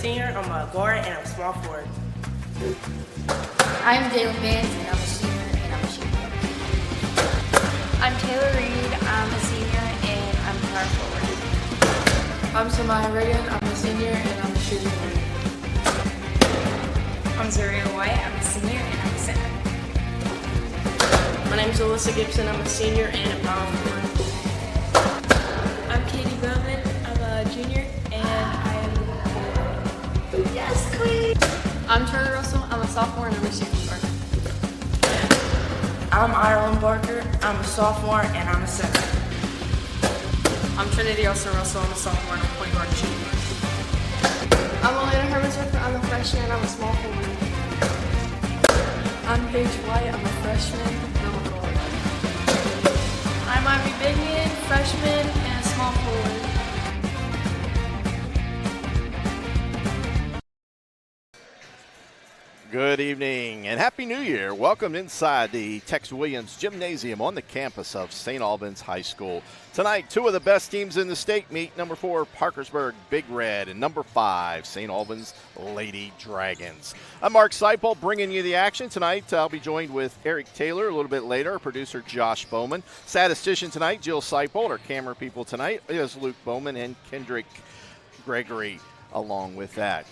senior, I'm a guard, and I'm a small forward. I'm Dalen Vance, and I'm a senior, and I'm a shooting guard. I'm Taylor Reed, I'm a senior, and I'm a power forward. I'm Samaya Reagan, I'm a senior, and I'm a shooting guard. I'm Zaria White, I'm a senior, and I'm a center. My name is Alyssa Gibson, I'm a senior and a power forward. I'm Katie Bowman, I'm a junior, and I am a forward. Yes, queen! I'm Charlie Russell, I'm a sophomore, and I'm a shooting guard. I'm Ireland Barker, I'm a sophomore, and I'm a center. I'm Trinity Russell, I'm a sophomore, and I'm a point guard and shooting guard. I'm Elena Hermansworth, I'm a freshman, and I'm a small forward. I'm Paige White, I'm a freshman, and I'm a guard. I'm Ivy Bigman, freshman, and a small forward. Good evening and Happy New Year. Welcome inside the Tex Williams Gymnasium on the campus of St. Albans High School. Tonight, two of the best teams in the state meet. Number 4, Parkersburg Big Red, and number 5, St. Albans Lady Dragons. I'm Mark Seipel bringing you the action tonight. I'll be joined with Eric Taylor a little bit later, our producer Josh Bowman. Statistician tonight, Jill Seipel. Our camera people tonight is Luke Bowman and Kendrick Gregory along with that.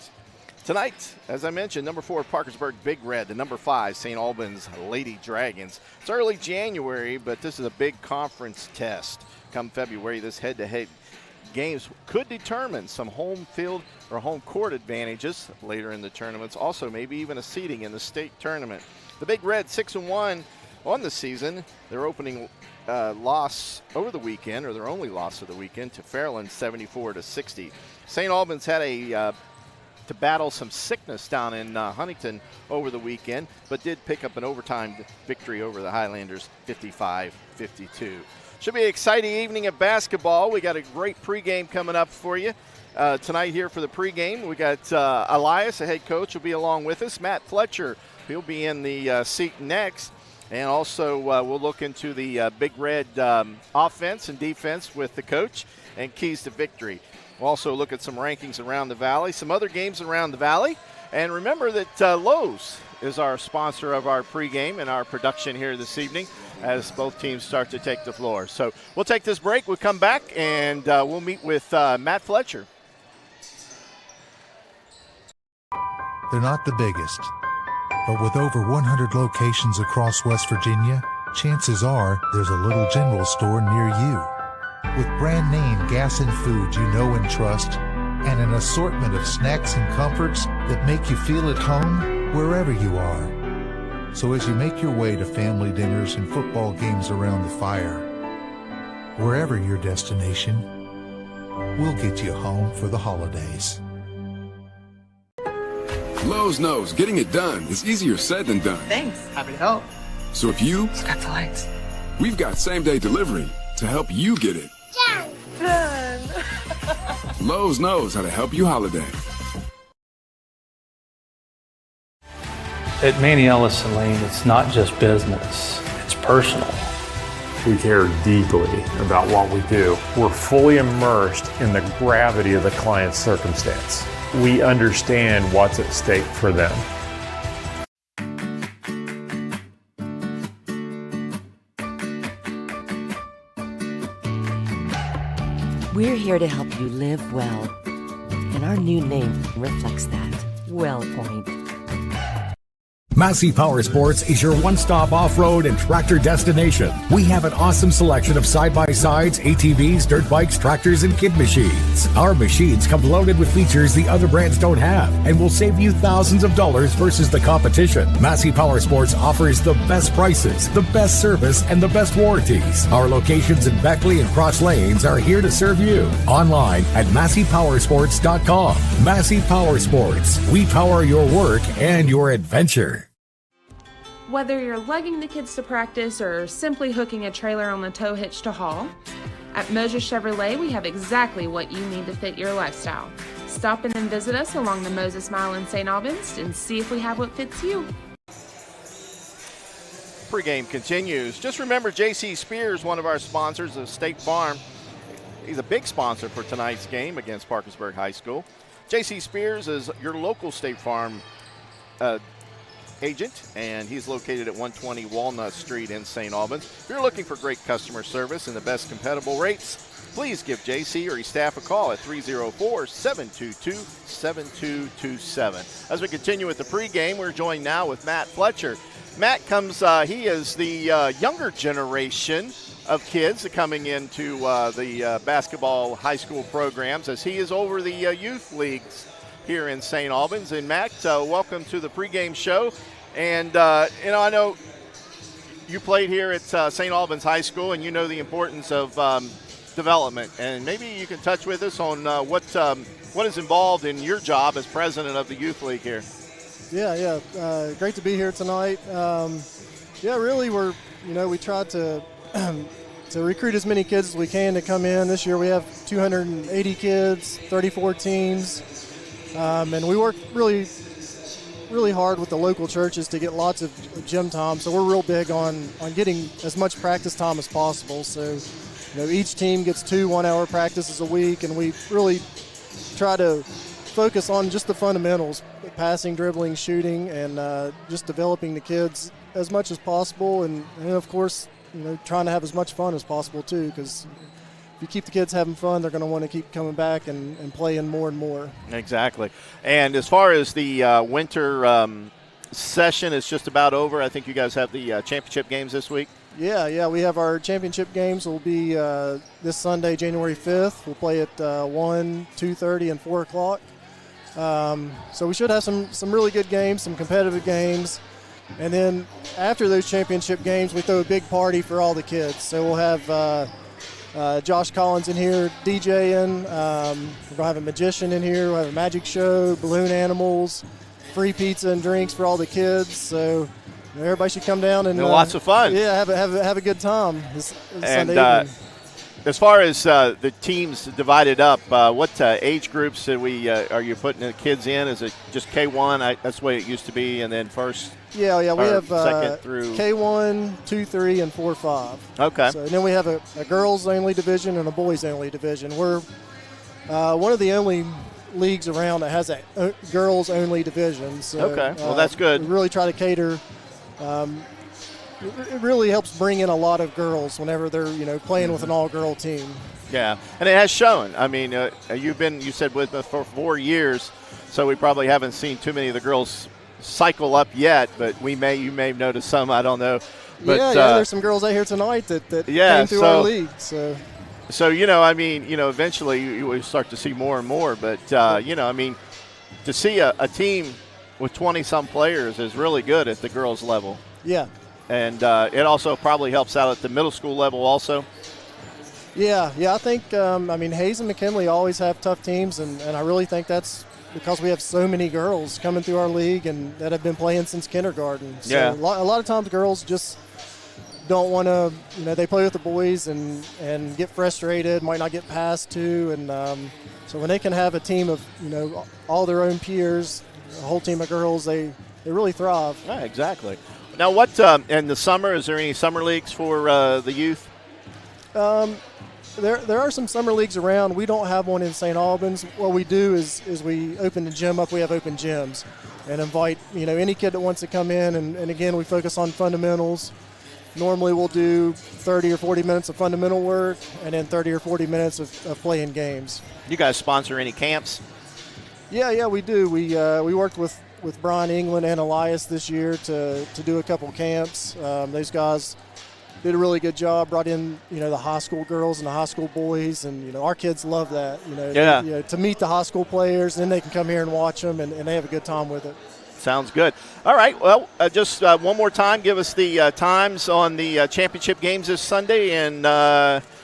Tonight, as I mentioned, number 4, Parkersburg Big Red, the number 5, St. Albans Lady Dragons. It's early January, but this is a big conference test. Come February, this head-to-head games could determine some home field or home court advantages later in the tournaments. Also, maybe even a seeding in the state tournament. The Big Red 6-1 on the season. Their opening loss over the weekend, or their only loss of the weekend, to Fairland, 74-60. St. Albans had to battle some sickness down in Huntington over the weekend, but did pick up an overtime victory over the Highlanders, 55-52. Should be an exciting evening of basketball. We got a great pregame coming up for you tonight here for the pregame. We got Elias, the head coach, will be along with us. Matt Fletcher, he'll be in the seat next. And also we'll look into the Big Red offense and defense with the coach and keys to victory. We'll also look at some rankings around the Valley, some other games around the Valley. And remember that Lowe's is our sponsor of our pregame and our production here this evening as both teams start to take the floor. So we'll take this break. We'll come back and we'll meet with Matt Fletcher. They're not the biggest, but with over 100 locations across West Virginia, chances are there's a little general store near you. With brand name gas and food you know and trust, and an assortment of snacks and comforts that make you feel at home wherever you are. So as you make your way to family dinners and football games around the fire, wherever your destination, we'll get you home for the holidays. Lowe's knows getting it done is easier said than done. Thanks. Happy to help. So if you Got the lights. we've got same-day delivery to help you get it. Done. Lowe's knows how to help you holiday. At Manny Ellis Lane, it's not just business, it's personal. We care deeply about what we do. We're fully immersed in the gravity of the client's circumstance. We understand what's at stake for them. We're here to help you live well, and our new name reflects that. WellPoint. Massey Power Sports is your one-stop off-road and tractor destination. We have an awesome selection of side-by-sides, ATVs, dirt bikes, tractors, and kid machines. Our machines come loaded with features the other brands don't have and will save you thousands of dollars versus the competition. Massey Power Sports offers the best prices, the best service, and the best warranties. Our locations in Beckley and Cross Lanes are here to serve you. Online at MasseyPowersports.com. Massey Power Sports. We power your work and your adventure. Whether you're lugging the kids to practice or simply hooking a trailer on the tow hitch to haul, at Moses Chevrolet we have exactly what you need to fit your lifestyle. Stop in and visit us along the Moses Mile in St. Albans and see if we have what fits you. Pregame continues. Just remember J.C. Spears, one of our sponsors of State Farm. He's a big sponsor for tonight's game against Parkersburg High School. J.C. Spears is your local State Farm agent, and he's located at 120 Walnut Street in St. Albans. If you're looking for great customer service and the best compatible rates, please give JC or his staff a call at 304-722-7227. As we continue with the pregame, we're joined now with Matt Fletcher. Matt comes, he is the younger generation of kids coming into the basketball high school programs, as he is over the youth leagues here in St. Albans. And Matt, welcome to the pregame show. And, I know you played here at St. Albans High School, and you know the importance of development. And maybe you can touch with us on what is involved in your job as president of the youth league here. Yeah. Great to be here tonight. Really, we tried to recruit as many kids as we can to come in. This year we have 280 kids, 34 teams, and we work really hard with the local churches to get lots of gym time. So we're real big on getting as much practice time as possible. So, each team gets 2 one-hour practices a week, and we really try to focus on just the fundamentals, passing, dribbling, shooting, and just developing the kids as much as possible. And of course, trying to have as much fun as possible too, because if you keep the kids having fun, they're going to want to keep coming back and playing more and more. Exactly. And as far as the winter session is just about over, I think you guys have the championship games this week. Yeah, we have our championship games. Will be this Sunday, January 5th. We'll play at 1, 2:30, and 4 o'clock. So we should have some really good games, some competitive games. And then after those championship games, we throw a big party for all the kids. So we'll have Josh Collins in here DJing. We're going to have a magician in here. We'll have a magic show, balloon animals, free pizza and drinks for all the kids. So everybody should come down and lots of fun. Yeah, have a good time this Sunday evening. As far as the teams divided up, what age groups are you putting the kids in? Is it just K1? That's the way it used to be, and then first. Yeah, we have second through K1, 2, 3, and 4, 5. Okay. So, and then we have a girls only division and a boys only division. We're one of the only leagues around that has a girls only division. So, okay, well that's good. We really try to cater. It really helps bring in a lot of girls whenever they're playing with an all-girl team. Yeah, and it has shown. I mean, you said with us for 4 years, so we probably haven't seen too many of the girls cycle up yet. But you may have noticed some. I don't know. But, there's some girls out here tonight that came through our league. So eventually you will start to see more and more. But to see a team with 20-some players is really good at the girls level. Yeah. And it also probably helps out at the middle school level also. Yeah, I think, Hayes and McKinley always have tough teams, and I really think that's because we have so many girls coming through our league and that have been playing since kindergarten. So yeah. A lot of times girls just don't want to, they play with the boys and get frustrated, might not get passed to, and so when they can have a team of, all their own peers, a whole team of girls, they really thrive. Yeah, exactly. Now, what in the summer, is there any summer leagues for the youth? There are some summer leagues around. We don't have one in St. Albans. What we do is we open the gym up. We have open gyms and invite any kid that wants to come in. And again, we focus on fundamentals. Normally we'll do 30 or 40 minutes of fundamental work and then 30 or 40 minutes of playing games. You guys sponsor any camps? Yeah, we do. We worked with Brian England and Elias this year to do a couple camps. Those guys did a really good job, brought in, the high school girls and the high school boys, and, our kids love that, to meet the high school players, and then they can come here and watch them, and they have a good time with it. Sounds good. All right, well, just one more time, give us the times on the championship games this Sunday, and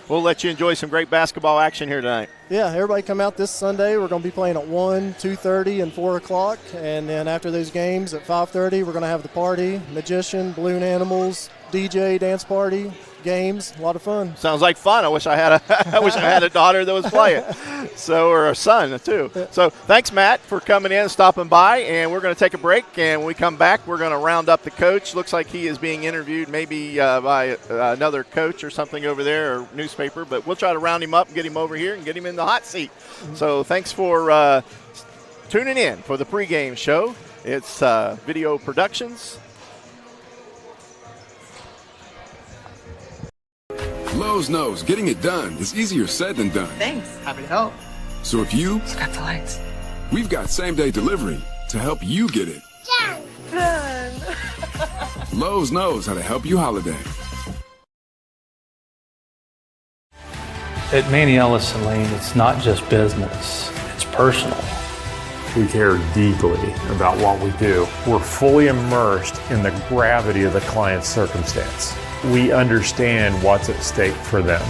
we'll let you enjoy some great basketball action here tonight. Yeah, everybody come out this Sunday. We're going to be playing at 1, 2:30, and 4 o'clock, and then after those games at 5:30, we're going to have the party, magician, balloon animals, DJ, dance party, games, a lot of fun. Sounds like fun. I wish I had a daughter that was playing, or a son too. So thanks, Matt, for coming in and stopping by, and we're going to take a break, and when we come back, we're going to round up the coach. Looks like he is being interviewed maybe by another coach or something over there, or newspaper, but we'll try to round him up and get him over here and get him in the hot seat. So thanks for tuning in for the pregame show. It's Video Productions. Lowe's knows getting it done is easier said than done. Thanks. Happy to help. So if you got the lights, we've got same-day delivery to help you get it. Done. Lowe's knows how to help you holiday. At Manny Ellison Lane, it's not just business, it's personal. We care deeply about what we do. We're fully immersed in the gravity of the client's circumstance. We understand what's at stake for them.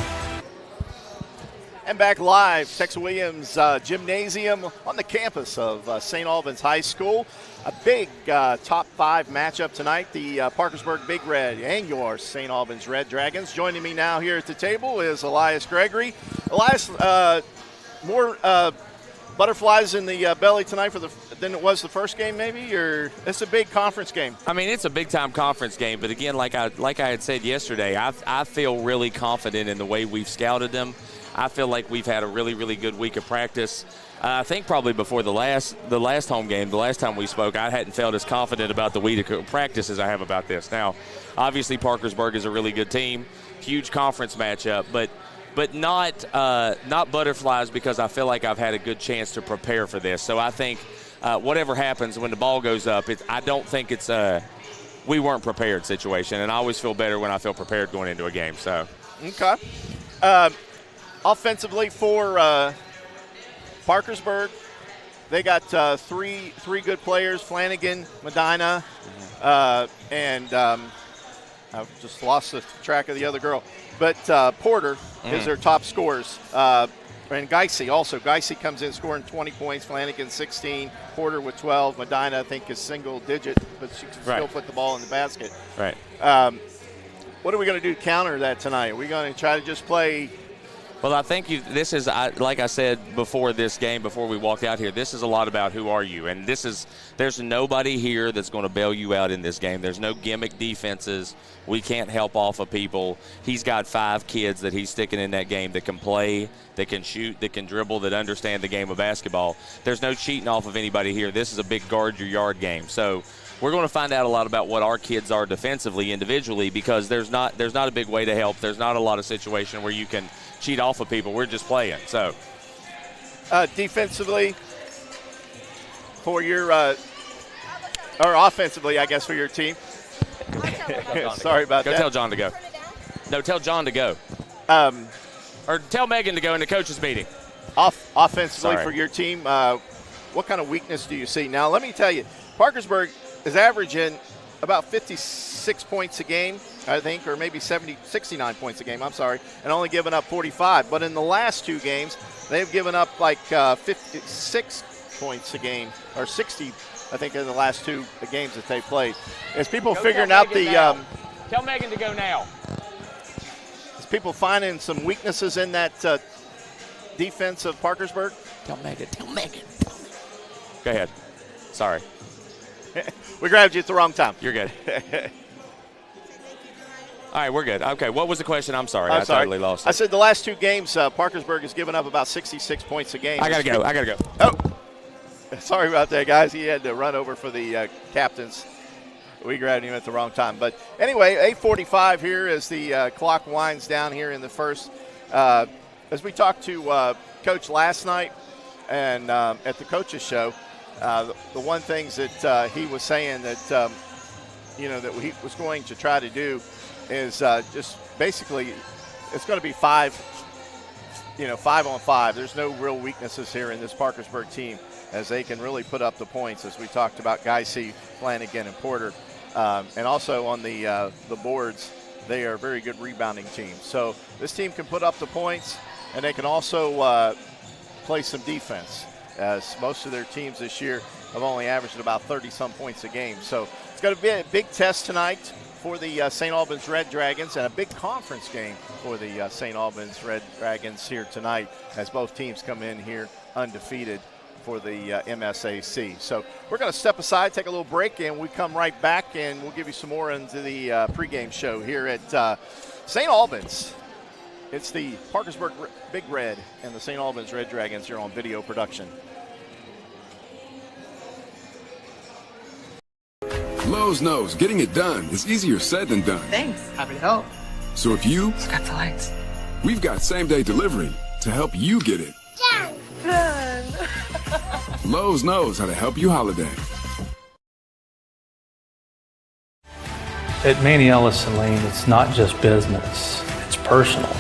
And back live, Tex Williams Gymnasium on the campus of St. Albans High School. A big top 5 matchup tonight, the Parkersburg Big Red and your St. Albans Red Dragons. Joining me now here at the table is Elias Gregory. Elias, more butterflies in the belly tonight than it was the first game, maybe? Or it's a big conference game? I mean, it's a big-time conference game, but again, like I had said yesterday, I feel really confident in the way we've scouted them. I feel like we've had a really, really good week of practice. I think probably before the last home game, the last time we spoke, I hadn't felt as confident about the week of practice as I have about this. Now, obviously, Parkersburg is a really good team, huge conference matchup, but not butterflies because I feel like I've had a good chance to prepare for this. So I think whatever happens when the ball goes up, I don't think it's a we weren't prepared situation, and I always feel better when I feel prepared going into a game. So okay. Offensively for Parkersburg, they got three good players: Flanagan, Medina, and I've just lost the track of the other girl. But Porter is their top scorers. And Geisey also. Geisey comes in scoring 20 points. Flanagan 16. Porter with 12. Medina, I think, is single digit, but she can still put the ball in the basket. Right. What are we going to do to counter that tonight? Are we going to try to just play? Well, I think this is, like I said before this game, before we walked out here, this is a lot about who are you. And there's nobody here that's going to bail you out in this game. There's no gimmick defenses. We can't help off of people. He's got 5 kids that he's sticking in that game that can play, that can shoot, that can dribble, that understand the game of basketball. There's no cheating off of anybody here. This is a big guard your yard game. So we're going to find out a lot about what our kids are defensively, individually, because there's not a big way to help. There's not a lot of situation where you can cheat off of people. We're just playing. So defensively for your or offensively, I guess, for your team. Sorry about that. Go tell John to go. No, tell John to go. Or tell Megan to go in the coaches meeting. Offensively for your team, what kind of weakness do you see? Now, let me tell you, Parkersburg is averaging about 56 points a game, I think, or maybe 69 points a game, I'm sorry, and only giving up 45. But in the last 2 games, they've given up like 56 points a game, or 60, I think, in the last 2 games that they played. As people figuring out the tell Megan to go now. As people finding some weaknesses in that defense of Parkersburg. Tell Megan. Go ahead. Sorry. We grabbed you at the wrong time. You're good. All right, we're good. Okay, what was the question? I'm sorry. I totally lost it. I said the last 2 games, Parkersburg has given up about 66 points a game. I got to go. Oh, sorry about that, guys. He had to run over for the captains. We grabbed him at the wrong time. But anyway, 8:45 here as the clock winds down here in the first. As we talked to Coach last night and at the coaches show, the one things that he was saying that, that he was going to try to do is just basically it's going to be 5 on 5. There's no real weaknesses here in this Parkersburg team as they can really put up the points, as we talked about Geisey, Flanagan, and Porter. And also on the boards, they are a very good rebounding team. So this team can put up the points, and they can also play some defense, as most of their teams this year have only averaged about 30-some points a game. So it's going to be a big test tonight for the St. Albans Red Dragons, and a big conference game for the St. Albans Red Dragons here tonight, as both teams come in here undefeated for the MSAC. So we're going to step aside, take a little break, and we come right back, and we'll give you some more into the pregame show here at St. Albans. It's the Parkersburg Big Red and the St. Albans Red Dragons here on Video Production. Lowe's knows getting it done is easier said than done. Thanks. Happy to help. So if you Got the lights. we've got same-day delivery to help you get it. Done. Lowe's knows how to help you holiday. At Manny Ellison Lane, it's not just business, it's personal.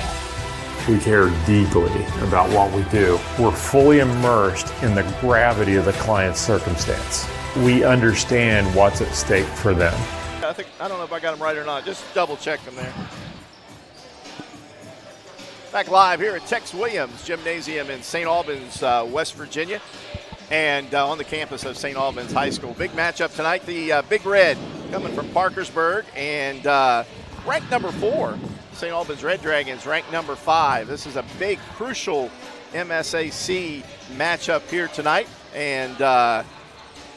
We care deeply about what we do. We're fully immersed in the gravity of the client's circumstance. We understand what's at stake for them. I don't know if I got them right or not. Just double check them there. Back live here at Tex Williams Gymnasium in St. Albans, West Virginia, and on the campus of St. Albans High School. Big matchup tonight. The Big Red coming from Parkersburg and ranked number 4. St. Albans Red Dragons ranked number 5. This is a big, crucial MSAC matchup here tonight. And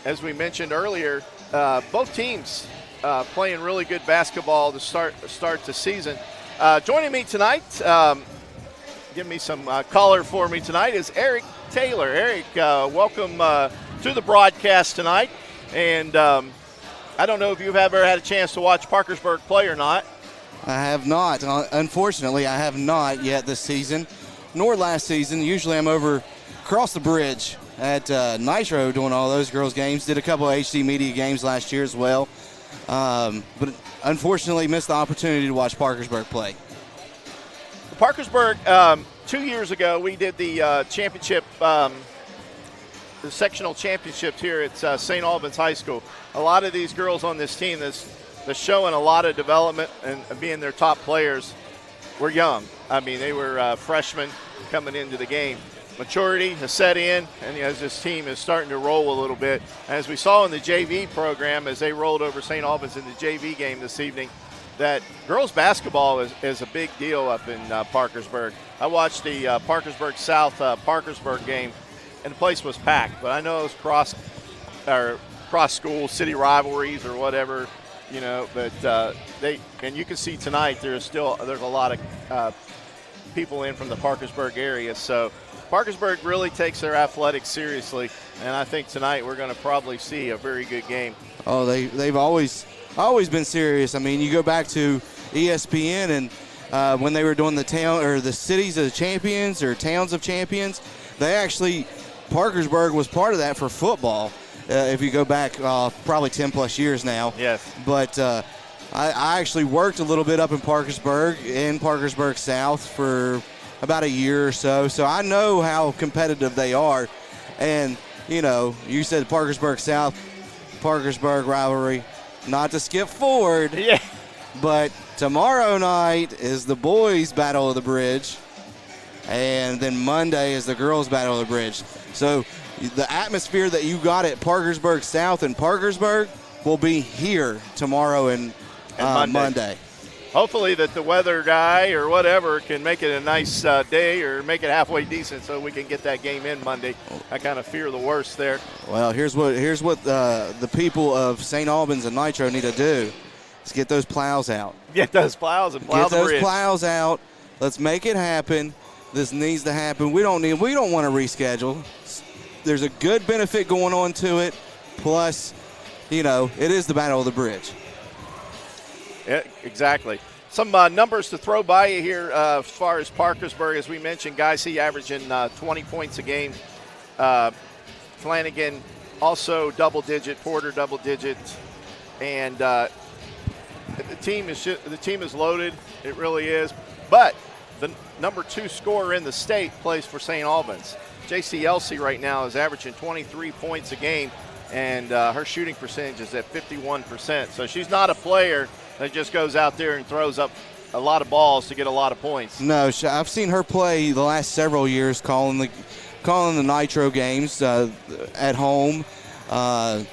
as we mentioned earlier, both teams playing really good basketball to start the season. Joining me tonight, give me some color for me tonight, is Eric Taylor. Eric, welcome to the broadcast tonight. And I don't know if you've ever had a chance to watch Parkersburg play or not. I have not. Unfortunately, I have not yet this season, nor last season. Usually I'm over across the bridge at Nitro doing all those girls' games. Did a couple of HD Media games last year as well. But unfortunately missed the opportunity to watch Parkersburg play. Parkersburg, 2 years ago, we did the championship, the sectional championships here at St. Albans High School. A lot of these girls on this team that's showing a lot of development and being their top players were young. I mean, they were freshmen coming into the game. Maturity has set in, and as this team is starting to roll a little bit. As we saw in the JV program, as they rolled over St. Albans in the JV game this evening, that girls basketball is a big deal up in Parkersburg. I watched the Parkersburg South Parkersburg game, and the place was packed. But I know it was cross school city rivalries or whatever, you know. But and you can see tonight there's a lot of people in from the Parkersburg area. So Parkersburg really takes their athletics seriously, and I think tonight we're going to probably see a very good game. Oh, they've always been serious. I mean, you go back to ESPN and when they were doing the cities of champions or towns of champions, Parkersburg was part of that for football. If you go back probably 10 plus years now. Yes. But I actually worked a little bit up in Parkersburg South for about a year or so. So I know how competitive they are. And, you know, you said Parkersburg South, Parkersburg rivalry. Not to skip forward, yeah. But tomorrow night is the boys' Battle of the Bridge, and then Monday is the girls' Battle of the Bridge. So the atmosphere that you got at Parkersburg South and Parkersburg will be here tomorrow and Monday. Hopefully that the weather guy or whatever can make it a nice day or make it halfway decent so we can get that game in Monday. I kind of fear the worst there. Well, here's what the people of St. Albans and Nitro need to do. Is get those plows out. Get those plows and plow the bridge. Get those plows out. Let's make it happen. This needs to happen. We don't want to reschedule. There's a good benefit going on to it. Plus, you know, it is the Battle of the Bridge. Yeah, exactly. Some numbers to throw by you here as far as Parkersburg. As we mentioned, Geisy averaging 20 points a game. Flanagan also double-digit, Porter double-digit. And the team is loaded. It really is. But the number 2 scorer in the state plays for St. Albans. J.C. Elsey right now is averaging 23 points a game, and her shooting percentage is at 51%. So she's not a player that just goes out there and throws up a lot of balls to get a lot of points. No, I've seen her play the last several years calling the Nitro games at home.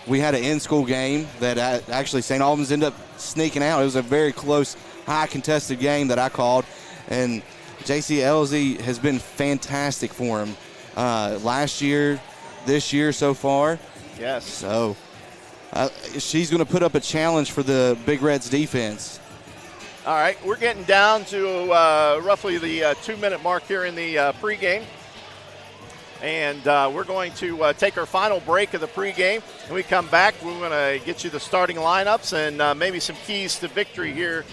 We had an in-school game that actually St. Albans ended up sneaking out. It was a very close, high-contested game that I called, and J.C. Elsey has been fantastic for him last year, this year so far. Yes. So she's going to put up a challenge for the Big Reds defense. All right, we're getting down to roughly the 2-minute mark here in the pregame. And we're going to take our final break of the pregame. When we come back, we're going to get you the starting lineups and maybe some keys to victory here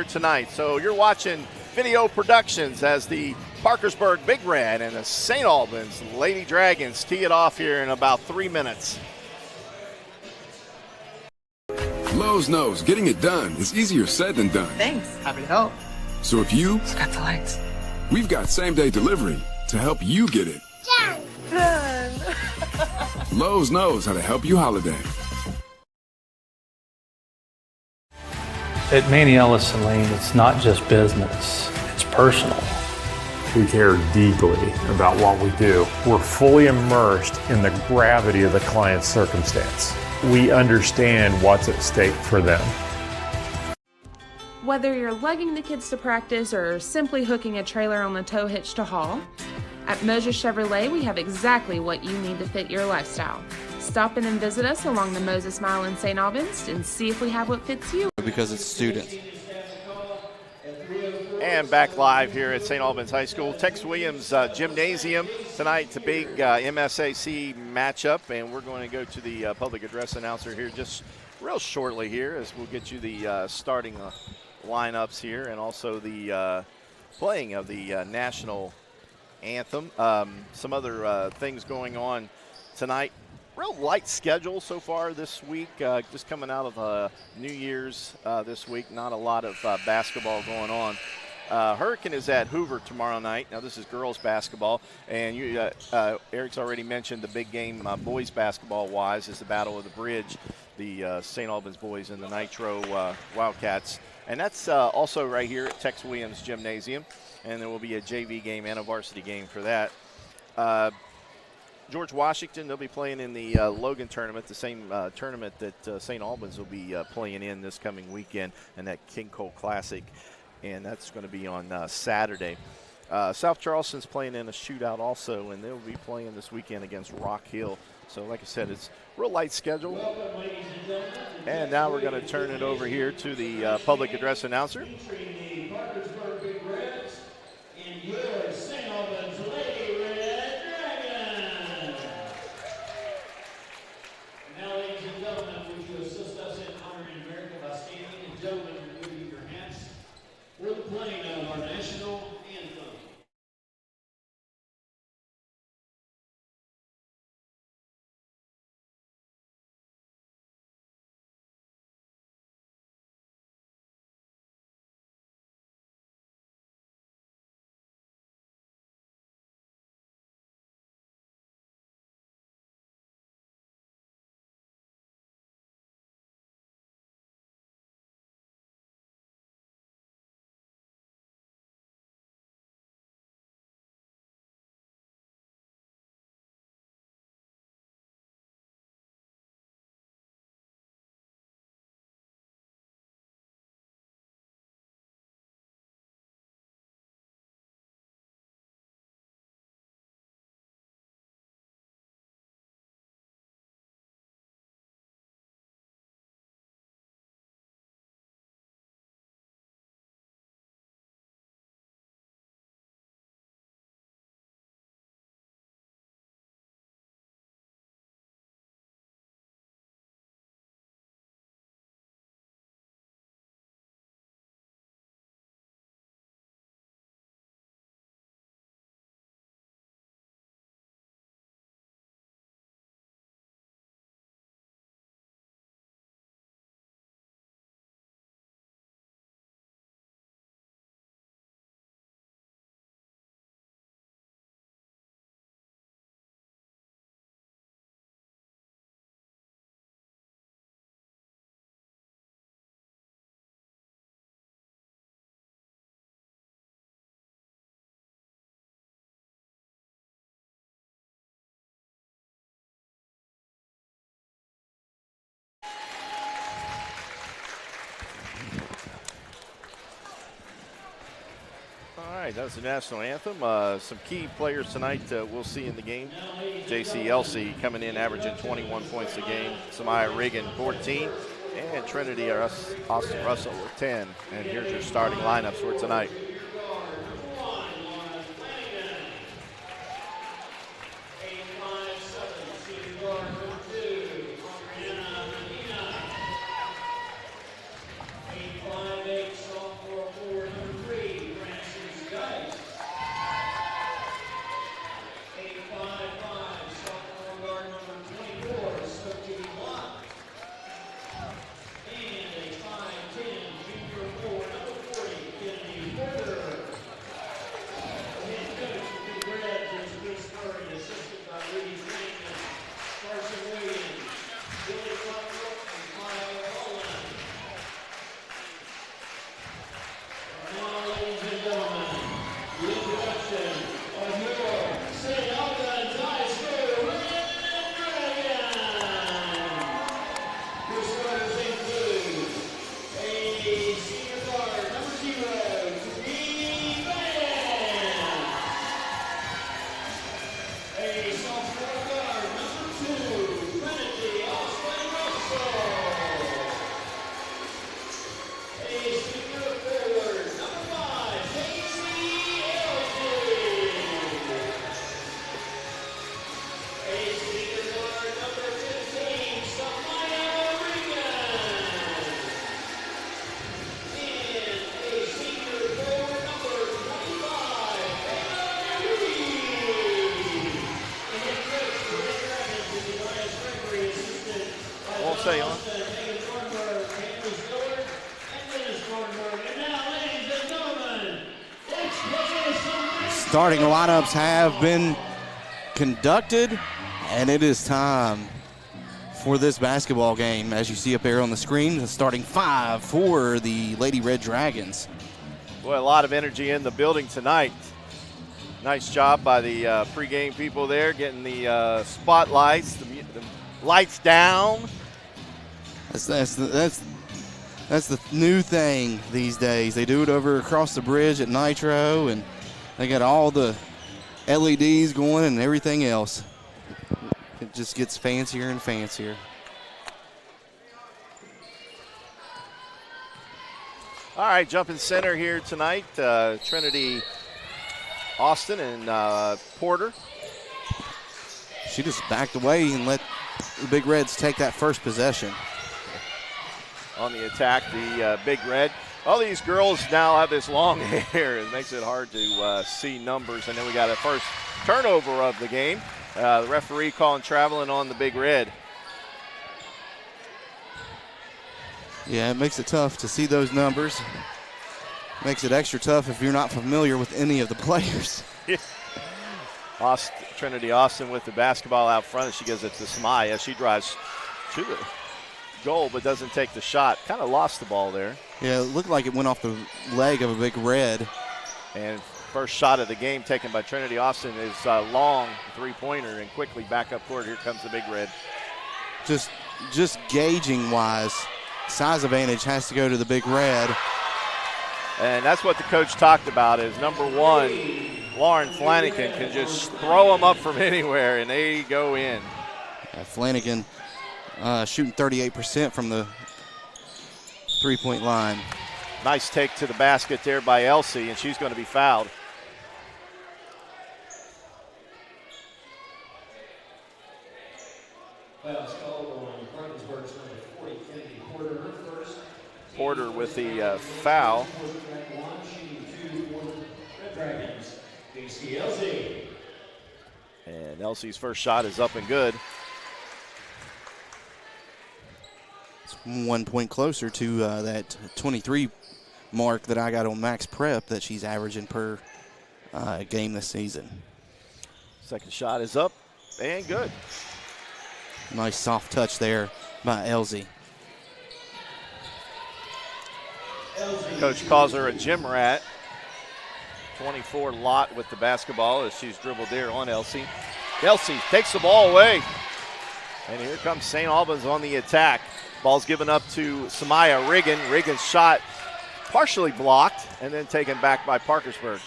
tonight. So you're watching Video Productions as the Parkersburg Big Red and the St. Albans Lady Dragons tee it off here in about 3 minutes. Lowe's knows getting it done is easier said than done. Thanks. Happy to help. So if you Got the lights. we've got same-day delivery to help you get it. Done. Lowe's knows how to help you holiday. At Manny Ellison Lane, it's not just business, it's personal. We care deeply about what we do. We're fully immersed in the gravity of the client's circumstance. We understand what's at stake for them. Whether you're lugging the kids to practice or simply hooking a trailer on the tow hitch to haul, at Moses Chevrolet we have exactly what you need to fit your lifestyle. Stop in and visit us along the Moses Mile in St. Albans and see if we have what fits you. Because it's students. And back live here at St. Albans High School. Tex Williams Gymnasium tonight, the big MSAC matchup, and we're going to go to the public address announcer here just real shortly here as we'll get you the starting lineups here and also the playing of the national anthem. Some other things going on tonight. Real light schedule so far this week, just coming out of New Year's this week. Not a lot of basketball going on. Hurricane is at Hoover tomorrow night. Now, this is girls basketball, and Eric's already mentioned the big game boys basketball-wise is the Battle of the Bridge, the St. Albans boys and the Nitro Wildcats. And that's also right here at Tex Williams Gymnasium, and there will be a JV game and a varsity game for that. George Washington, they'll be playing in the Logan tournament, the same tournament that St. Albans will be playing in this coming weekend, and that King Cole Classic, and that's going to be on Saturday. South Charleston's playing in a shootout also, and they'll be playing this weekend against Rock Hill. So like I said, it's a real light schedule. And now we're going to turn it over here to the public address announcer. All right, that's the national anthem. Some key players tonight we'll see in the game. J.C. Elsey coming in, averaging 21 points a game. Samaya Reagan, 14. And Trinity Austin Russell with 10. And here's your starting lineups for tonight. Stay on. Starting lineups have been conducted, and it is time for this basketball game. As you see up there on the screen, the starting 5 for the Lady Red Dragons. Boy, a lot of energy in the building tonight. Nice job by the pregame people there, getting the spotlights, the lights down. That's the new thing these days. They do it over across the bridge at Nitro, and they got all the LEDs going and everything else. It just gets fancier and fancier. All right, jumping center here tonight, Trinity Austin and Porter. She just backed away and let the Big Reds take that first possession. On the attack, the Big Red. All these girls now have this long hair. It makes it hard to see numbers. And then we got a first turnover of the game. The referee calling traveling on the Big Red. Yeah, it makes it tough to see those numbers. Makes it extra tough if you're not familiar with any of the players. Trinity Austin with the basketball out front. She gives it to Samaya. She drives to the goal but doesn't take the shot. Kind of lost the ball there. Yeah, it looked like it went off the leg of a Big Red. And first shot of the game taken by Trinity Austin is long three-pointer, and quickly back up court. Here comes the Big Red. Just gauging wise, size advantage has to go to the Big Red. And that's what the coach talked about is number one, Lauren Flanagan can just throw them up from anywhere, and they go in. Flanagan shooting 38% from the three-point line. Nice take to the basket there by Elsie, and she's going to be fouled. Porter with the foul. And Elsie's first shot is up and good. It's 1 point closer to that 23 mark that I got on Max Prep that she's averaging per game this season. Second shot is up and good. Nice soft touch there by Elsie. Coach calls her a gym rat. 24 lot with the basketball as she's dribbled there on Elsie. Elsie takes the ball away. And here comes St. Albans on the attack. Ball's given up to Samaya Riggin. Riggins' shot partially blocked and then taken back by Parkersburg.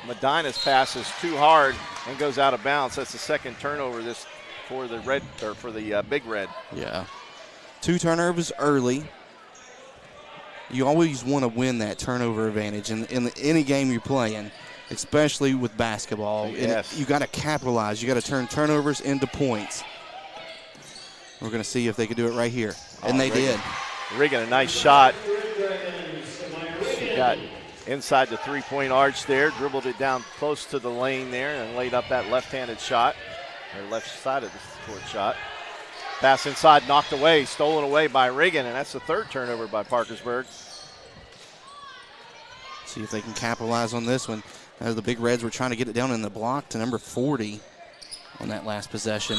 Medina's pass is too hard and goes out of bounds. That's the second turnover for the Big Red. Yeah. 2 turnovers early. You always want to win that turnover advantage in any game you're playing, especially with basketball. Yes. You got to capitalize. You got to turn turnovers into points. We're going to see if they can do it right here. And they did. Riggin, a nice shot. She got inside the three-point arch there, dribbled it down close to the lane there, and laid up that left-handed shot, or left side of the court shot. Pass inside, knocked away, stolen away by Riggin, and that's the third turnover by Parkersburg. See if they can capitalize on this one. As the Big Reds were trying to get it down in the block to number 40 on that last possession.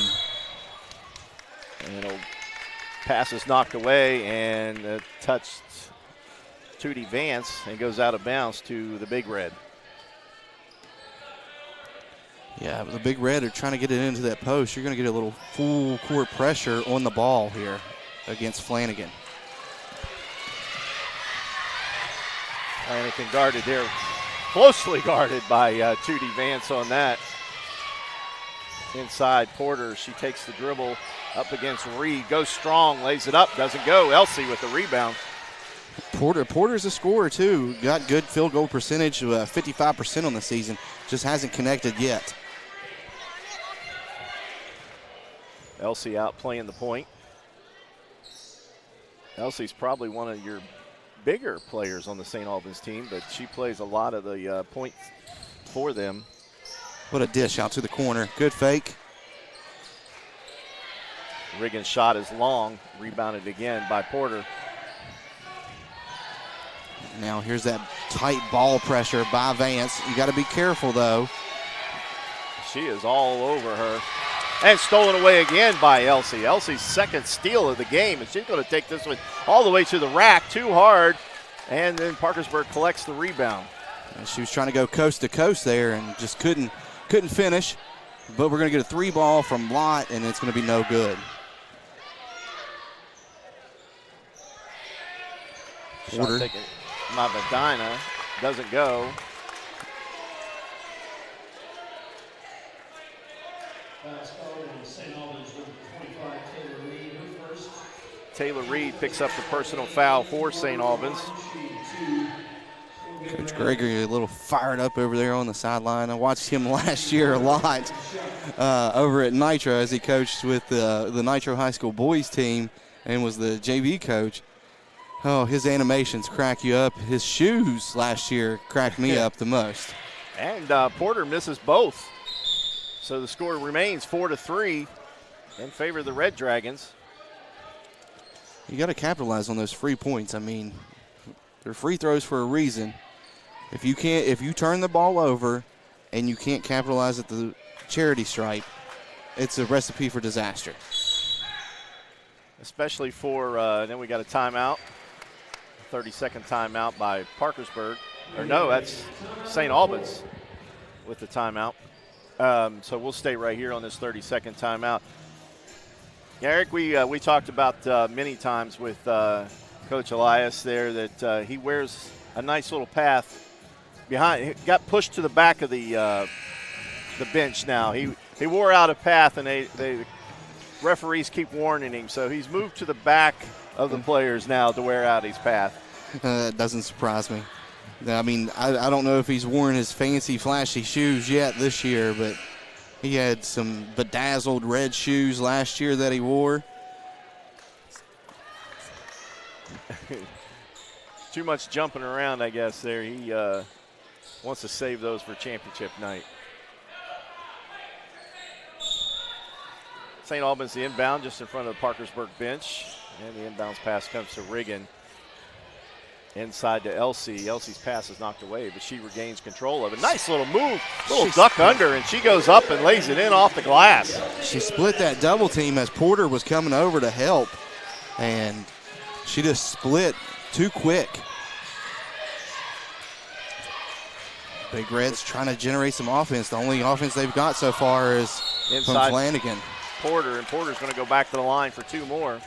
And pass is knocked away and touched Tootie Vance and goes out of bounds to the Big Red. Yeah, but the Big Red are trying to get it into that post. You're going to get a little full court pressure on the ball here against Flanagan. Flanagan guarded there, closely guarded by Tootie Vance on that. Inside Porter, she takes the dribble up against Reed, goes strong, lays it up, doesn't go. Elsie with the rebound. Porter's a scorer too. Got good field goal percentage, 55% on the season. Just hasn't connected yet. Elsie out playing the point. Elsie's probably one of your bigger players on the St. Albans team, but she plays a lot of the points for them. What a dish out to the corner. Good fake. Riggins' shot is long, rebounded again by Porter. Now here's that tight ball pressure by Vance. You got to be careful though. She is all over her. And stolen away again by Elsie. Elsie's second steal of the game, and she's going to take this one all the way to the rack, too hard, and then Parkersburg collects the rebound. And she was trying to go coast to coast there and just couldn't finish, but we're going to get a three ball from Lott, and it's going to be no good. Porter taken by Medina, doesn't go. Taylor Reed picks up the personal foul for St. Albans. Coach Gregory a little fired up over there on the sideline. I watched him last year a lot over at Nitro as he coached with the Nitro High School boys team and was the JV coach. Oh, his animations crack you up. His shoes last year cracked me up the most. And Porter misses both. So the score remains 4-3 in favor of the Red Dragons. You got to capitalize on those free points. I mean, they're free throws for a reason. If you turn the ball over and you can't capitalize at the charity stripe, it's a recipe for disaster. Especially for, then we got a timeout. 30-second timeout by Parkersburg. Or no, that's St. Albans with the timeout. So we'll stay right here on this 30-second timeout. Yeah, Eric, we talked about many times with Coach Elias there that he wears a nice little path behind. He got pushed to the back of the bench now. He wore out a path, and the referees keep warning him. So he's moved to the back of the players now to wear out his path. That doesn't surprise me. I mean, I don't know if he's worn his fancy, flashy shoes yet this year, but he had some bedazzled red shoes last year that he wore. Too much jumping around, I guess, there. He wants to save those for championship night. St. Albans the inbound just in front of the Parkersburg bench. And the inbounds pass comes to Riggin. Inside to Elsie. Elsie's pass is knocked away, but she regains control of it. Nice little move, little duck under, and she goes up and lays it in off the glass. She split that double team as Porter was coming over to help, and she just split too quick. Big Reds trying to generate some offense. The only offense they've got so far is inside from Flanagan. Porter, and Porter's going to go back to the line for two more.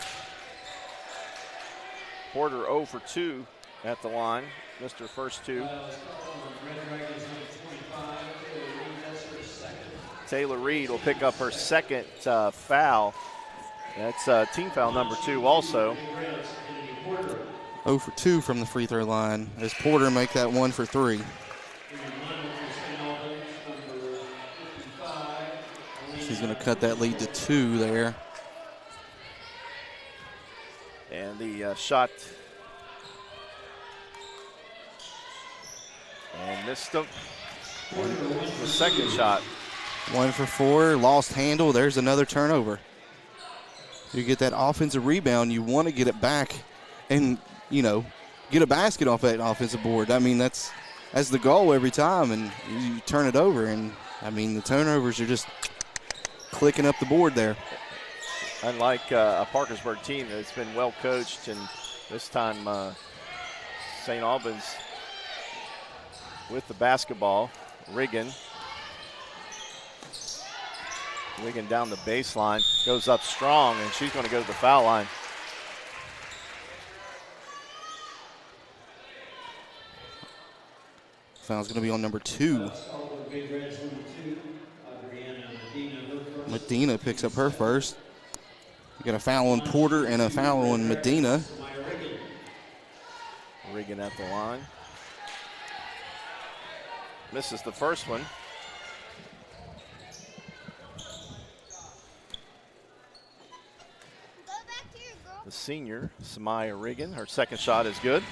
Porter 0 for 2 at the line. Missed her first two. Taylor Reed will pick up her second foul. That's team foul number 2 also. 0 for 2 from the free throw line as Porter make that 1 for 3. She's going to cut that lead to 2 there. And And the shot. And missed him. The second shot. 1 for 4, lost handle. There's another turnover. You get that offensive rebound, you want to get it back and, get a basket off that offensive board. I mean, that's the goal every time, and you turn it over. And, the turnovers are just clicking up the board there. Unlike a Parkersburg team that's been well coached, and this time St. Albans with the basketball. Riggin down the baseline, goes up strong, and she's going to go to the foul line. Foul's going to be on number 2. Medina picks up her first. You got a foul on Porter and a foul on Medina. Riggin at the line. Misses the first one. The senior, Samaya Riggin, her second shot is good.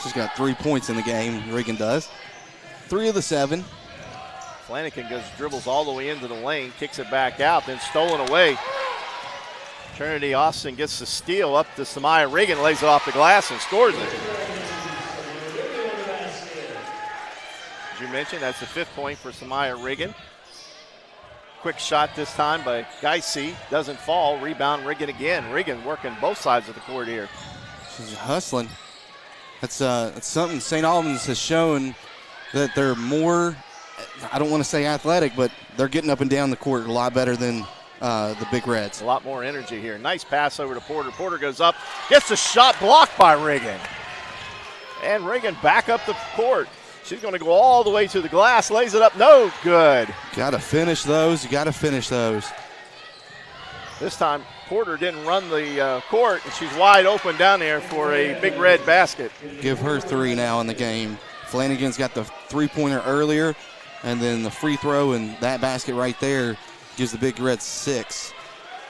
She's got 3 points in the game, Riggin does. 3 of the 7. Flanagan dribbles all the way into the lane, kicks it back out, then stolen away. Trinity Austin gets the steal up to Samaya Riggin, lays it off the glass and scores it. As you mentioned, that's the 5th point for Samaya Riggin. Quick shot this time by Geisey, doesn't fall, rebound Riggin again. Riggin working both sides of the court here. She's hustling. That's something St. Albans has shown, that they're more, I don't want to say athletic, but they're getting up and down the court a lot better than the Big Reds. A lot more energy here. Nice pass over to Porter. Porter goes up, gets the shot blocked by Riggin. And Riggin back up the court. She's going to go all the way to the glass, lays it up, no good. Got to finish those. You got to finish those. This time, Porter didn't run the court, and she's wide open down there for a Big Red basket. Give her 3 now in the game. Flanagan's got the 3-pointer earlier, and then the free throw, and that basket right there gives the Big Reds 6,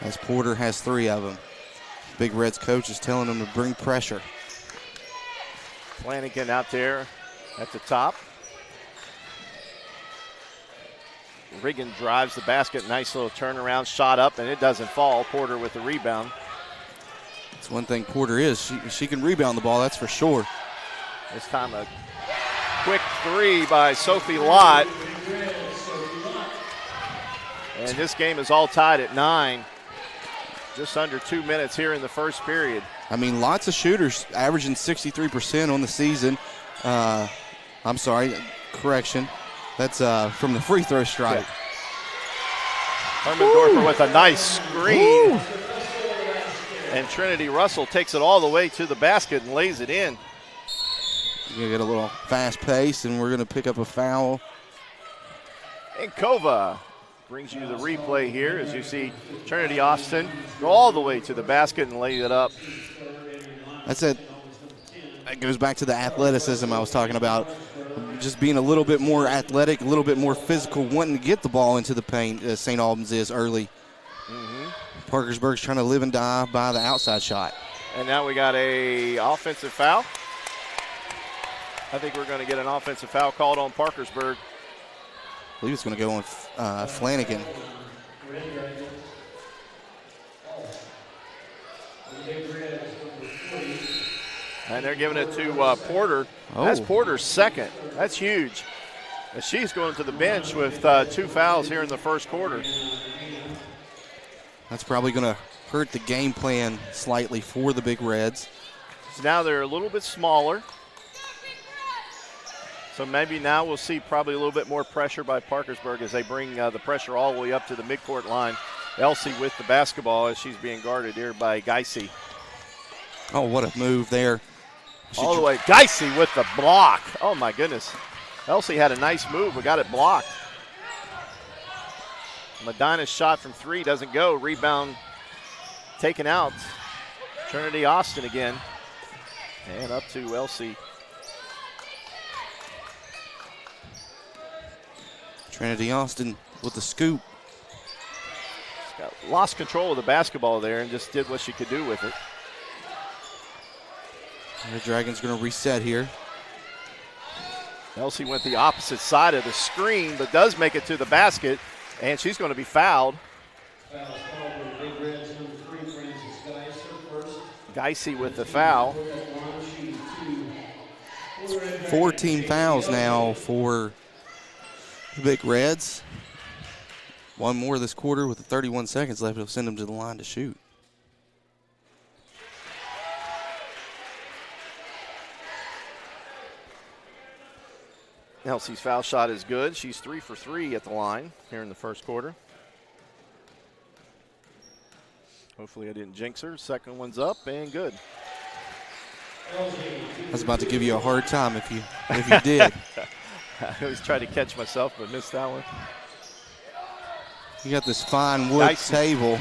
as Porter has 3 of them. Big Reds coach is telling them to bring pressure. Flanagan out there at the top. Riggin drives the basket, nice little turnaround shot up, and it doesn't fall. Porter with the rebound. That's one thing Porter is. She can rebound the ball, that's for sure. This time a quick 3 by Sophie Lott. And this game is all tied at 9. Just under 2 minutes here in the first period. Lots of shooters averaging 63% on the season. I'm sorry, correction. That's from the free throw stripe. Yeah. Hermendorfer with a nice screen. Ooh. And Trinity Russell takes it all the way to the basket and lays it in. You're going to get a little fast pace, and we're going to pick up a foul. And Kova brings you the replay here as you see Trinity Austin go all the way to the basket and lay it up. That's it. That goes back to the athleticism I was talking about. Just being a little bit more athletic, a little bit more physical, wanting to get the ball into the paint as St. Albans is early. Parkersburg's trying to live and die by the outside shot. And now we got a offensive foul. I think we're going to get an offensive foul called on Parkersburg. I believe it's going to go on Flanagan. And they're giving it to Porter. Oh. That's Porter's second. That's huge. And she's going to the bench with 2 fouls here in the first quarter. That's probably going to hurt the game plan slightly for the Big Reds. So now they're a little bit smaller. So maybe now we'll see probably a little bit more pressure by Parkersburg as they bring the pressure all the way up to the midcourt line. Elsie with the basketball as she's being guarded here by Geisey. Oh, what a move there. All the way. Geisey with the block. Oh, my goodness. Elsie had a nice move but got it blocked. Medina's shot from 3 doesn't go. Rebound taken out. Trinity Austin again. And up to Elsie. Trinity Austin with the scoop. lost control of the basketball there and just did what she could do with it. The Dragons going to reset here. Elsie went the opposite side of the screen, but does make it to the basket, and she's going to be fouled. Geisey with the foul. 14 fouls now for the Big Reds. One more this quarter with 31 seconds left. It'll send them to the line to shoot. Elsie's foul shot is good. She's 3 for 3 at the line here in the first quarter. Hopefully I didn't jinx her. Second one's up and good. I was about to give you a hard time if you did. I always try to catch myself but missed that one. You got this fine wood table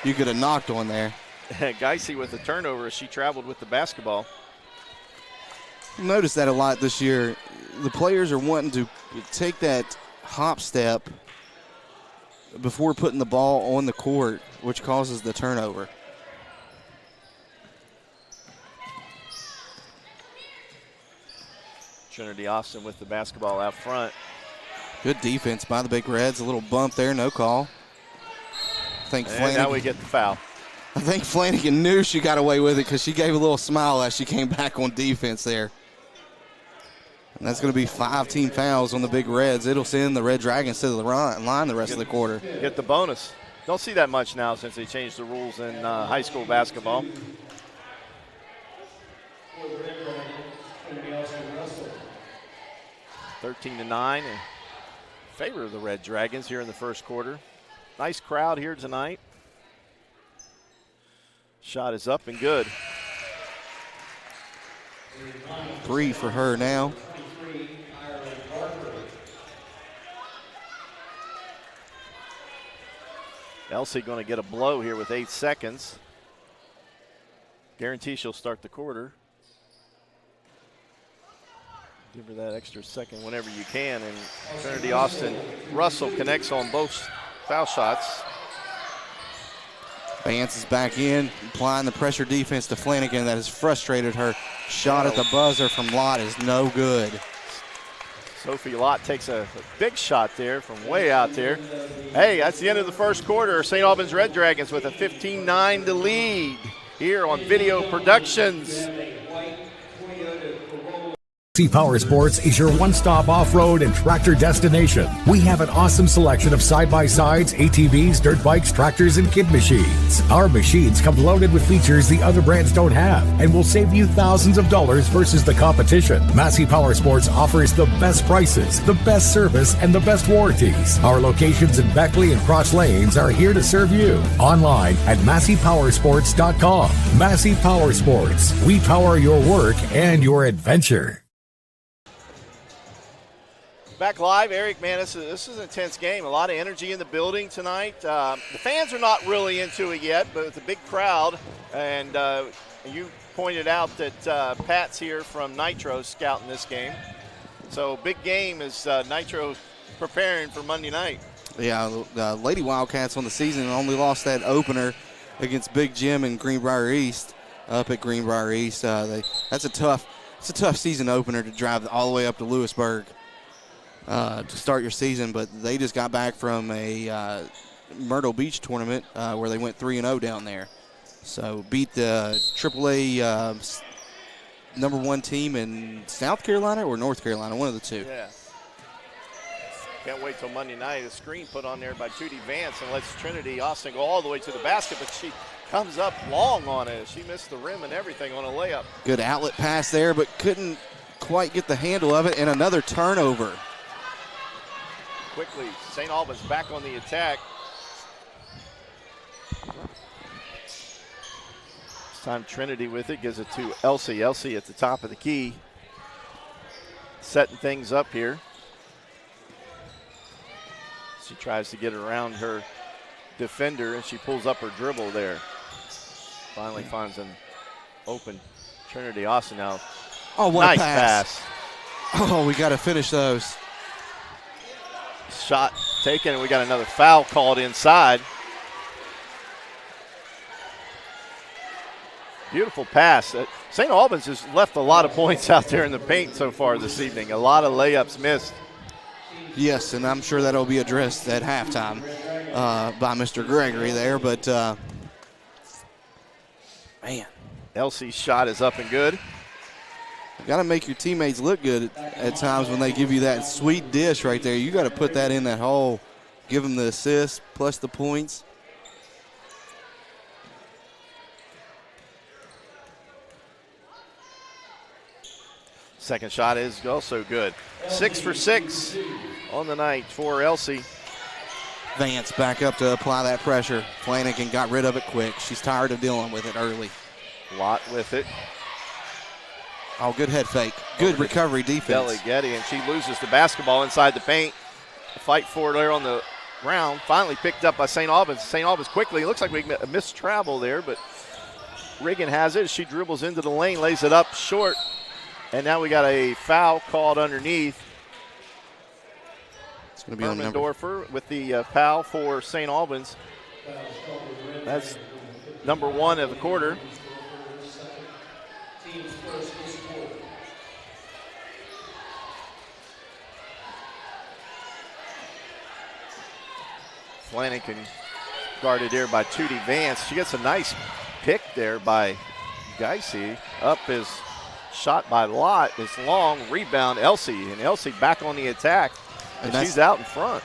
you could have knocked on there. Geisey with the turnover as she traveled with the basketball. Noticed that a lot this year. The players are wanting to take that hop step before putting the ball on the court, which causes the turnover. Trinity Austin with the basketball out front. Good defense by the Big Reds. A little bump there, no call. And now we get the foul. I think Flanagan knew she got away with it because she gave a little smile as she came back on defense there. And that's going to be 5 team fouls on the Big Reds. It'll send the Red Dragons to the line the rest of the quarter. Get the bonus. Don't see that much now since they changed the rules in high school basketball. (13-9) in favor of the Red Dragons here in the first quarter. Nice crowd here tonight. Shot is up and good. 3 for her now. Elsie going to get a blow here with 8 seconds. Guarantee she'll start the quarter. Give her that extra second whenever you can. And Trinity Austin Russell connects on both foul shots. Vance is back in, applying the pressure defense to Flanagan that has frustrated her. Shot at the buzzer from Lott is no good. Sophie Lott takes a big shot there from way out there. Hey, that's the end of the first quarter. St. Albans Red Dragons with a 15-9 to lead here on Video Productions. Massey Power Sports is your one-stop off-road and tractor destination. We have an awesome selection of side-by-sides, ATVs, dirt bikes, tractors, and kid machines. Our machines come loaded with features the other brands don't have and will save you thousands of dollars versus the competition. Massey Power Sports offers the best prices, the best service, and the best warranties. Our locations in Beckley and Cross Lanes are here to serve you. Online at MasseyPowersports.com. Massey Power Sports. We power your work and your adventure. Back live, Eric, man, this is an intense game. A lot of energy in the building tonight. The fans are not really into it yet, but it's a big crowd. And you pointed out that Pat's here from Nitro scouting this game. So big game as Nitro preparing for Monday night. Yeah, the Lady Wildcats on the season only lost that opener against Big Jim and Greenbrier East up at Greenbrier East. It's a tough season opener to drive all the way up to Lewisburg to start your season, but they just got back from a Myrtle Beach tournament where they went 3-0 down there. So beat the AAA #1 team in South Carolina or North Carolina, one of the two. Yeah. Can't wait till Monday night. A screen put on there by Judy Vance and lets Trinity Austin go all the way to the basket, but she comes up long on it. She missed the rim and everything on a layup. Good outlet pass there, but couldn't quite get the handle of it, and another turnover. Quickly, St. Albans back on the attack. This time Trinity with it, gives it to Elsie. Elsie at the top of the key, setting things up here. She tries to get around her defender, and she pulls up her dribble there. Finally finds an open Trinity Austin now. Oh, what nice a pass. Oh, we got to finish those. Shot taken, and we got another foul called inside. Beautiful pass. St. Albans has left a lot of points out there in the paint so far this evening. A lot of layups missed. Yes, and I'm sure that'll be addressed at halftime by Mr. Gregory there. But, man. Elsie's shot is up and good. You got to make your teammates look good at times when they give you that sweet dish right there. You got to put that in that hole, give them the assist plus the points. Second shot is also good. 6 for 6 on the night for Elsie. Vance back up to apply that pressure. Flanagan got rid of it quick. She's tired of dealing with it early. Lott with it. Oh, good head fake. Good recovery defense. Getty, and she loses the basketball inside the paint. The fight for it there on the ground. Finally picked up by St. Albans. St. Albans quickly. It looks like we missed travel there, but Riggin has it. She dribbles into the lane, lays it up short. And now we got a foul called underneath. It's going to be on number. Dorfer with the foul for St. Albans. That's number 1 of the quarter. Flanagan guarded there by Tootie Vance. She gets a nice pick there by Geisey. Up is shot by Lott. It's long. Rebound, Elsie. And Elsie back on the attack. And she's out in front.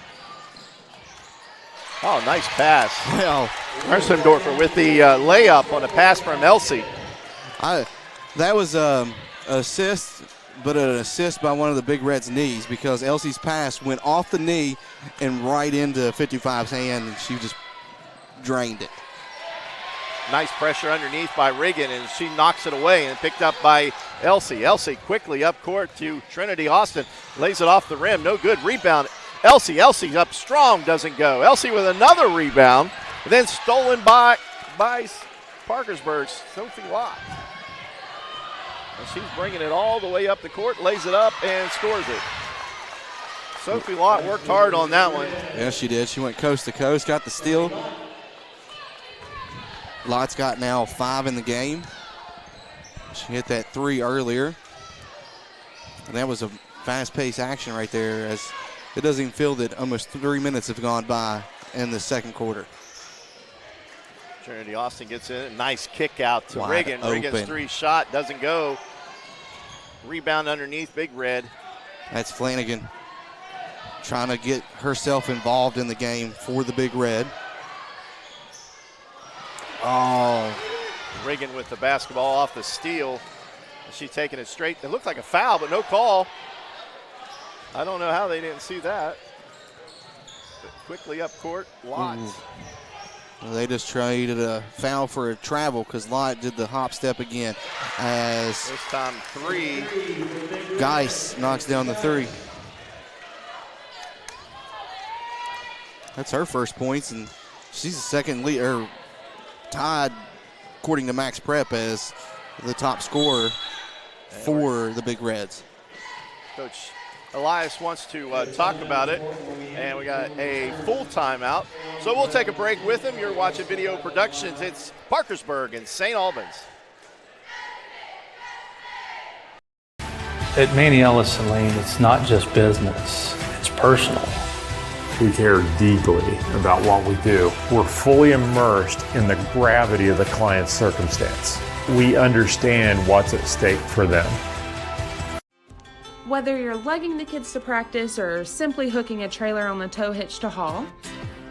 Oh, nice pass. Well, Ersendorfer with the layup on a pass from Elsie. That was assist, but an assist by one of the Big Reds' knees because Elsie's pass went off the knee and right into 55's hand, and she just drained it. Nice pressure underneath by Riggin, and she knocks it away and picked up by Elsie. Elsie quickly up court to Trinity Austin. Lays it off the rim. No good. Rebound. Elsie up strong. Doesn't go. Elsie with another rebound. And then stolen by Parkersburg's Sophie Lott. And she's bringing it all the way up the court. Lays it up and scores it. Sophie Lott worked hard on that one. Yeah, she did. She went coast to coast. Got the steal. Lott's got now 5 in the game. She hit that 3 earlier. And that was a fast-paced action right there, as it doesn't even feel that almost 3 minutes have gone by in the second quarter. Trinity Austin gets in. Nice kick out to Wide Riggin. open. Riggin's 3 shot doesn't go. Rebound underneath Big Red. That's Flanagan trying to get herself involved in the game for the Big Red. Oh. Riggin with the basketball off the steal. She's taking it straight. It looked like a foul, but no call. I don't know how they didn't see that. But quickly up court, Lott. Well, they just traded a foul for a travel because Lott did the hop step again. As this time 3. Geis knocks down the 3. That's her first points, and she's the second lead, or tied, according to Max Prep, as the top scorer for the Big Reds. Coach Elias wants to talk about it, and we got a full timeout. So we'll take a break with him. You're watching Video Productions. It's Parkersburg and St. Albans. At Manny Ellison Lane, it's not just business, it's personal. We care deeply about what we do. We're fully immersed in the gravity of the client's circumstance. We understand what's at stake for them. Whether you're lugging the kids to practice or simply hooking a trailer on the tow hitch to haul,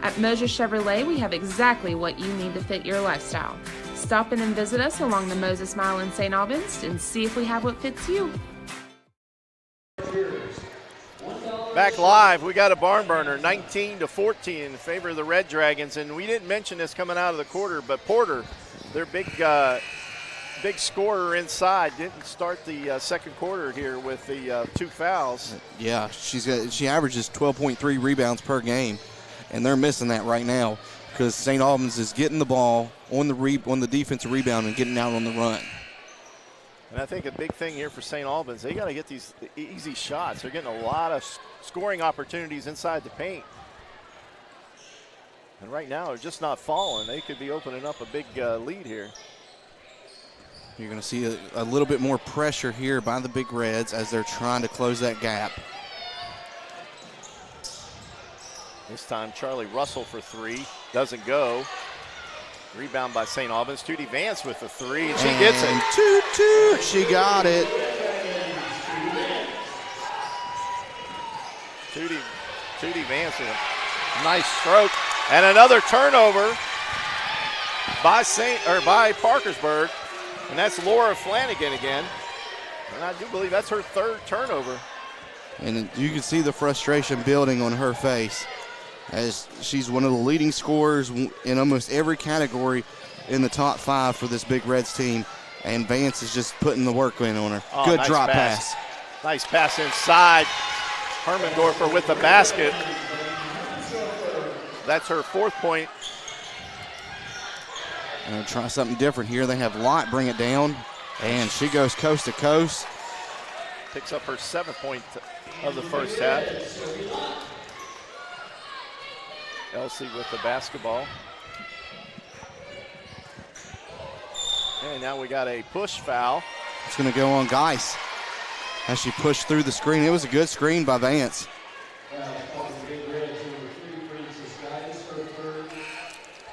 at Moses Chevrolet we have exactly what you need to fit your lifestyle. Stop in and visit us along the Moses Mile in St. Albans and see if we have what fits you. Back live, we got a barn burner, 19-14 in favor of the Red Dragons, and we didn't mention this coming out of the quarter, but Porter, their big scorer inside, didn't start the second quarter here with the 2 fouls. Yeah, she averages 12.3 rebounds per game, and they're missing that right now because St. Albans is getting the ball on the defensive rebound and getting out on the run. And I think a big thing here for St. Albans, they got to get these easy shots. They're getting a lot of scoring opportunities inside the paint. And right now, they're just not falling. They could be opening up a big lead here. You're going to see a little bit more pressure here by the Big Reds as they're trying to close that gap. This time Charlie Russell for three. Doesn't go. Rebound by St. Albans. Tootie Vance with the three. And she gets it. Toot. She got it. Tootie Vance with a nice stroke. And another turnover by Parkersburg. And that's Laura Flanagan again. And I do believe that's her third turnover. And you can see the frustration building on her face as she's one of the leading scorers in almost every category in the top 5 for this Big Reds team. And Vance is just putting the work in on her. Oh, good nice drop pass. Nice pass inside. Hermendorfer with the basket. That's her 4th point. And try something different here. They have Lott bring it down, and she goes coast to coast. Picks up her 7th point of the first half. Elsie with the basketball. And now we got a push foul. It's going to go on Geis as she pushed through the screen. It was a good screen by Vance.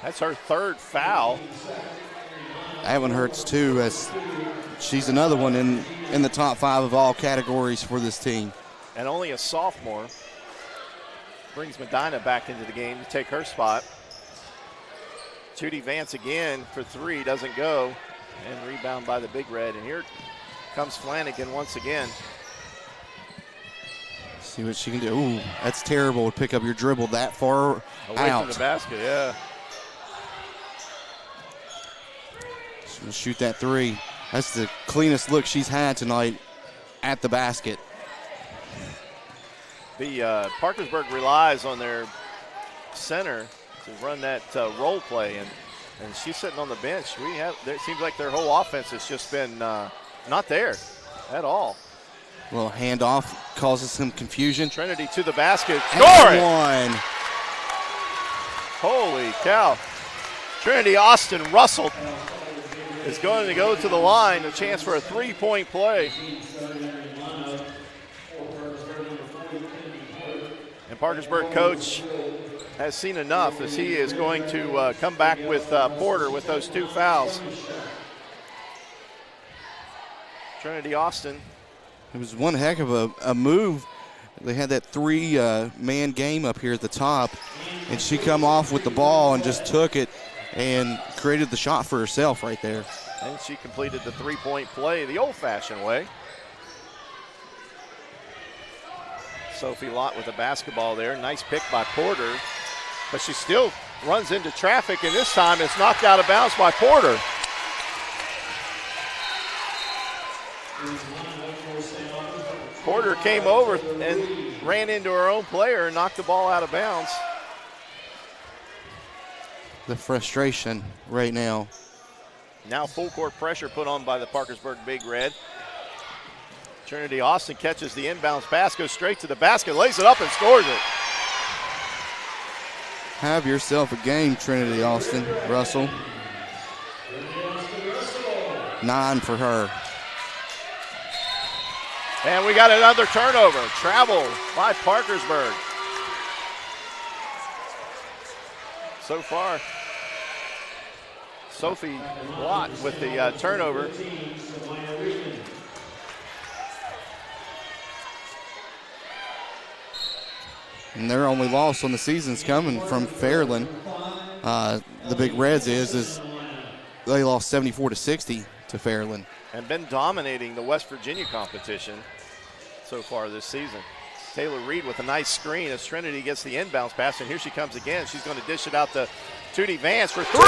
That's her 3rd foul. That one hurts too, as she's another one in the top 5 of all categories for this team. And only a sophomore. Brings Medina back into the game to take her spot. Tootie Vance again for 3, doesn't go. And rebound by the Big Red. And here comes Flanagan once again. See what she can do. Ooh, that's terrible to pick up your dribble that far away out. From the basket, yeah. She's going to shoot that 3. That's the cleanest look she's had tonight at the basket. The Parkersburg relies on their center to run that role play, and she's sitting on the bench. It seems like their whole offense has just been not there at all. A little handoff causes some confusion. Trinity to the basket. Scoring! One. Holy cow. Trinity Austin Russell is going to go to the line, a chance for a 3-point play. And Parkersburg coach has seen enough as he is going to come back with Porter with those 2 fouls. Trinity Austin. It was one heck of a move. They had that 3-man game up here at the top, and she come off with the ball and just took it and created the shot for herself right there. And she completed the 3-point play the old-fashioned way. Sophie Lott with the basketball there. Nice pick by Porter, but she still runs into traffic, and this time it's knocked out of bounds by Porter. Porter came over and ran into her own player and knocked the ball out of bounds. The frustration right now. Now full court pressure put on by the Parkersburg Big Red. Trinity Austin catches the inbounds pass, goes straight to the basket, lays it up and scores it. Have yourself a game, Trinity Austin Russell. 9 for her. And we got another turnover. Travel by Parkersburg. So far, Sophie Lott with the turnover. And their only loss on the season's coming from Fairland. The Big Reds is they lost 74-60 to Fairland. And been dominating the West Virginia competition so far this season. Taylor Reed with a nice screen as Trinity gets the inbounds pass, and here she comes again. She's going to dish it out to Tootie Vance for 3!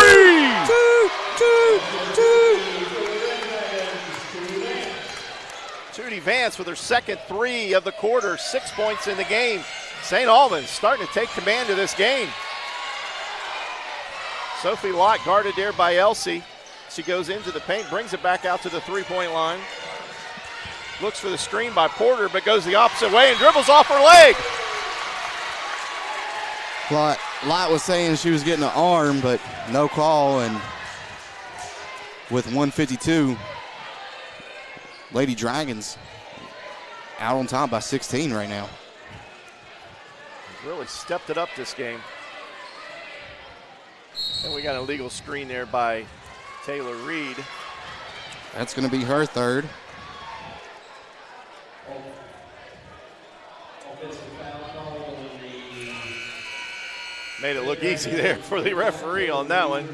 Tootie Vance with her second 3 of the quarter, 6 points in the game. St. Albans starting to take command of this game. Sophie Lott guarded there by Elsie. She goes into the paint, brings it back out to the 3-point line. Looks for the screen by Porter, but goes the opposite way and dribbles off her leg. Lott was saying she was getting an arm, but no call. And with 1:52 Lady Dragons out on top by 16 right now. Really stepped it up this game. And we got an illegal screen there by Taylor Reed. That's going to be her third. Made it look easy there for the referee on that one.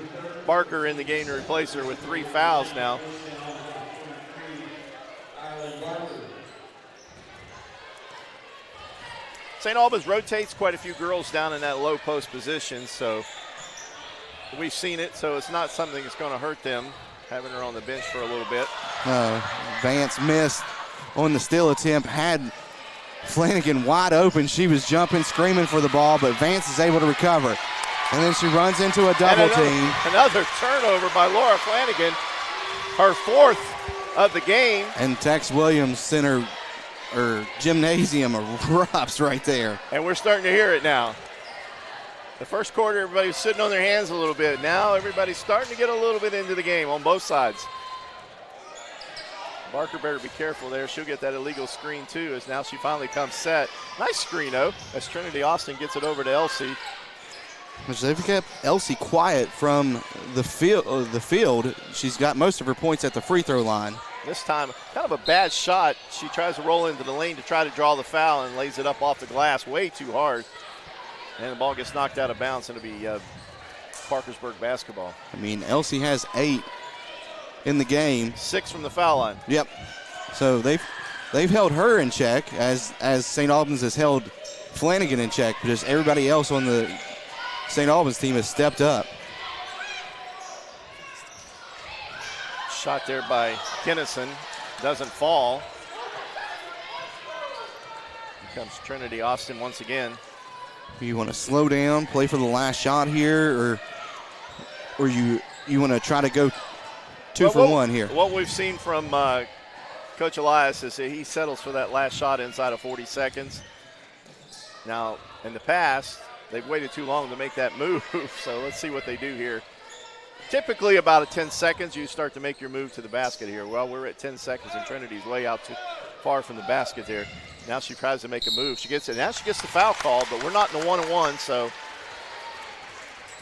Barker in the game to replace her with 3 fouls now. St. Albans rotates quite a few girls down in that low post position, so we've seen it, so it's not something that's going to hurt them, having her on the bench for a little bit. Vance missed on the steal attempt, had Flanagan wide open. She was jumping, screaming for the ball, but Vance is able to recover. And then she runs into a double team. Another turnover by Laura Flanagan, her 4th of the game. And Tex Williams Center or gymnasium erupts right there. And we're starting to hear it now. The first quarter, everybody was sitting on their hands a little bit. Now everybody's starting to get a little bit into the game on both sides. Barker better be careful there. She'll get that illegal screen too, as now she finally comes set. Nice screen, though, as Trinity Austin gets it over to Elsie. They've kept Elsie quiet from the field. She's got most of her points at the free throw line. This time, kind of a bad shot. She tries to roll into the lane to try to draw the foul and lays it up off the glass way too hard. And the ball gets knocked out of bounds, and it'll be Parkersburg basketball. I mean, Elsie has 8 in the game. 6 from the foul line. Yep. So they've held her in check as St. Albans has held Flanagan in check. Just everybody else on the St. Albans team has stepped up. Shot there by Kinnison. Doesn't fall. Here comes Trinity Austin once again. You want to slow down, play for the last shot here, or you want to try to go 2 for 1 here? What we've seen from Coach Elias is that he settles for that last shot inside of 40 seconds. Now, in the past, they've waited too long to make that move, so let's see what they do here. Typically about 10 seconds, you start to make your move to the basket here. Well, we're at 10 seconds, and Trinity's way out too far from the basket there. Now she tries to make a move. She gets it. Now she gets the foul call, but we're not in the 1-on-1, so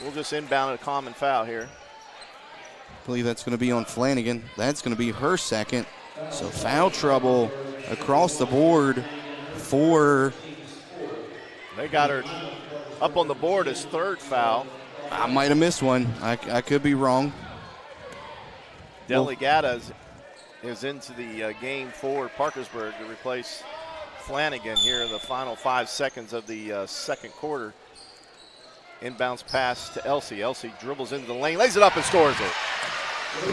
we'll just inbound a common foul here. I believe that's going to be on Flanagan. That's going to be her second. So foul trouble across the board for. They got her up on the board as 3rd foul. I might have missed one. I could be wrong. Delegata is into the game for Parkersburg to replace Flanagan here in the final 5 seconds of the second quarter. Inbounds pass to Elsie. Elsie dribbles into the lane, lays it up and scores it.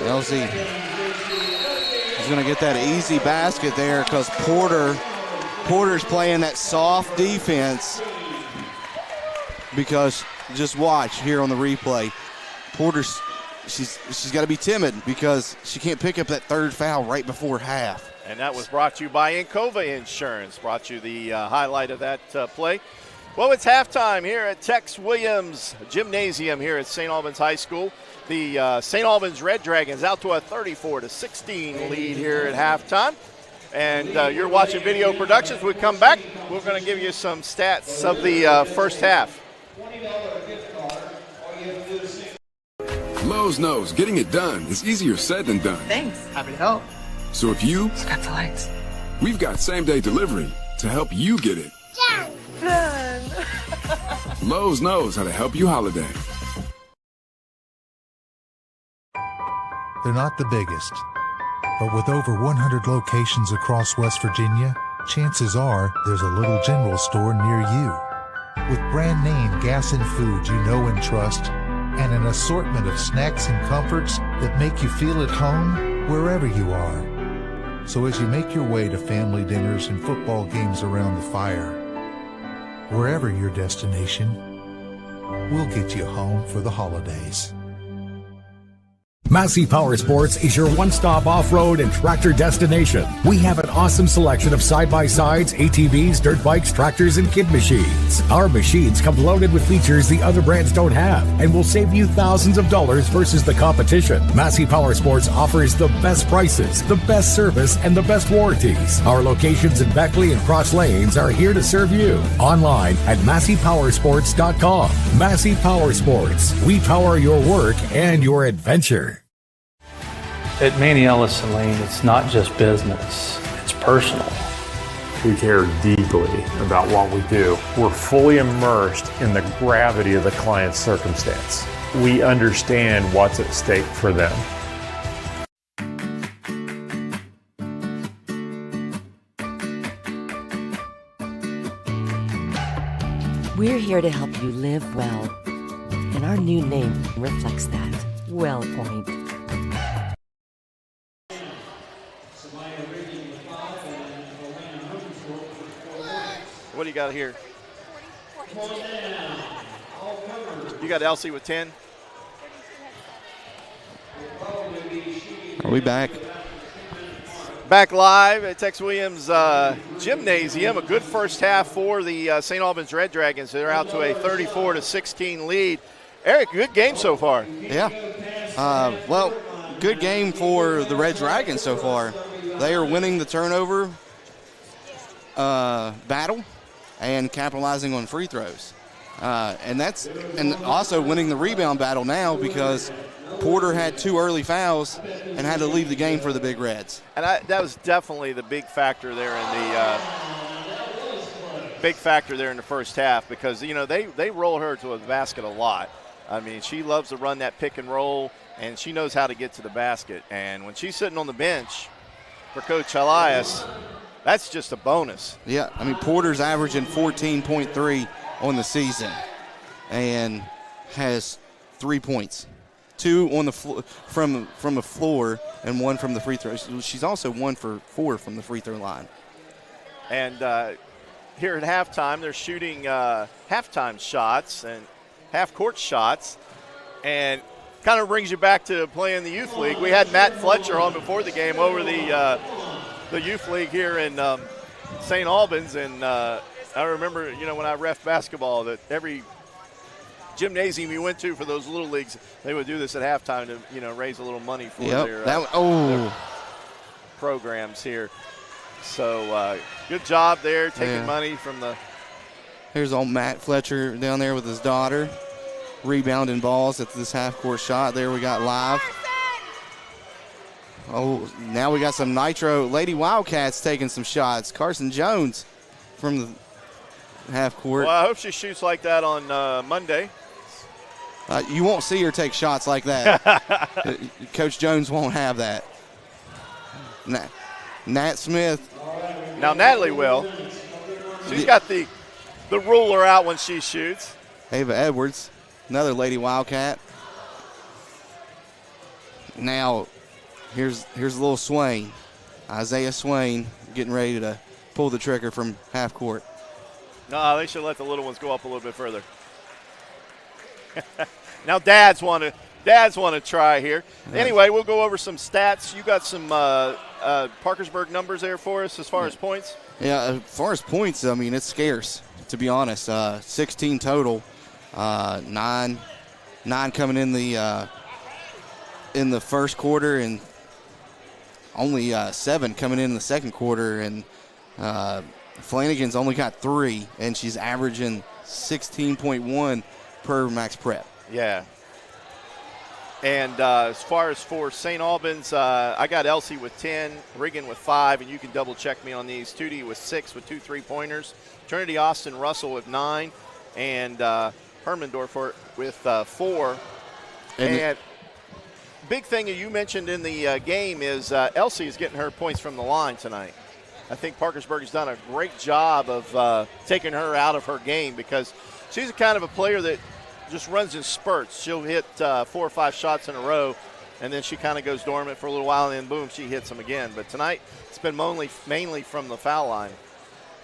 Elsie is going to get that easy basket there because Porter's playing that soft defense, because just watch here on the replay. Porter's she's got to be timid because she can't pick up that 3rd foul right before half. And that was brought to you by Encova Insurance. Brought you the highlight of that play. Well, it's halftime here at Tex Williams Gymnasium here at St. Albans High School. The St. Albans Red Dragons out to a 34-16 lead here at halftime. And you're watching Video Productions. When we come back, we're going to give you some stats of the first half. Lowe's knows getting it done is easier said than done. Thanks. Happy to help. So if you Got the lights. we've got same-day delivery to help you get it. Lowe's knows how to help you holiday. They're not the biggest, but with over 100 locations across West Virginia, chances are there's a little general store near you. With brand name gas and food you know and trust, and an assortment of snacks and comforts that make you feel at home wherever you are. So as you make your way to family dinners and football games around the fire, wherever your destination, we'll get you home for the holidays. Massey Power Sports is your one-stop off-road and tractor destination. We have an awesome selection of side-by-sides, ATVs, dirt bikes, tractors, and kid machines. Our machines come loaded with features the other brands don't have and will save you thousands of dollars versus the competition. Massey Power Sports offers the best prices, the best service, and the best warranties. Our locations in Beckley and Cross Lanes are here to serve you. Online at MasseyPowersports.com. Massey Power Sports. We power your work and your adventure. At Manny Ellison Lane, it's not just business, it's personal. We care deeply about what we do. We're fully immersed in the gravity of the client's circumstance. We understand what's at stake for them. We're here to help you live well, and our new name reflects that. WellPoint. What do you got here? You got Elsie with 10? Are we back? Back live at Tex Williams Gymnasium. A good first half for the St. Albans Red Dragons. They're out to a 34-16 lead. Eric, good game so far. Yeah. Well, good game for the Red Dragons so far. They are winning the turnover battle and capitalizing on free throws. And also winning the rebound battle now because Porter had 2 early fouls and had to leave the game for the Big Reds. And that was definitely the big factor there in the first half because, you know, they roll her to the basket a lot. I mean, she loves to run that pick and roll, and she knows how to get to the basket. And when she's sitting on the bench for Coach Elias, that's just a bonus. Yeah, I mean, Porter's averaging 14.3 on the season and has 3 points. 2 on the from the floor and 1 from the free throw. She's also 1 for 4 from the free throw line. And here at halftime, they're shooting halftime shots and half-court shots, and kind of brings you back to playing the youth league. We had Matt Fletcher on before the game over the youth league here in St. Albans, and I remember, you know, when I ref basketball, that every gymnasium you went to for those little leagues, they would do this at halftime to, you know, raise a little money for their programs here. So good job there, taking money from the. Here's old Matt Fletcher down there with his daughter, rebounding balls at this half-court shot. There we got live. Oh, now we got some Nitro Lady Wildcats taking some shots. Carson Jones from the half-court. Well, I hope she shoots like that on Monday. You won't see her take shots like that. Coach Jones won't have that. Nat Smith. Now Natalie will. She's got the ruler out when she shoots. Ava Edwards, another Lady Wildcat. Now, here's a little Swain. Isaiah Swain getting ready to pull the trigger from half court. No, they should let the little ones go up a little bit further. Now dads want to try here. Anyway, we'll go over some stats. You got some Parkersburg numbers there for us as far as points? Yeah, as far as points, I mean, it's scarce, to be honest. 16 total, 9 coming in the first quarter, and only 7 coming in the second quarter. And Flanagan's only got 3, and she's averaging 16.1 per max prep. Yeah. And as far as for St. Albans, I got Elsie with 10, Regan with 5, and you can double check me on these. Tootie with 6 with 2 3-pointers. Trinity Austin Russell with 9, and Hermendorfer with 4. And big thing you mentioned in the game is Elsie is getting her points from the line tonight. I think Parkersburg has done a great job of taking her out of her game because she's a kind of a player that just runs in spurts. She'll hit 4 or 5 shots in a row, and then she kind of goes dormant for a little while, and then boom, she hits them again. But tonight, it's been mainly from the foul line.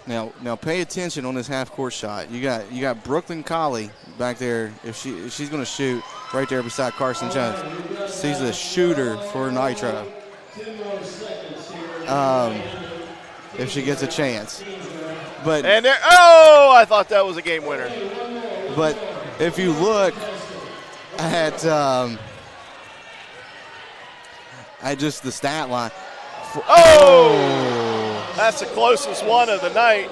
Now pay attention on this half-court shot. You got Brooklyn Colley back there. If she's going to shoot, right there beside Carson Jones. She's a shooter for Nitro. If she gets a chance. But and there, oh, I thought that was a game winner. But if you look at just the stat line. That's the closest one of the night.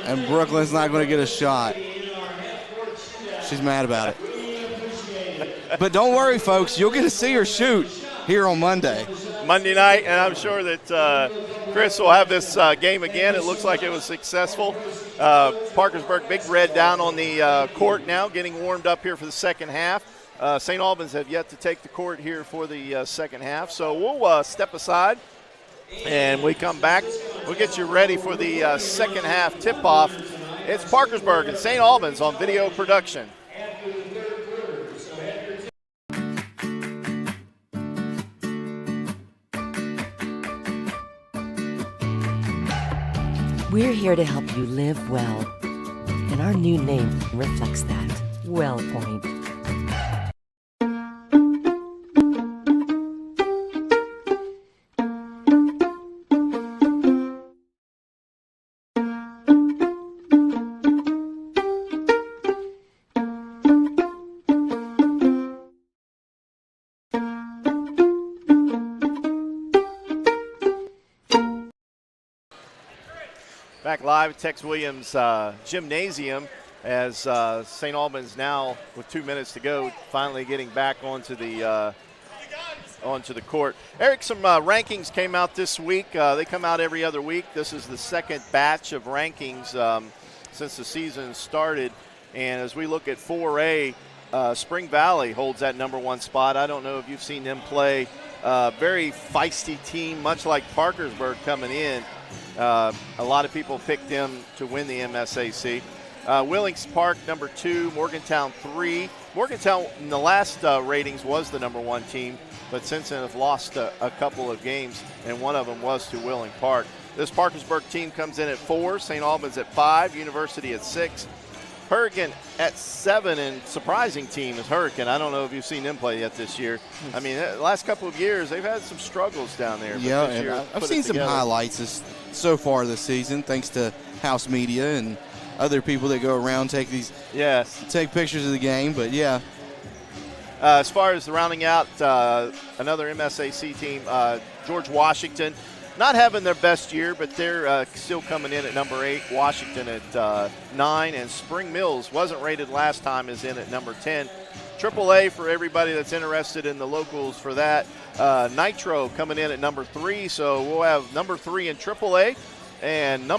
And Brooklyn's not going to get a shot. She's mad about it. But don't worry, folks. You'll get to see her shoot here on Monday night, and I'm sure that Chris will have this game again. It looks like it was successful. Parkersburg Big Red down on the court now, getting warmed up here for the second half. St. Albans have yet to take the court here for the second half. So we'll step aside, and we come back. We'll get you ready for the second half tip-off. It's Parkersburg and St. Albans on video production. We're here to help you live well, and our new name reflects that. WellPoint. Back live at Tex Williams Gymnasium as St. Albans now, with 2 minutes to go, finally getting back onto the court. Eric, some rankings came out this week. They come out every other week. This is the second batch of rankings since the season started. And as we look at 4A, Spring Valley holds that #1 spot. I don't know if you've seen them play. Very feisty team, much like Parkersburg coming in. A lot of people picked them to win the MSAC. Willings Park, #2, Morgantown 3. Morgantown in the last ratings was the #1 team, but since then have lost a couple of games, and one of them was to Willing Park. This Parkersburg team comes in at 4, St. Albans at 5, University at 6, Hurricane at 7, and surprising team is Hurricane. I don't know if you've seen them play yet this year. I mean, the last couple of years, they've had some struggles down there. Yeah, this year, I've seen some highlights so far this season, thanks to House Media and other people that go around take pictures of the game. But yeah. As far as rounding out another MSAC team, George Washington, not having their best year, but they're still coming in at #8. Washington at 9, and Spring Mills wasn't rated last time, is in at #10. AAA for everybody that's interested in the locals for that. Nitro coming in at #3, so we'll have #3 in AAA, and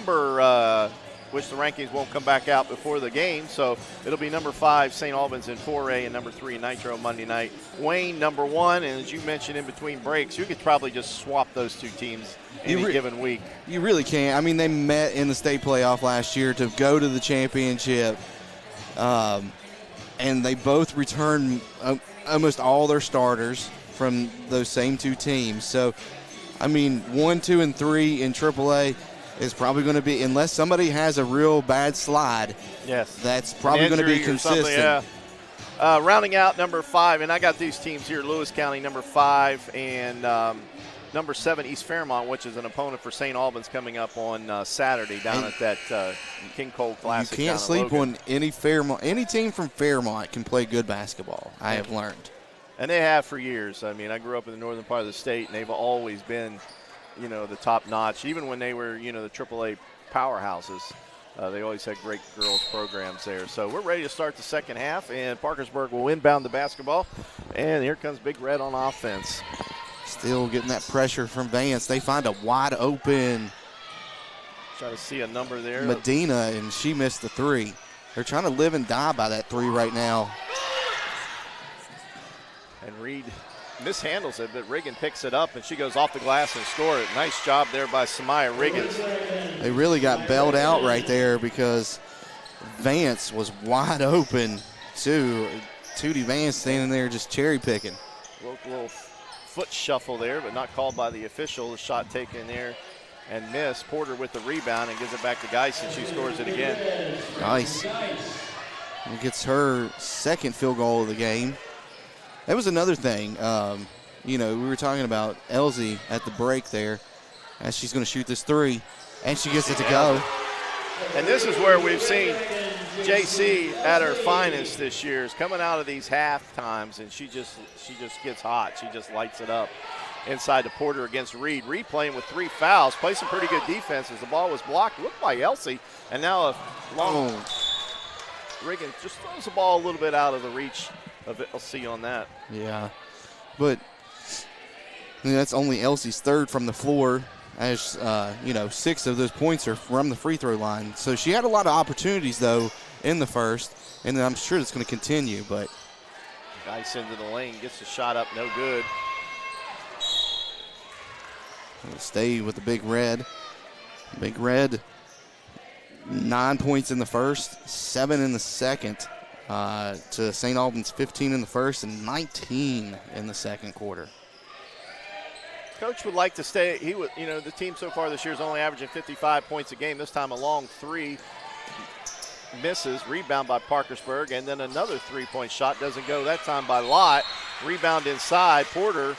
which the rankings won't come back out before the game, so it'll be #5 St. Albans in 4A and #3 Nitro Monday night. Wayne #1, and as you mentioned in between breaks, you could probably just swap those two teams any given week. You really can. I mean, they met in the state playoff last year to go to the championship, and they both returned almost all their starters from those same two teams. So, I mean, 1, 2, and 3 in AAA is probably going to be, unless somebody has a real bad slide. Yes, that's probably going to be consistent. Yeah. Rounding out #5, and I got these teams here: Lewis County #5 and #7 East Fairmont, which is an opponent for St. Albans coming up on Saturday down at that King Cole Classic. You can't sleep on any Fairmont. Any team from Fairmont can play good basketball. I have learned, and they have for years. I mean, I grew up in the northern part of the state, and they've always been, the top notch. Even when they were, the AAA powerhouses, they always had great girls programs there. So we're ready to start the second half, and Parkersburg will inbound the basketball. And here comes Big Red on offense. Still getting that pressure from Vance. They find a wide open. Try to see a number there. Medina, and she missed the 3. They're trying to live and die by that 3 right now. And Reed mishandles it, but Riggin picks it up, and she goes off the glass and scores it. Nice job there by Samaya Riggins. They really got bailed out right there because Vance was wide open, too. Tootie Vance standing there just cherry picking. Little foot shuffle there, but not called by the official. The shot taken there and missed. Porter with the rebound and gives it back to Geis, and she scores it again. Nice. and gets her second field goal of the game. That was another thing. We were talking about Elsie at the break there, as she's going to shoot this three, and she gets it to go. And this is where we've seen JC at her finest this year, is coming out of these half times, and she just gets hot. She just lights it up inside to Porter against Reed. Reed playing with 3 fouls, plays some pretty good defense as the ball was blocked. Looked by Elsie, and now a long Riggin just throws the ball a little bit out of the reach of Elsie on that. Yeah, but that's only Elsie's third from the floor. As 6 of those points are from the free throw line. So she had a lot of opportunities, though, in the first, and I'm sure it's going to continue. But Dice into the lane, gets the shot up, no good. We'll stay with the Big Red. Big Red, 9 points in the first, 7 in the second, to St. Albans 15 in the first and 19 in the second quarter. Coach would like to stay. He would, the team so far this year is only averaging 55 points a game. This time a long 3 misses, rebound by Parkersburg, and then another 3-point shot doesn't go that time by Lott. Rebound inside, Porter,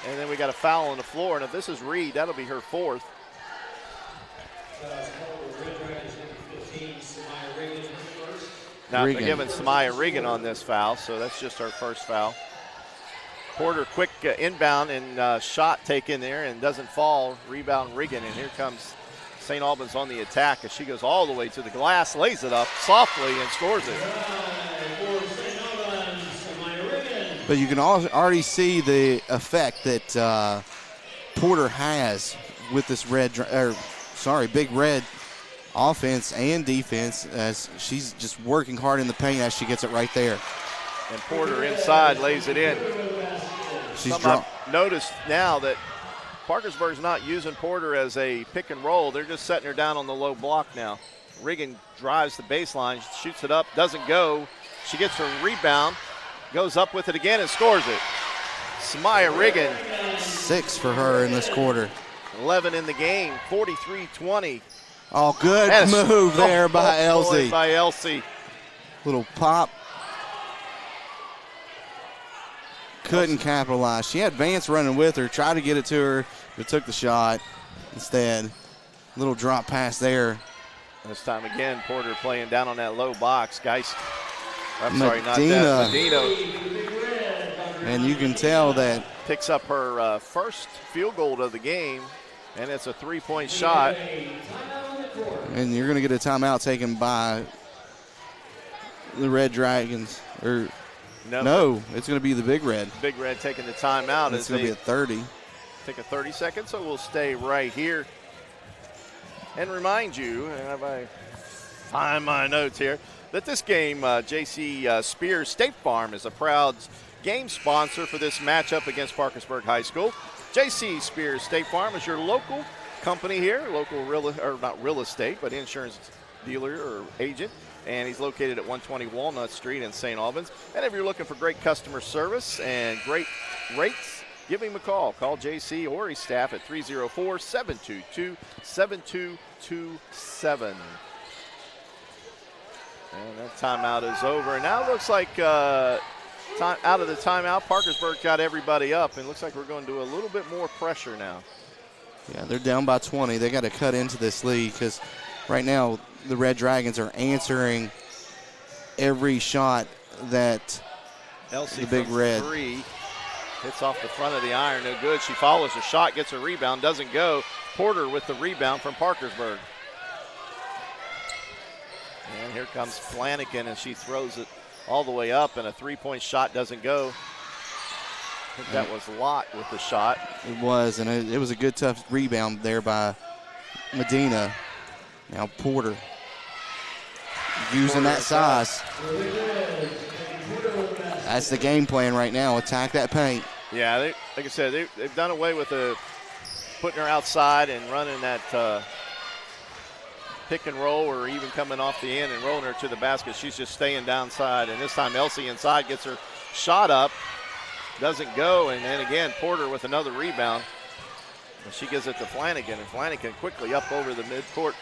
and then we got a foul on the floor. And if this is Reed, that'll be her 4th. Now they're giving Samaya Regan on this foul, so that's just our first foul. Porter quick inbound and shot taken there and doesn't fall. Rebound Regan, and here comes St. Albans on the attack as she goes all the way to the glass, lays it up softly and scores it. But you can already see the effect that Porter has with this Big Red offense and defense, as she's just working hard in the paint as she gets it right there. And Porter inside lays it in. I've noticed now that Parkersburg's not using Porter as a pick and roll. They're just setting her down on the low block now. Regan drives the baseline, shoots it up, doesn't go. She gets her rebound, goes up with it again and scores it. Samaya Regan. 6 for her in this quarter. 11 in the game, 43-20. Oh, good move there by Elsie. By Elsie. Little pop. Couldn't capitalize. She had Vance running with her, tried to get it to her, but took the shot instead. Little drop pass there. This time again, Porter playing down on that low box. Medina. And you can tell that. Picks up her first field goal of the game, and it's a 3-point shot. And you're going to get a timeout taken by the Red Dragons. No, it's going to be the Big Red. Big Red taking the timeout. It's going to be at 30. Take a 30-second, so we'll stay right here. And remind you, and if I find my notes here, that this game, J.C. Spears State Farm is a proud game sponsor for this matchup against Parkersburg High School. J.C. Spears State Farm is your local company here, not real estate, but insurance dealer or agent. And he's located at 120 Walnut Street in St. Albans. And if you're looking for great customer service and great rates, give him a call. Call JC or his staff at 304-722-7227. And that timeout is over. And now it looks like out of the timeout, Parkersburg got everybody up. And it looks like we're going to do a little bit more pressure now. Yeah, they're down by 20. They got to cut into this lead because right now the Red Dragons are answering every shot that Elsie the Big Red. 3 hits off the front of the iron, no good. She follows the shot, gets a rebound, doesn't go. Porter with the rebound from Parkersburg. And here comes Flanagan, and she throws it all the way up, and a 3-point shot doesn't go. I think that was Lott with the shot. It was, and it was a good, tough rebound there by Medina. Now Porter using that size. That's the game plan right now. Attack that paint. Yeah, like I said, they've done away with putting her outside and running that pick and roll, or even coming off the end and rolling her to the basket. She's just staying downside, and this time Elsie inside gets her shot up. Doesn't go, and then again Porter with another rebound. And she gives it to Flanagan, and Flanagan quickly up over the midcourt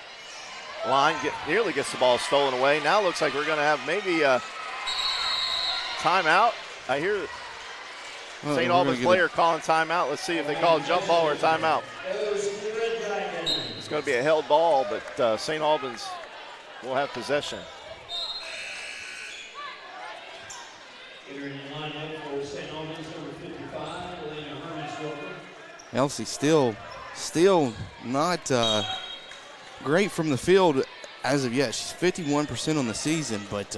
line, nearly gets the ball stolen away. Now looks like we're going to have maybe a timeout. I hear St. Albans player calling timeout. Let's see if they call a jump ball or a timeout. It's going to be a held ball, but St. Albans will have possession. Elsie still not great from the field as of yet. She's 51% on the season, but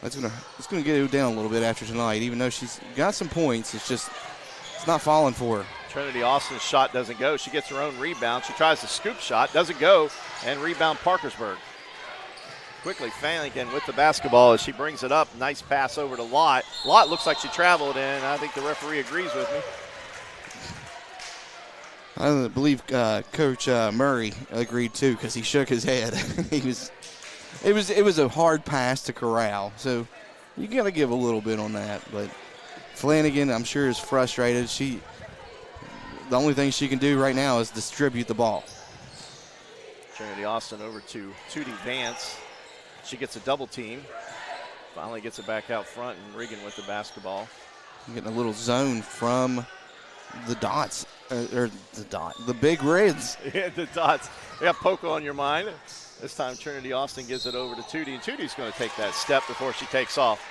it's gonna get her down a little bit after tonight. Even though she's got some points, it's not falling for her. Trinity Austin's shot doesn't go. She gets her own rebound. She tries the scoop shot, doesn't go, and rebound Parkersburg. Quickly Flanagan with the basketball as she brings it up. Nice pass over to Lott. Lott looks like she traveled, and I think the referee agrees with me. I believe Coach Murray agreed too, because he shook his head. It was a hard pass to Corral, so you got to give a little bit on that. But Flanagan, I'm sure, is frustrated. The only thing she can do right now is distribute the ball. Trinity Austin over to Tootie Vance. She gets a double team. Finally gets it back out front, and Regan with the basketball. Getting a little zone from the dots, the big reds. Yeah, the dots. You got Poco on your mind. This time Trinity Austin gives it over to Tootie, and Tootie's going to take that step before she takes off.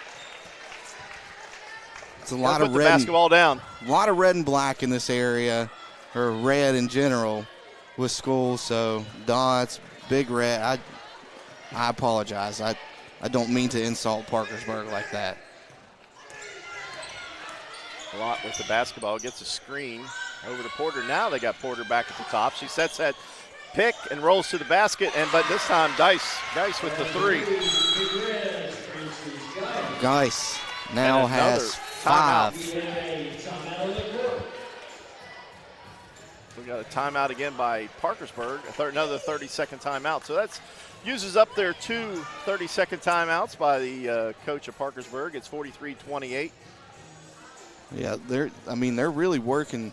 It's a lot of put red. The basketball down. A lot of red and black in this area, or red in general, with schools. So dots, big red. I apologize. I don't mean to insult Parkersburg like that. Lott with the basketball, gets a screen over to Porter. Now they got Porter back at the top. She sets that pick and rolls to the basket, but this time Geis with the three. Geis now has 5. We got a timeout again by Parkersburg, another 30-second timeout. So that uses up their 2 30-second timeouts by the coach of Parkersburg. It's 43-28. Yeah, they're really working.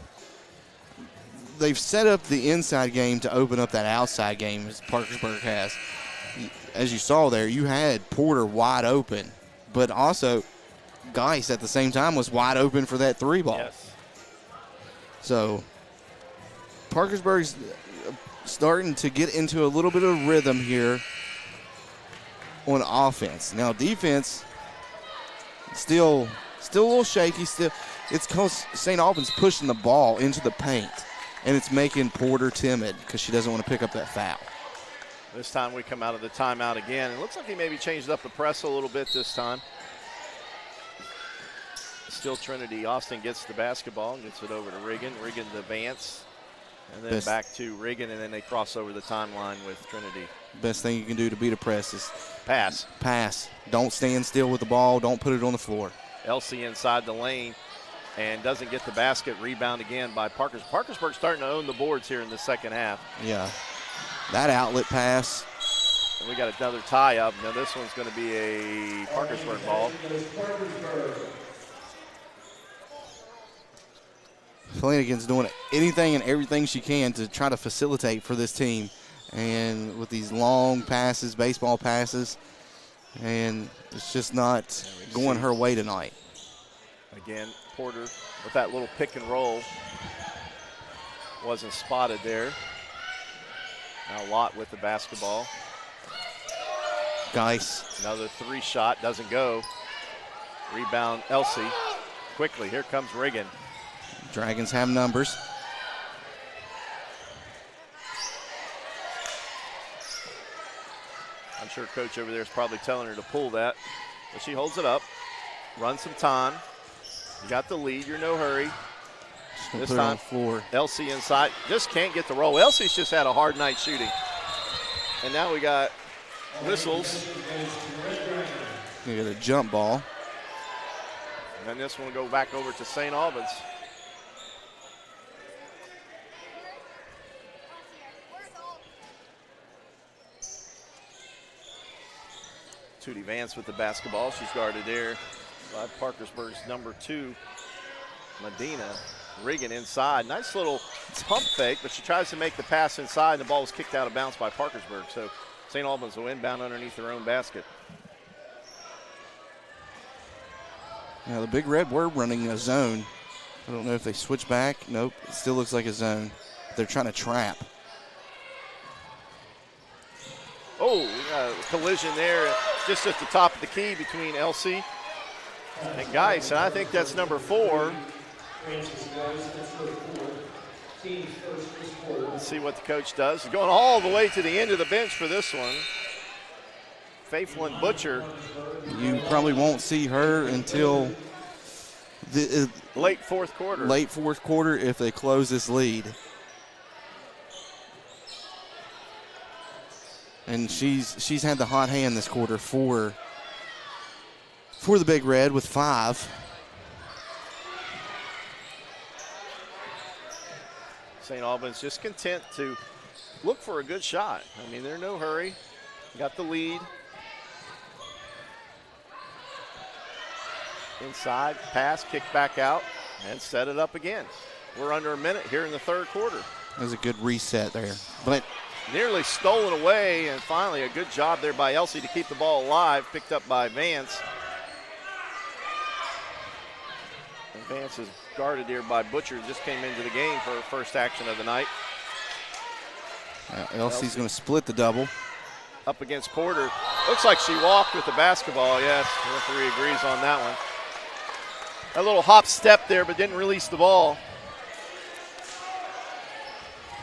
They've set up the inside game to open up that outside game as Parkersburg has. As you saw there, you had Porter wide open, but also Geis at the same time was wide open for that 3 ball. Yes. So Parkersburg's starting to get into a little bit of rhythm here on offense. Now defense, still a little shaky. It's because St. Albans pushing the ball into the paint, and it's making Porter timid because she doesn't want to pick up that foul. This time we come out of the timeout again. It looks like he maybe changed up the press a little bit this time. Still Trinity Austin gets the basketball and gets it over to Regan. Regan to Vance, and then back to Regan, and then they cross over the timeline with Trinity. Best thing you can do to beat a press is pass. Pass. Don't stand still with the ball. Don't put it on the floor. Elsie inside the lane and doesn't get the basket. Rebound again by Parkersburg. Parkersburg starting to own the boards here in the second half. Yeah. That outlet pass. And we got another tie up. Now this one's going to be a Parkersburg ball. Flanagan's doing anything and everything she can to try to facilitate for this team. And with these long passes, baseball passes, and it's just not going her way tonight. Again, Porter with that little pick and roll. Wasn't spotted there. Now Lott with the basketball. Geis. Another 3 shot, doesn't go. Rebound Elsie. Quickly, here comes Regan. Dragons have numbers. I'm sure coach over there is probably telling her to pull that, but she holds it up, runs some time. You got the lead, you're no hurry. This time, Elsie inside, just can't get the roll. Elsie's just had a hard night shooting. And now we got whistles. You got a jump ball. And then this one will go back over to St. Albans. Tootie Vance with the basketball. She's guarded there by Parkersburg's number 2, Medina. Regan inside. Nice little pump fake, but she tries to make the pass inside, and the ball was kicked out of bounds by Parkersburg. So St. Albans will inbound underneath their own basket. Now the Big Red were running a zone. I don't know if they switch back. Nope, it still looks like a zone. They're trying to trap. Oh, we got a collision there just at the top of the key between Elsie and Geis, and I think that's number 4. Let's see what the coach does. Going all the way to the end of the bench for this one. Faithlin Butcher. You probably won't see her until the late fourth quarter. Late fourth quarter if they close this lead. And she's had the hot hand this quarter for the Big Red with 5. St. Albans just content to look for a good shot. I mean, they're in no hurry. Got the lead. Inside, pass, kick back out, and set it up again. We're under a minute here in the third quarter. That was a good reset there. But nearly stolen away, and finally a good job there by Elsie to keep the ball alive, picked up by Vance. And Vance is guarded here by Butcher, just came into the game for her first action of the night. Elsie's going to split the double. Up against Porter. Looks like she walked with the basketball, yes. The referee agrees on that one. A little hop step there, but didn't release the ball.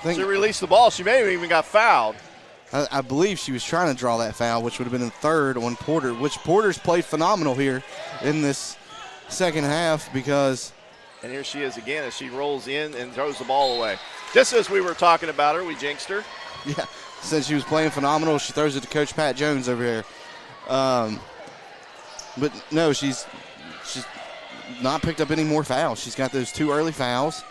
She released the ball. She may have even got fouled. I believe she was trying to draw that foul, which would have been in third on Porter, which Porter's played phenomenal here in this second half because. And here she is again as she rolls in and throws the ball away. Just as we were talking about her, we jinxed her. Yeah, since she was playing phenomenal, she throws it to Coach Pat Jones over here. But no, she's not picked up any more fouls. She's got those 2 early fouls.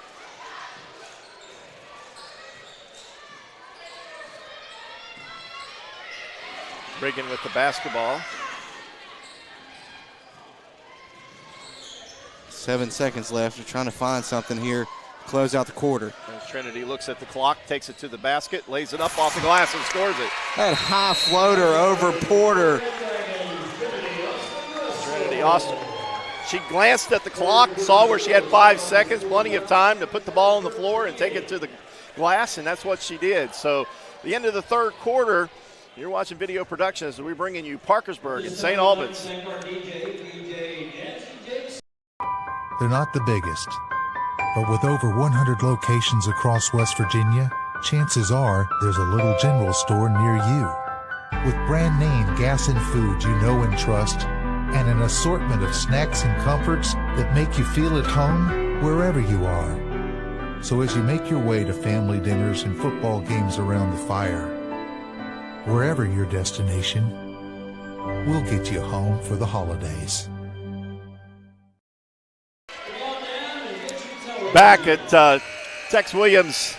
Regan with the basketball. 7 seconds left. They're trying to find something here, close out the quarter. As Trinity looks at the clock, takes it to the basket, lays it up off the glass and scores it. That high floater over Porter. Trinity Austin. She glanced at the clock, saw where she had 5 seconds, plenty of time to put the ball on the floor and take it to the glass, and that's what she did. So the end of the third quarter, you're watching video production as we're bringing you Parkersburg and St. Albans. They're not the biggest, but with over 100 locations across West Virginia, chances are there's a little general store near you. With brand name gas and food you know and trust, and an assortment of snacks and comforts that make you feel at home wherever you are. So as you make your way to family dinners and football games around the fire, wherever your destination, we'll get you home for the holidays. Back at Tex Williams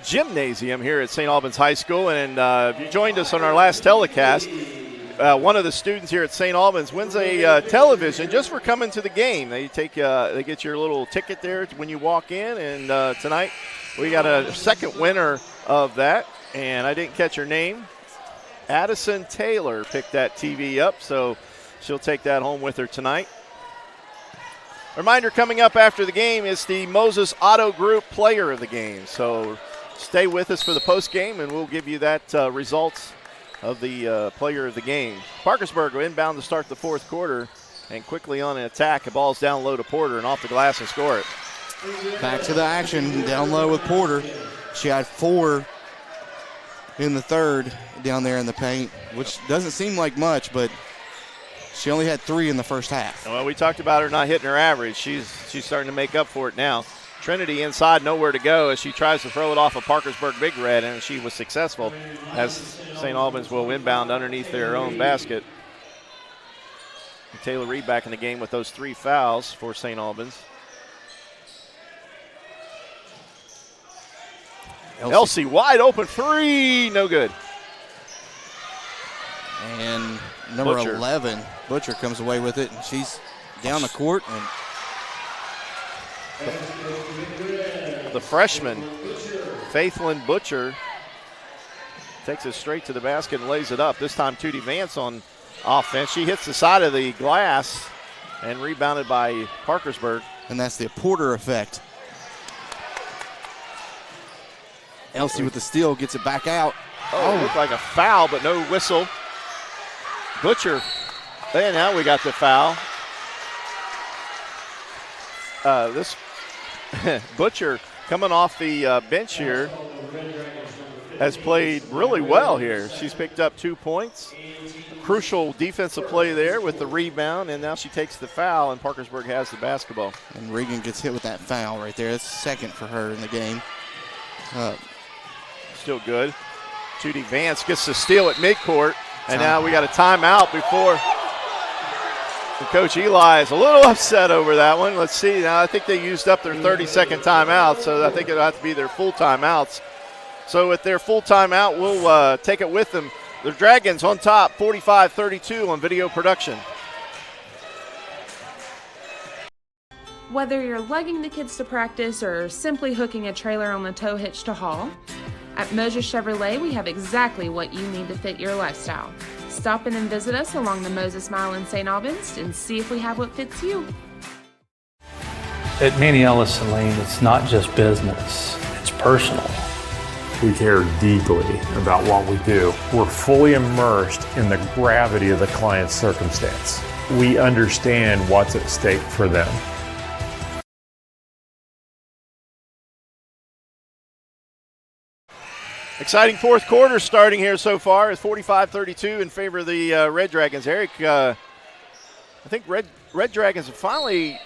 Gymnasium here at St. Albans High School, and if you joined us on our last telecast, one of the students here at St. Albans wins a television just for coming to the game. They get your little ticket there when you walk in, and tonight we got a second winner of that, and I didn't catch her name. Addison Taylor picked that TV up, so she'll take that home with her tonight. Reminder, coming up after the game is the Moses Auto Group Player of the Game. So stay with us for the post game, and we'll give you that results of the Player of the Game. Parkersburg will inbound to start the fourth quarter, and quickly on an attack. The ball's down low to Porter and off the glass and score it. Back to the action, down low with Porter. She had 4 in the third down there in the paint, which doesn't seem like much, but she only had 3 in the first half. Well, we talked about her not hitting her average. She's starting to make up for it now. Trinity inside, nowhere to go as she tries to throw it off of Parkersburg Big Red, and she was successful as St. Albans will inbound underneath their own basket. And Taylor Reed back in the game with those 3 fouls for St. Albans. Elsie wide open 3, no good. And number Butcher. 11, Butcher comes away with it, and she's down the court. And The freshman, Faithlin Butcher, takes it straight to the basket and lays it up. This time Tootie Vance on offense. She hits the side of the glass and rebounded by Parkersburg. And that's the Porter effect. Elsie with the steal, gets it back out. Oh, it looked like a foul, but no whistle. Butcher, and now we got the foul. This Butcher coming off the bench here has played really well here. She's picked up 2 points. Crucial defensive play there with the rebound, and now she takes the foul, and Parkersburg has the basketball. And Regan gets hit with that foul right there. That's second for her in the game. Still good. Tootie Vance gets the steal at midcourt, and now we got a timeout before. And Coach Eli is a little upset over that one. Let's see. Now I think they used up their 30-second timeout, so I think it'll have to be their full timeouts. So with their full timeout, we'll take it with them. The Dragons on top, 45-32 on video production. Whether you're lugging the kids to practice or simply hooking a trailer on the tow hitch to haul, at Moses Chevrolet we have exactly what you need to fit your lifestyle. Stop in and visit us along the Moses Mile in St. Albans and see if we have what fits you. At Manny Ellison Lane, it's not just business, it's personal. We care deeply about what we do. We're fully immersed in the gravity of the client's circumstance. We understand what's at stake for them. Exciting fourth quarter starting here so far. It's 45-32 in favor of the Red Dragons. Eric, I think Red Dragons have finally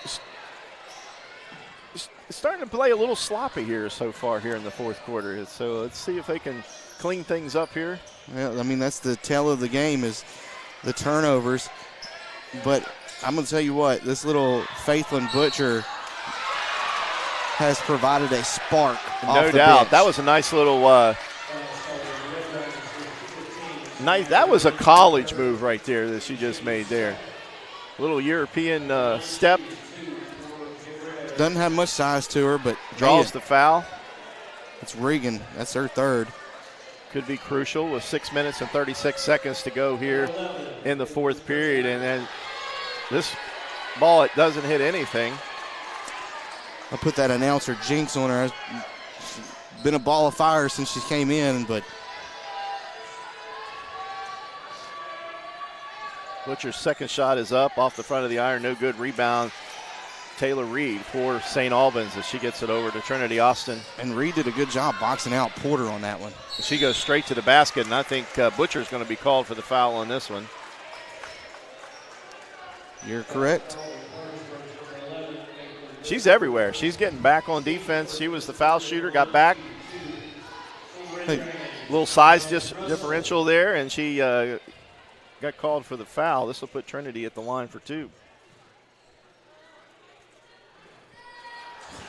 starting to play a little sloppy here so far here in the fourth quarter. So let's see if they can clean things up here. Yeah, I mean, that's the tale of the game is the turnovers. But I'm going to tell you what, this little Faithlin Butcher has provided a spark off the doubt. bench. That was a nice little that was a college move right there that she just made there. Little European step. Doesn't have much size to her, but draws the foul. It's Regan. That's her third. Could be crucial with 6 minutes and 36 seconds to go here in the fourth period. And then this ball, it doesn't hit anything. I put that announcer jinx on her. It's been a ball of fire since she came in, but Butcher's second shot is up off the front of the iron. No good. Rebound. Taylor Reed for St. Albans as she gets it over to Trinity Austin. And Reed did a good job boxing out Porter on that one. She goes straight to the basket, and I think Butcher's going to be called for the foul on this one. You're correct. She's everywhere. She's getting back on defense. She was the foul shooter, got back. Hey. Little size differential there, and she got called for the foul. This will put Trinity at the line for two.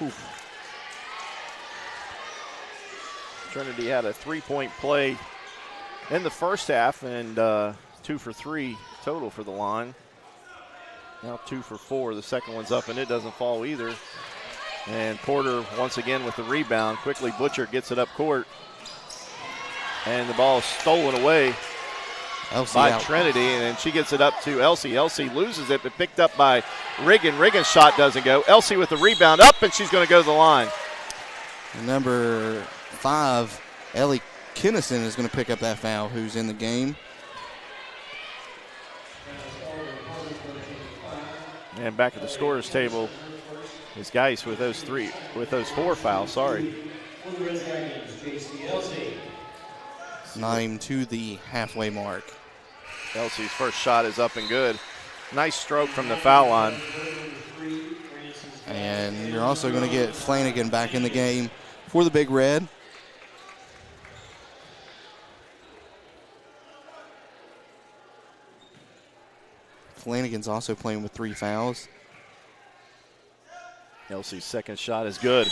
Oof. Trinity had a three-point play in the first half and 2 for 3 total for the line. Now 2 for 4. The second one's up and it doesn't fall either. And Porter once again with the rebound. Quickly Butcher gets it up court. And the ball is stolen away by Trinity, and then she gets it up to Elsie. Elsie loses it, but picked up by Riggin. Riggin's shot doesn't go. Elsie with the rebound up, and she's going to go to the line. Number 5, Ellie Kinnison is going to pick up that foul, who's in the game. And back at the scorer's table is Geis with those 4 fouls. Sorry. Not even to the halfway mark. Elsie's first shot is up and good. Nice stroke from the foul line. And you're also going to get Flanagan back in the game for the Big Red. Flanagan's also playing with 3 fouls. Elsie's second shot is good.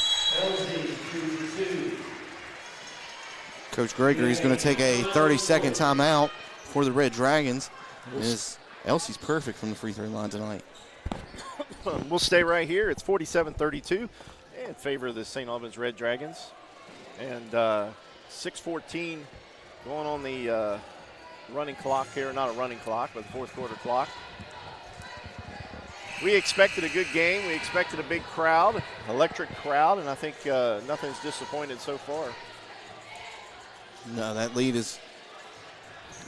Coach Gregory's going to take a 30-second timeout for the Red Dragons. Elsie's perfect from the free throw line tonight. We'll stay right here. It's 47-32 in favor of the St. Albans Red Dragons. And 6:14 going on the running clock here. Not a running clock, but the fourth quarter clock. We expected a good game. We expected a big crowd, electric crowd, and I think nothing's disappointed so far. No, that lead has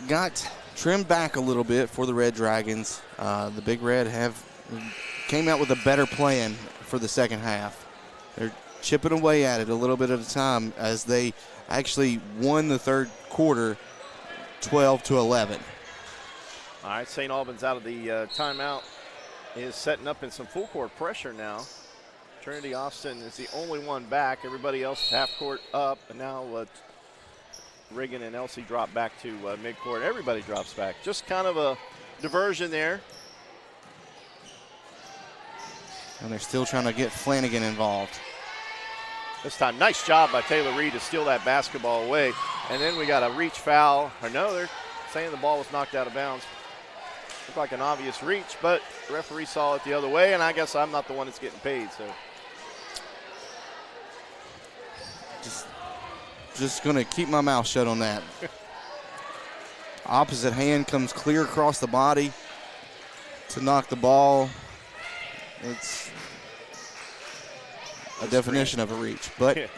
got trimmed back a little bit for the Red Dragons. The Big Red came out with a better plan for the second half. They're chipping away at it a little bit at a time as they actually won the third quarter 12-11. All right, St. Albans out of the timeout is setting up in some full court pressure now. Trinity Austin is the only one back. Everybody else half court up, and now Reagan and Elsie drop back to midcourt. Everybody drops back. Just kind of a diversion there. And they're still trying to get Flanagan involved. This time, nice job by Taylor Reed to steal that basketball away. And then we got a reach foul. Or no, they're saying the ball was knocked out of bounds. Looked like an obvious reach, but the referee saw it the other way, and I guess I'm not the one that's getting paid. So just going to keep my mouth shut on that. Opposite hand comes clear across the body to knock the ball. It's a definition of a reach. But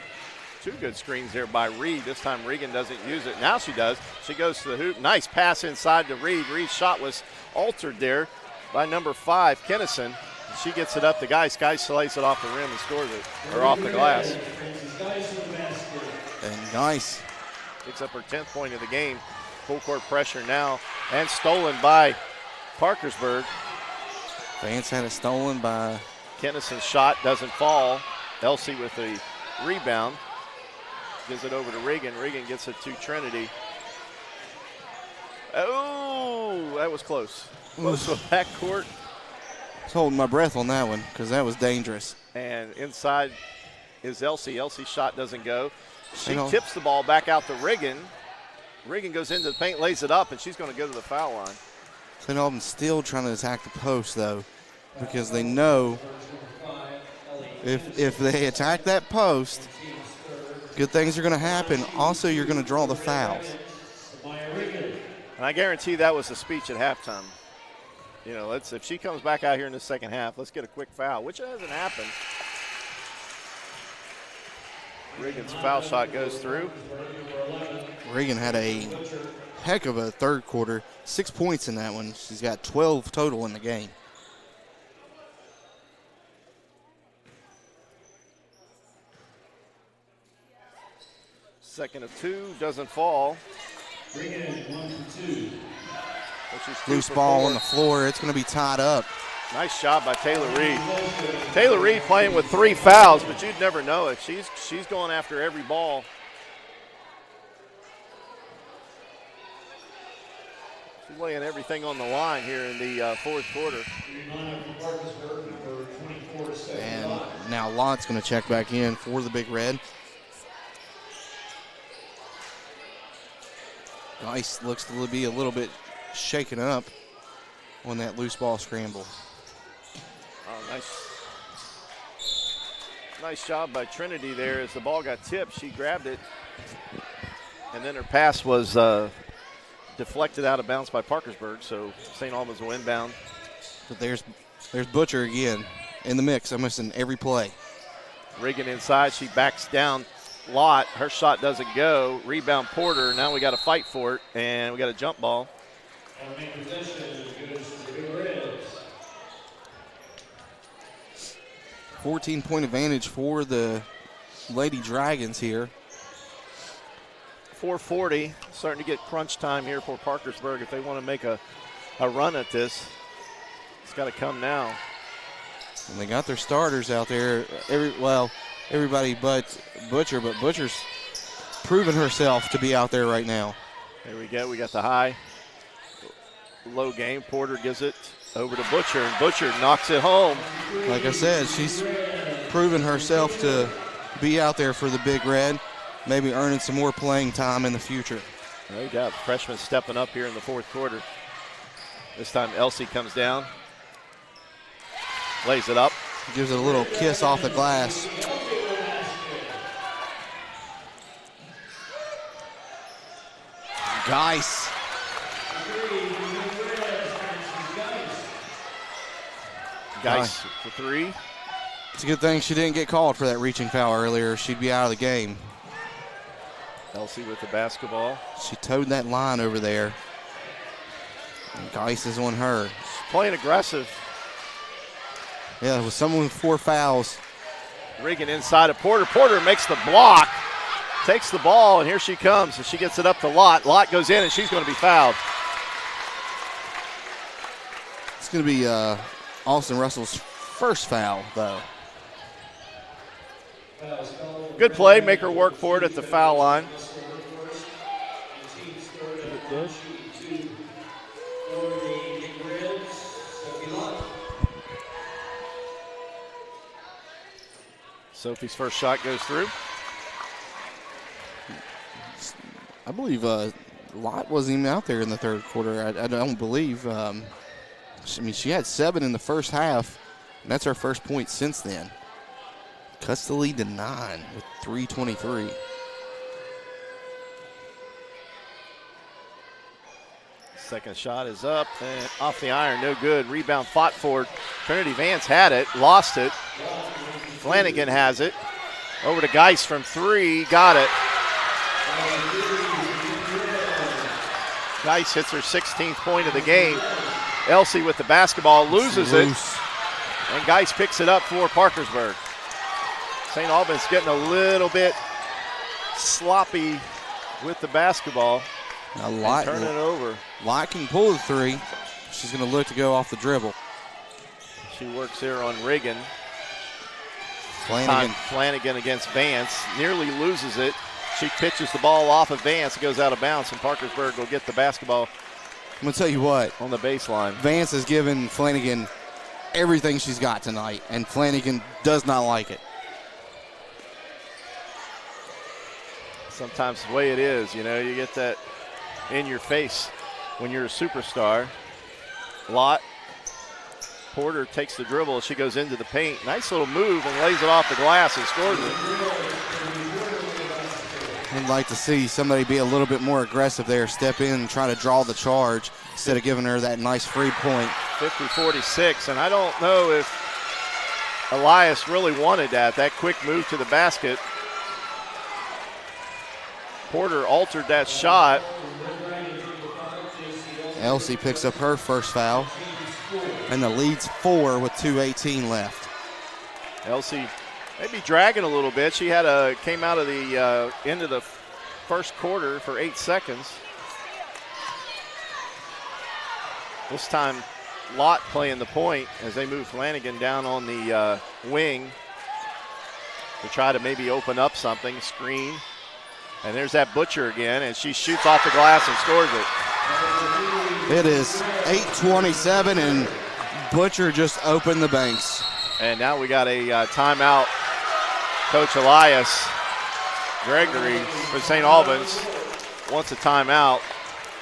two good screens there by Reed. This time Regan doesn't use it. Now she does. She goes to the hoop. Nice pass inside to Reed. Reed's shot was altered there by number 5, Kennison. She gets it up. The guy slices it off the rim and scores it, or off the glass. And nice. Picks up her 10th point of the game. Full court pressure now, and stolen by Parkersburg. Vance had it stolen by Kennison's shot doesn't fall. Elsie with the rebound. Gives it over to Regan. Regan gets it to Trinity. Oh, that was close. Close to a backcourt. I was holding my breath on that one because that was dangerous. And inside is Elsie. Elsie's shot doesn't go. She tips the ball back out to Regan. Regan goes into the paint, lays it up, and she's going to go to the foul line. St. Albans still trying to attack the post, though, because they know if they attack that post, good things are going to happen. Also, you're going to draw the fouls. And I guarantee that was the speech at halftime. You know, if she comes back out here in the second half, let's get a quick foul, which hasn't happened. Regan's foul shot goes through. Regan had a heck of a third quarter. 6 points in that one. She's got 12 total in the game. Second of 2, doesn't fall. Loose ball on the floor. It's going to be tied up. Nice job by Taylor Reed. Taylor Reed playing with 3 fouls, but you'd never know it. She's going after every ball. She's laying everything on the line here in the fourth quarter. And now Lott's going to check back in for the Big Red. Nice, looks to be a little bit shaken up on that loose ball scramble. Oh, nice job by Trinity there. As the ball got tipped, she grabbed it, and then her pass was deflected out of bounds by Parkersburg, so St. Albans will inbound. But there's Butcher again in the mix, almost in every play. Regan inside, she backs down. Lott, her shot doesn't go. Rebound Porter, now we got to fight for it, and we got a jump ball. 14-point advantage for the Lady Dragons here. 4:40, starting to get crunch time here for Parkersburg. If they want to make a run at this, it's got to come now. And they got their starters out there. Everybody but Butcher, but Butcher's proven herself to be out there right now. There we go. We got the high, low game. Porter gives it over to Butcher, and Butcher knocks it home. Like I said, she's proven herself to be out there for the Big Red, maybe earning some more playing time in the future. No doubt. The freshman stepping up here in the fourth quarter. This time Elsie comes down. Lays it up. Gives it a little kiss off the glass. Geis. Geis for three. It's a good thing she didn't get called for that reaching foul earlier. She'd be out of the game. Elsie with the basketball. She towed that line over there. And Geis is on her. She's playing aggressive. Yeah, with someone with 4 fouls. Regan inside of Porter. Porter makes the block. Takes the ball, and here she comes. And she gets it up to Lott. Lott goes in, and she's going to be fouled. It's going to be Austin Russell's first foul, though. Good play. Make her work for it at the foul line. Sophie's first shot goes through. I believe Lott wasn't even out there in the third quarter. I don't believe. I mean, she had 7 in the first half, and that's her first point since then. Cuts the lead to 9 with 3:23. Second shot is up and off the iron, no good. Rebound fought for. Trinity Vance had it, lost it. Flanagan has it. Over to Geis from 3, got it. Geis hits her 16th point of the game. Elsie with the basketball, loses it. And Geis picks it up for Parkersburg. St. Albans getting a little bit sloppy with the basketball. Now Lott, turn it over. Lott can pull the 3. She's going to look to go off the dribble. She works here on Reagan. Flanagan. Flanagan against Vance. Nearly loses it. She pitches the ball off of Vance. It goes out of bounds, and Parkersburg will get the basketball. I'm going to tell you what. On the baseline. Vance has given Flanagan everything she's got tonight, and Flanagan does not like it. Sometimes the way it is, you know, you get that in your face when you're a superstar. Lott. Porter takes the dribble. She goes into the paint. Nice little move and lays it off the glass and scores it. I'd like to see somebody be a little bit more aggressive there, step in and try to draw the charge instead of giving her that nice free point. 50-46, and I don't know if Elias really wanted that quick move to the basket. Porter altered that shot. Elsie picks up her first foul, and the lead's 4 with 2:18 left. Elsie maybe dragging a little bit. She had came out of the end of the first quarter for 8 seconds. This time, Lott playing the point as they move Flanagan down on the wing to try to maybe open up something, screen. And there's that Butcher again, and she shoots off the glass and scores it. It is 8:27, and Butcher just opened the banks. And now we got a timeout. Coach Elias Gregory for St. Albans wants a timeout.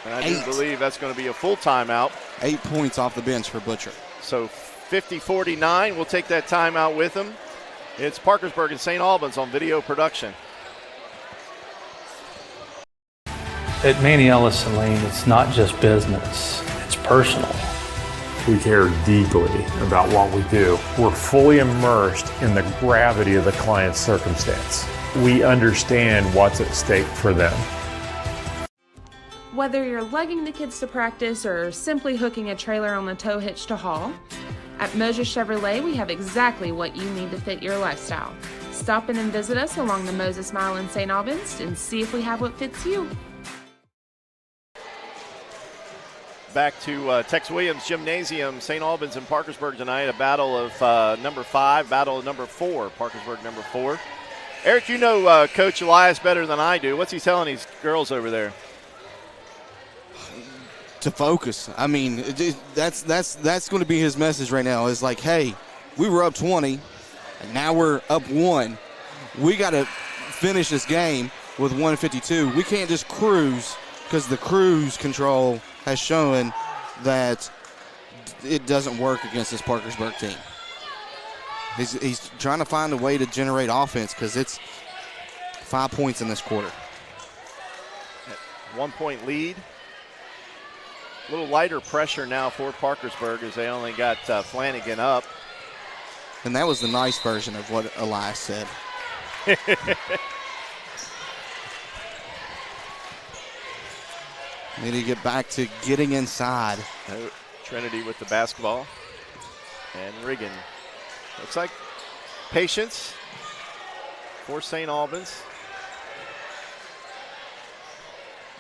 And I do believe that's going to be a full timeout. 8 points off the bench for Butcher. So 50-49, we'll take that timeout with him. It's Parkersburg and St. Albans on video production. At Manny Ellison Lane, it's not just business, it's personal. We care deeply about what we do. We're fully immersed in the gravity of the client's circumstance. We understand what's at stake for them. Whether you're lugging the kids to practice or simply hooking a trailer on the tow hitch to haul, at Moses Chevrolet we have exactly what you need to fit your lifestyle. Stop in and visit us along the Moses Mile in St. Albans and see if we have what fits you. Back to Tex Williams Gymnasium, St. Albans and Parkersburg tonight, a battle of number 5, battle of number 4, Parkersburg number 4. Eric, you know Coach Elias better than I do. What's he telling these girls over there? To focus. I mean, that's going to be his message right now. Is like, hey, we were up 20, and now we're up 1. We got to finish this game with 152. We can't just cruise, because the cruise control has shown that it doesn't work against this Parkersburg team. He's trying to find a way to generate offense because it's 5 points in this quarter. 1 point lead. A little lighter pressure now for Parkersburg as they only got Flanagan up. And that was the nice version of what Elias said. Need to get back to getting inside. Trinity with the basketball. And Riggin. Looks like patience for St. Albans.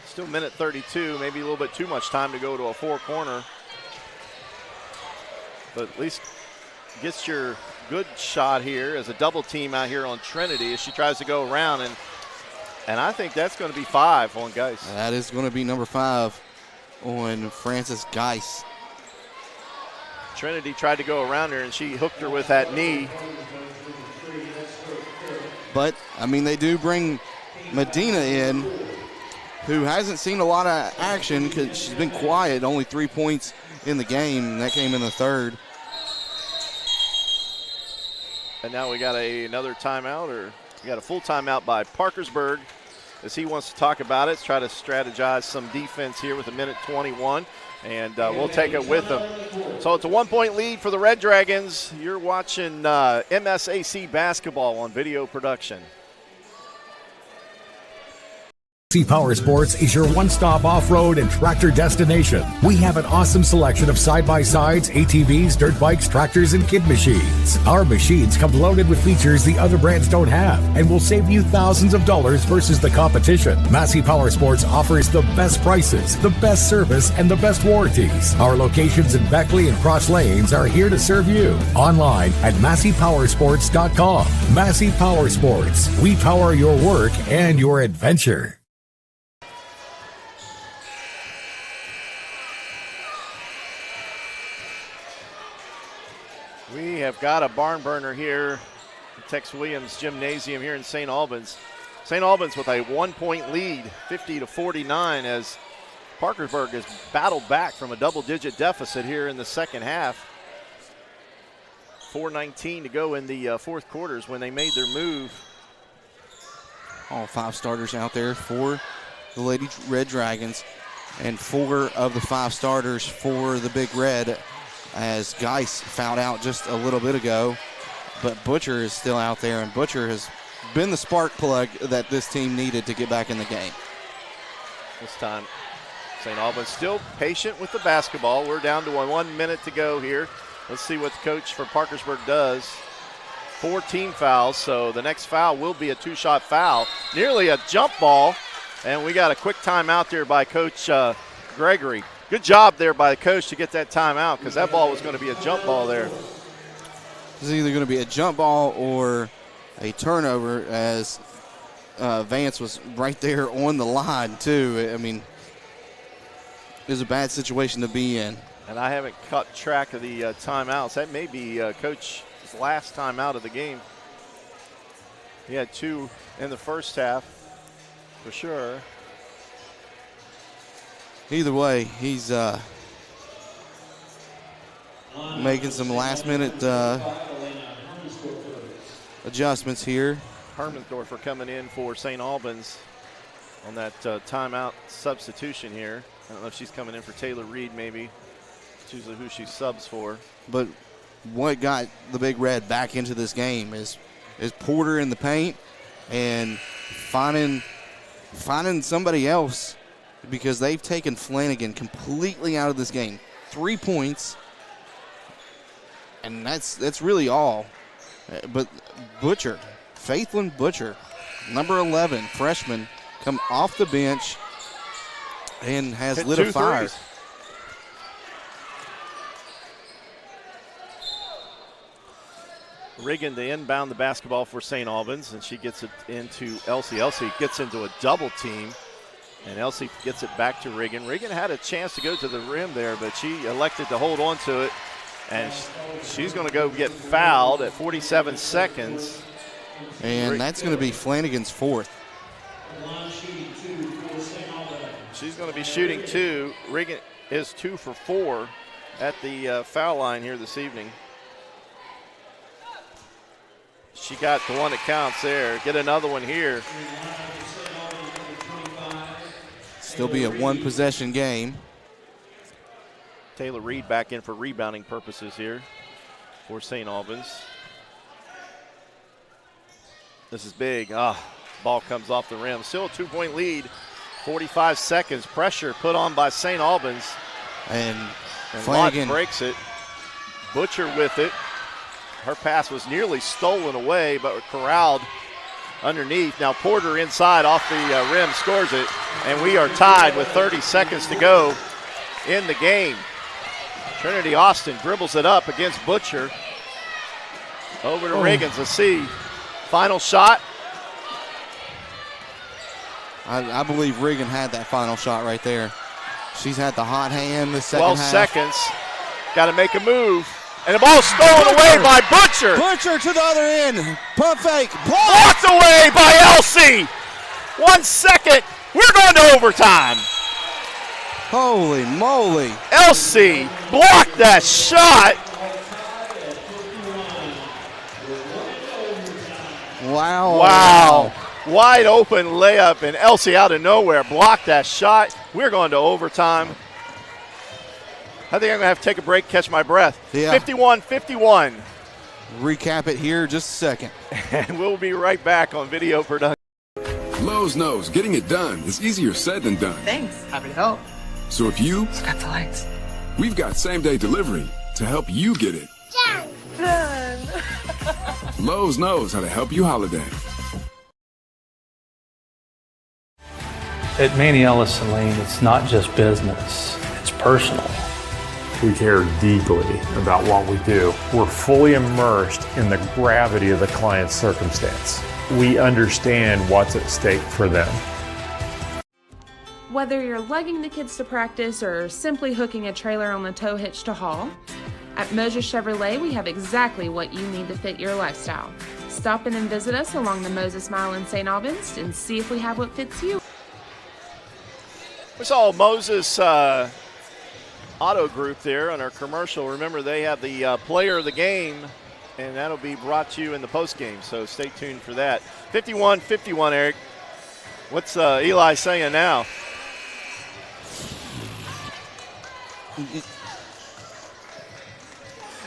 Still minute 32, maybe a little bit too much time to go to a four-corner. But at least gets your good shot here as a double team out here on Trinity as she tries to go around. And I think that's going to be 5 on Geis. That is going to be number 5 on Frances Geis. Trinity tried to go around her, and she hooked her with that knee. But, I mean, they do bring Medina in, who hasn't seen a lot of action because she's been quiet, only 3 points in the game, and that came in the third. And now we got another timeout, or we got a full timeout by Parkersburg as he wants to talk about it, try to strategize some defense here with a minute 21, and we'll take it with them. So it's a 1 point lead for the Red Dragons. You're watching MSAC basketball on video production. MSC Power Sports is your one-stop off-road and tractor destination. We have an awesome selection of side-by-sides, ATVs, dirt bikes, tractors, and kid machines. Our machines come loaded with features the other brands don't have and will save you thousands of dollars versus the competition. Massey Power Sports offers the best prices, the best service, and the best warranties. Our locations in Beckley and Cross Lanes are here to serve you. Online at MasseyPowersports.com. Massey Power Sports. We power your work and your adventure. We have got a barn burner here at Tex Williams Gymnasium here in St. Albans. St. Albans with a 1 point lead, 50-49, as Parkersburg has battled back from a double-digit deficit here in the second half. 4:19 to go in the fourth quarters when they made their move. All 5 starters out there for the Lady Red Dragons, and 4 of the 5 starters for the Big Red, as Geis fouled out just a little bit ago. But Butcher is still out there, and Butcher has been the spark plug that this team needed to get back in the game. This time, St. Albans still patient with the basketball. We're down to 1 minute to go here. Let's see what the coach for Parkersburg does. 4 team fouls, so the next foul will be a 2-shot foul. Nearly a jump ball, and we got a quick timeout there by Coach Gregory. Good job there by the coach to get that timeout, because that ball was going to be a jump ball there. It's either going to be a jump ball or a turnover, as Vance was right there on the line too. I mean, it was a bad situation to be in. And I haven't cut track of the timeouts. That may be Coach's last timeout of the game. He had 2 in the first half, for sure. Either way, he's making some last-minute adjustments here. Hermendorfer coming in for St. Albans on that timeout substitution here. I don't know if she's coming in for Taylor Reed, maybe. It's usually who she subs for. But what got the Big Red back into this game is Porter in the paint and finding somebody else, because they've taken Flanagan completely out of this game. 3 points, and that's really all. But Butcher, Faithlin Butcher, number 11, freshman, come off the bench and has hit lit 2 a fire. threes. Riggin to inbound the basketball for St. Albans, and she gets it into Elsie. Elsie gets into a double team, and Elsie gets it back to Riggin. Riggin had a chance to go to the rim there, but she elected to hold on to it, and she's going to go get fouled at 47 seconds. And that's going to be Flanagan's 4th. She's going to be shooting 2. Riggin is 2 for 4 at the foul line here this evening. She got the one that counts there. Get another one here. Still be a one-possession game. Taylor Reed back in for rebounding purposes here for St. Albans. This is big. Ball comes off the rim. Still a 2-point lead. 45 seconds. Pressure put on by St. Albans. And Flanagan breaks it. Butcher with it. Her pass was nearly stolen away, but corralled underneath. Now Porter inside off the rim scores it, and we are tied with 30 seconds to go in the game. Trinity Austin dribbles it up against Butcher. Over to Riggins. Let's see. Final shot. I believe Regan had that final shot right there. She's had the hot hand the second 12 half. seconds. Got to make a move. And the ball stolen away by Butcher. Butcher to the other end. Pump fake. Blocked away by Elsie. 1 second. We're going to overtime. Holy moly. Elsie blocked that shot. Wow. Wide open layup, and Elsie out of nowhere blocked that shot. We're going to overtime. I think I'm going to have to take a break, catch my breath. Yeah. 51-51. Recap it here just a second. And we'll be right back on video production. Lowe's knows getting it done is easier said than done. Thanks. Happy to help. So if you Got the lights. we've got same-day delivery to help you get it. Lowe's knows how to help you holiday. At Manny Ellison Lane, it's not just business, it's personal. We care deeply about what we do. We're fully immersed in the gravity of the client's circumstance. We understand what's at stake for them. Whether you're lugging the kids to practice or simply hooking a trailer on the tow hitch to haul, at Moses Chevrolet we have exactly what you need to fit your lifestyle. Stop in and visit us along the Moses Mile in St. Albans and see if we have what fits you. We saw Moses Auto Group there on our commercial. Remember, they have the player of the game, and that'll be brought to you in the post game, so stay tuned for that. 51-51, Eric. What's Eli saying now?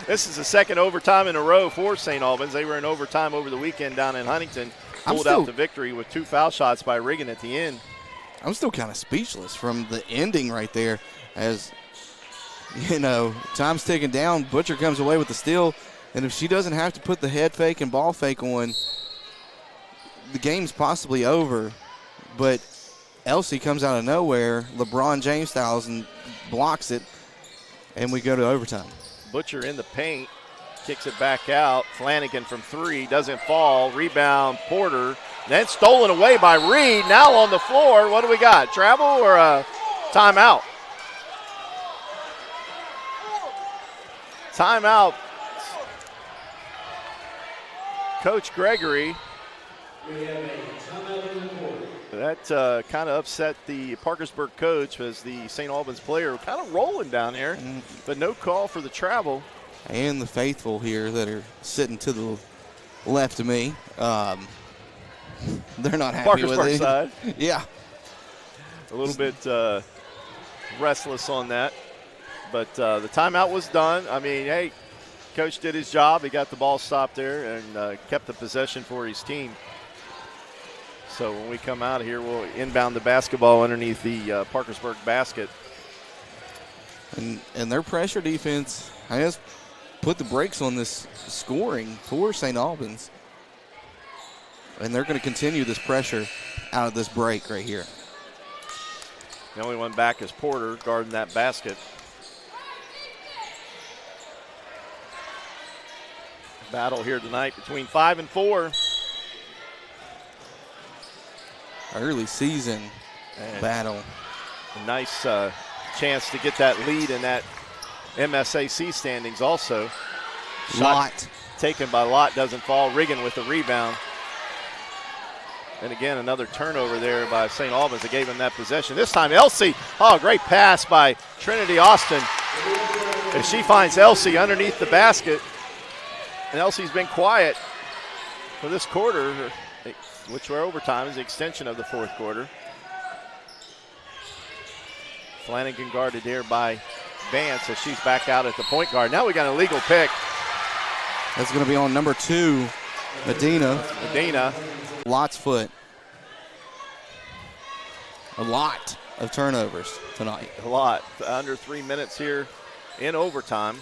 This is the second overtime in a row for St. Albans. They were in overtime over the weekend down in Huntington. Pulled out the victory with 2 foul shots by Regan at the end. I'm still kind of speechless from the ending right there. As, you know, time's ticking down. Butcher comes away with the steal. And if she doesn't have to put the head fake and ball fake on, the game's possibly over. But Elsie comes out of nowhere, LeBron James styles, and blocks it. And we go to overtime. Butcher in the paint, kicks it back out. Flanagan from 3, doesn't fall. Rebound, Porter. Then stolen away by Reed. Now on the floor, what do we got? Travel or a timeout? Timeout. Coach Gregory. That kind of upset the Parkersburg coach as the St. Albans player kind of rolling down there, but no call for the travel. And the faithful here that are sitting to the left of me. They're not happy with it. Side. Yeah. A little bit restless on that. But the timeout was done. I mean, hey, coach did his job. He got the ball stopped there and kept the possession for his team. So when we come out of here, we'll inbound the basketball underneath the Parkersburg basket. And their pressure defense, I guess, put the brakes on this scoring for St. Albans. And they're going to continue this pressure out of this break right here. The only one back is Porter guarding that basket. Battle here tonight between 5 and 4. Early season battle. A nice chance to get that lead in that MSAC standings also. Lott. Taken by Lott, doesn't fall. Riggin with the rebound. And again, another turnover there by St. Albans that gave him that possession. This time, Elsie. Oh, great pass by Trinity Austin. And she finds Elsie underneath the basket. And Elsie's been quiet. for this quarter, which were overtime, is the extension of the fourth quarter. Flanagan guarded here by Vance as she's back out at the point guard. Now we got an illegal pick. That's going to be on number 2, Medina. Lott's foot. A lot of turnovers tonight. A lot. Under 3 minutes here in overtime.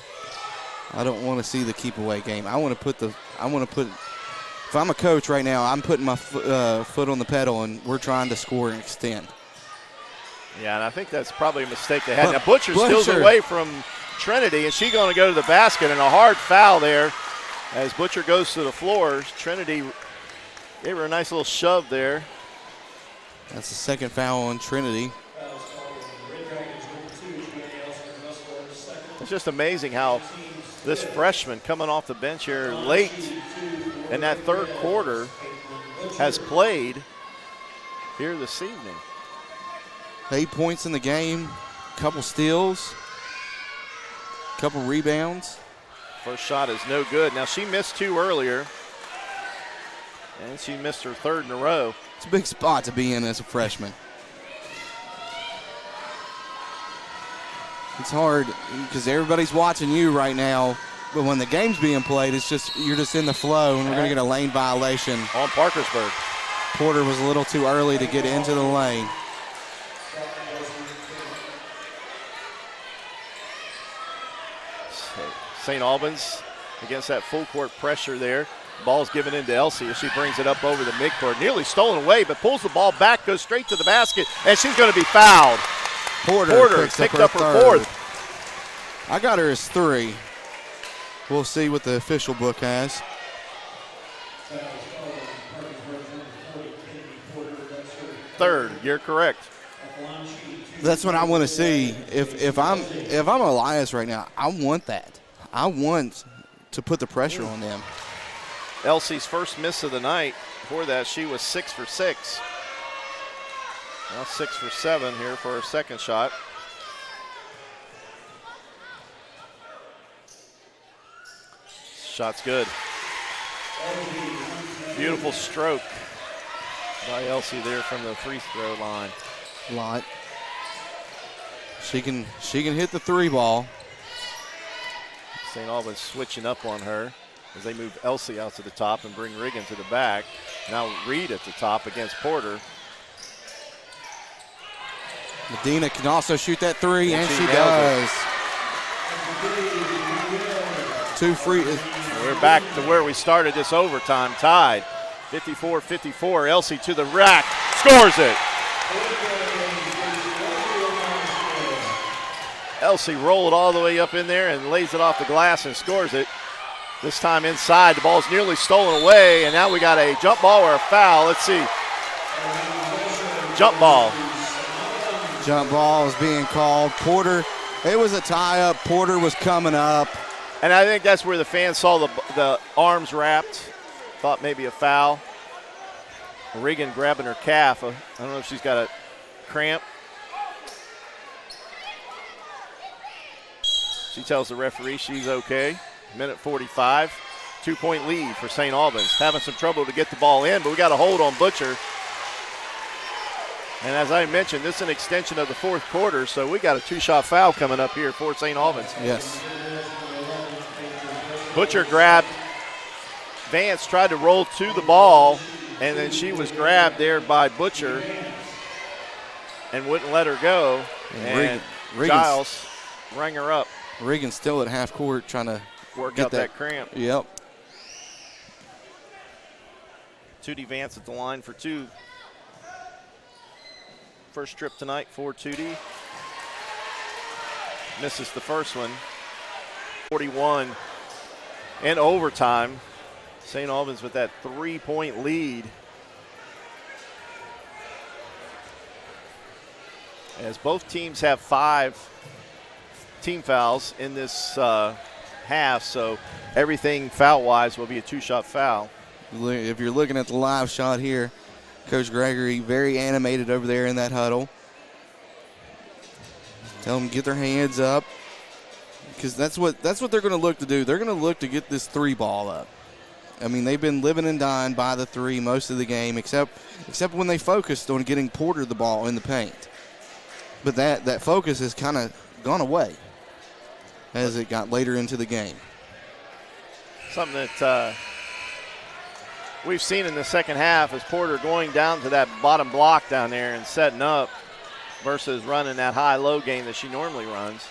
I don't want to see the keep away game. I want to put, if I'm a coach right now, I'm putting my foot on the pedal and we're trying to score and extend. Yeah, and I think that's probably a mistake they had. Now Butcher steals away from Trinity, and she's going to go to the basket, and a hard foul there as Butcher goes to the floor. Trinity gave her a nice little shove there. That's the second foul on Trinity. It's just amazing how this freshman coming off the bench here late in that third quarter has played here this evening. 8 points in the game, couple steals, couple rebounds. First shot is no good. Now she missed 2 earlier, and she missed her third in a row. It's a big spot to be in as a freshman. It's hard because everybody's watching you right now, but when the game's being played, it's just you're just in the flow, and we're going to get a lane violation. On Parkersburg. Porter was a little too early to get into the lane. St. Albans against that full court pressure there. Ball's given into Elsie as she brings it up over the midcourt. Nearly stolen away, but pulls the ball back, goes straight to the basket, and she's going to be fouled. Porter picked up her fourth. I got her as 3. We'll see what the official book has. Third, you're correct. That's what I want to see. If I'm Elias right now, I want that. I want to put the pressure on them. Elsie's first miss of the night. Before that, she was 6 for 6. Now 6 for 7 here for her second shot. Shot's good. Beautiful stroke by Elsie there from the free throw line. Lott. She can hit the 3 ball. St. Albans switching up on her as they move Elsie out to the top and bring Riggin to the back. Now Reed at the top against Porter. Medina can also shoot that 3, and she does. 2 free. We're back to where we started this overtime, tied. 54-54, Elsie to the rack, scores it. Elsie rolled all the way up in there and lays it off the glass and scores it. This time inside, the ball's nearly stolen away, and now we got a jump ball or a foul. Let's see. Jump ball. Jump ball is being called. Porter, it was a tie-up. Porter was coming up. And I think that's where the fans saw the arms wrapped, thought maybe a foul. Regan grabbing her calf. I don't know if she's got a cramp. She tells the referee she's okay. Minute 45, 2-point lead for St. Albans. Having some trouble to get the ball in, but we got a hold on Butcher. And as I mentioned, this is an extension of the fourth quarter, so we got a 2-shot foul coming up here for St. Albans. Yes. Butcher grabbed Vance, tried to roll to the ball, and then she was grabbed there by Butcher and wouldn't let her go. And Giles rang her up. Regan's still at half court trying to work out that cramp. Yep. Tootie Vance at the line for 2. First trip tonight for Tootie. Misses the first one. 41 in overtime. St. Albans with that 3-point lead. As both teams have 5 team fouls in this half, so everything foul-wise will be a 2-shot foul. If you're looking at the live shot here, Coach Gregory very animated over there in that huddle. Tell them to get their hands up, because that's what they're going to look to do. They're going to look to get this 3 ball up. I mean, they've been living and dying by the three most of the game, except when they focused on getting Porter the ball in the paint. But that focus has kind of gone away as it got later into the game. Something that we've seen in the second half is Porter going down to that bottom block down there and setting up versus running that high-low game that she normally runs.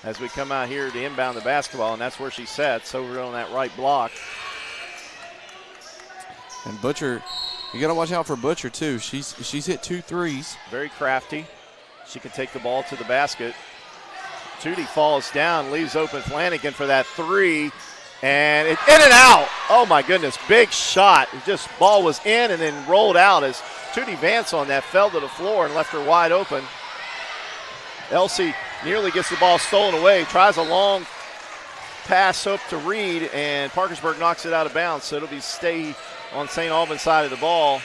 As we come out here to inbound the basketball, and that's where she sets, over on that right block. And Butcher, you got to watch out for Butcher, too. She's hit 2 threes. Very crafty. She can take the ball to the basket. Tootie falls down, leaves open Flanagan for that three, and in and out. Oh, my goodness, big shot. It just ball was in and then rolled out as Tootie Vance on that fell to the floor and left her wide open. Elsie nearly gets the ball stolen away, tries a long pass up to Reed, and Parkersburg knocks it out of bounds, so it'll be stay on St. Albans' side of the ball.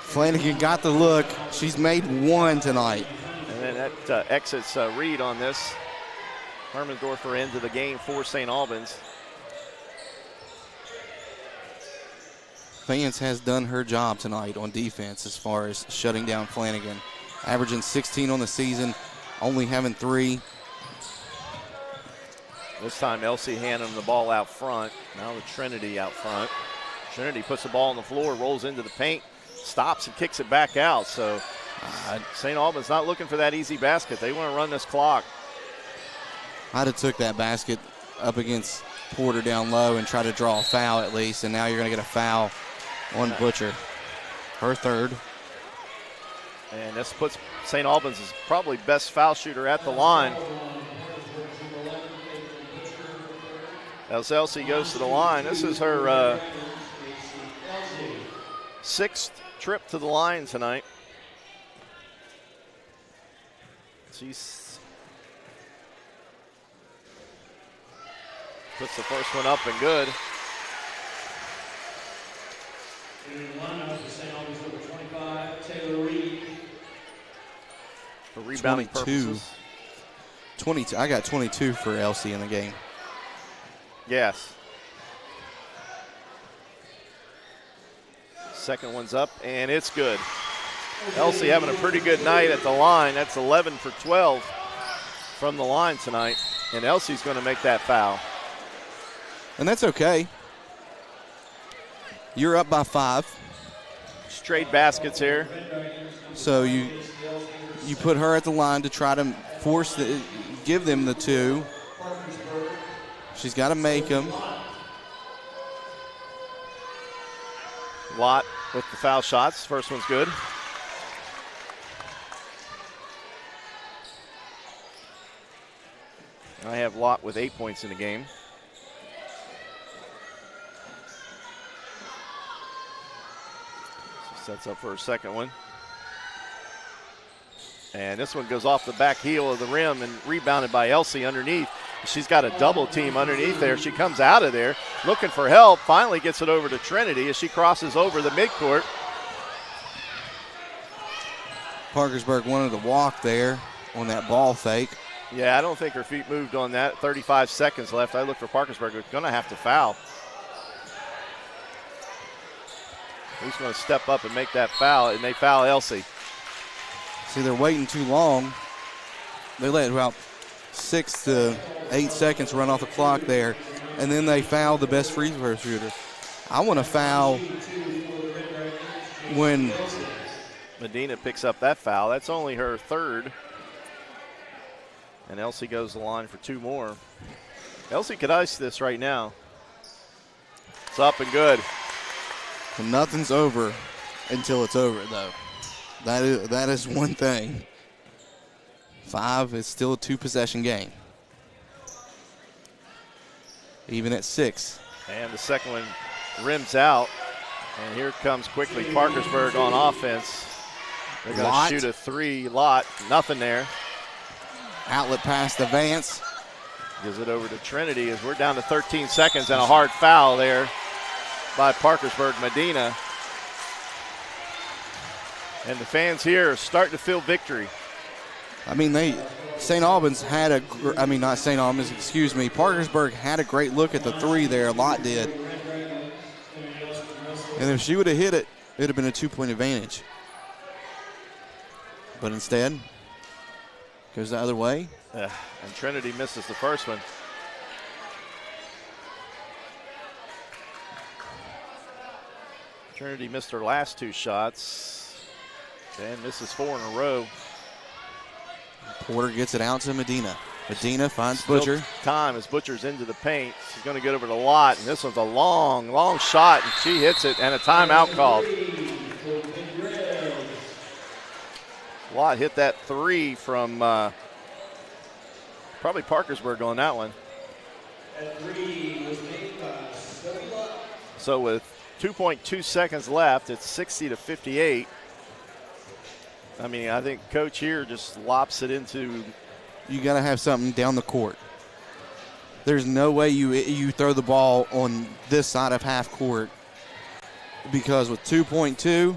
Flanagan got the look. She's made 1 tonight. And then that exits Reed on this. Hermendorfer into the game for St. Albans. Vance has done her job tonight on defense as far as shutting down Flanagan. Averaging 16 on the season, only having 3. This time Elsie handing the ball out front. Now the Trinity out front. Trinity puts the ball on the floor, rolls into the paint, stops and kicks it back out. So St. Albans not looking for that easy basket. They want to run this clock. I'd have took that basket up against Porter down low and try to draw a foul at least, and now you're going to get a foul on Butcher. Her third. And this puts St. Albans as probably best foul shooter at the line. As Elsie goes to the line, this is her 6th trip to the line tonight. She's puts the first one up and good. For rebounding 22. purposes. 22. I got 22 for Elsie in the game. Yes. Second one's up, and it's good. Elsie having a pretty good night at the line. That's 11 for 12 from the line tonight, and Elsie's going to make that foul. And that's okay. You're up by 5. Straight baskets here. So you put her at the line to try to give them the 2. She's got to make them. Lott with the foul shots. First one's good. I have Lott with 8 points in the game. She sets up for her second one. And this one goes off the back heel of the rim and rebounded by Elsie underneath. She's got a double team underneath there. She comes out of there looking for help. Finally gets it over to Trinity as she crosses over the midcourt. Parkersburg wanted to walk there on that ball fake. Yeah, I don't think her feet moved on that. 35 seconds left. I look for Parkersburg. They're going to have to foul. Who's going to step up and make that foul? And they foul Elsie. See, they're waiting too long. They let about 6 to 8 seconds run off the clock there, and then they foul the best free throw shooter. I want to foul when Medina picks up that foul. That's only her third. And Elsie goes to the line for 2 more. Elsie could ice this right now. It's up and good. And nothing's over until it's over, though. That is one thing. 5 is still a 2-possession game. Even at 6. And the second one rims out. And here comes quickly Parkersburg on offense. They're going to shoot a 3. Lott, nothing there. Outlet pass to Vance. Gives it over to Trinity as we're down to 13 seconds and a hard foul there by Parkersburg Medina. And the fans here are starting to feel victory. I mean, St. Albans had not St. Albans, excuse me. Parkersburg had a great look at the three there. Lott did. And if she would have hit it, it would have been a 2-point advantage. But instead, goes the other way. And Trinity misses the first one. Trinity missed her last 2 shots and misses 4 in a row. Porter gets it out to Medina. Medina finds Still Butcher. Time as Butcher's into the paint. She's going to get over to Lott, and this one's a long, long shot, and she hits it, and a timeout called. Lott hit that 3 from probably Parkersburg on that one. So with 2.2 seconds left, it's 60-58. I mean, I think Coach here just lops it into. You got to have something down the court. There's no way you throw the ball on this side of half court, because with 2.2,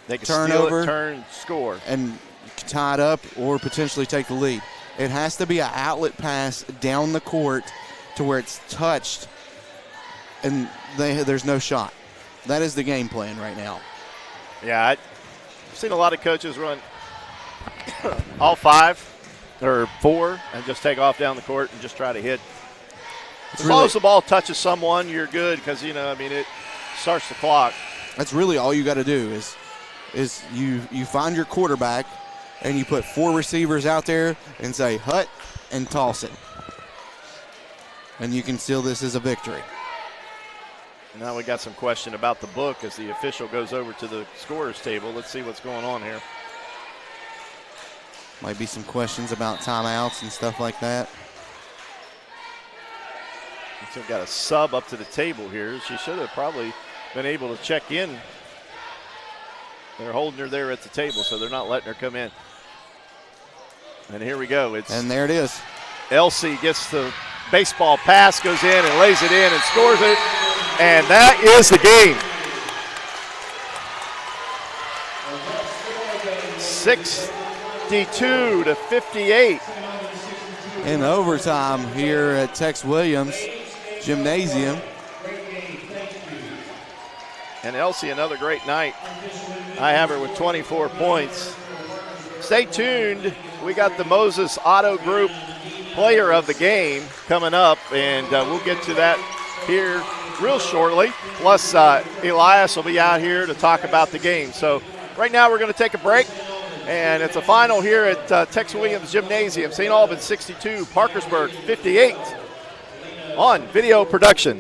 they can turnover, steal it, turn, score, and tie it up or potentially take the lead. It has to be an outlet pass down the court to where it's touched, and there's no shot. That is the game plan right now. Yeah, I've seen a lot of coaches run all 5 or 4 and just take off down the court and just try to hit. As long as the ball touches someone, you're good, because, it starts the clock. That's really all you got to do is you find your quarterback and you put 4 receivers out there and say hut and toss it. And you can seal this as a victory. Now we got some question about the book as the official goes over to the scorer's table. Let's see what's going on here. Might be some questions about timeouts and stuff like that. So we've got a sub up to the table here. She should have probably been able to check in. They're holding her there at the table, so they're not letting her come in. And here we go. And there it is. Elsie gets the baseball pass, goes in and lays it in and scores it. And that is the game. 62-58. In overtime here at Tex Williams Gymnasium. And Elsie, another great night. I have her with 24 points. Stay tuned. We got the Moses Auto Group player of the game coming up, and we'll get to that here real shortly. Plus, Elias will be out here to talk about the game. So right now we're going to take a break, and it's a final here at Tex Williams Gymnasium. St. Albans 62, Parkersburg 58 on video production.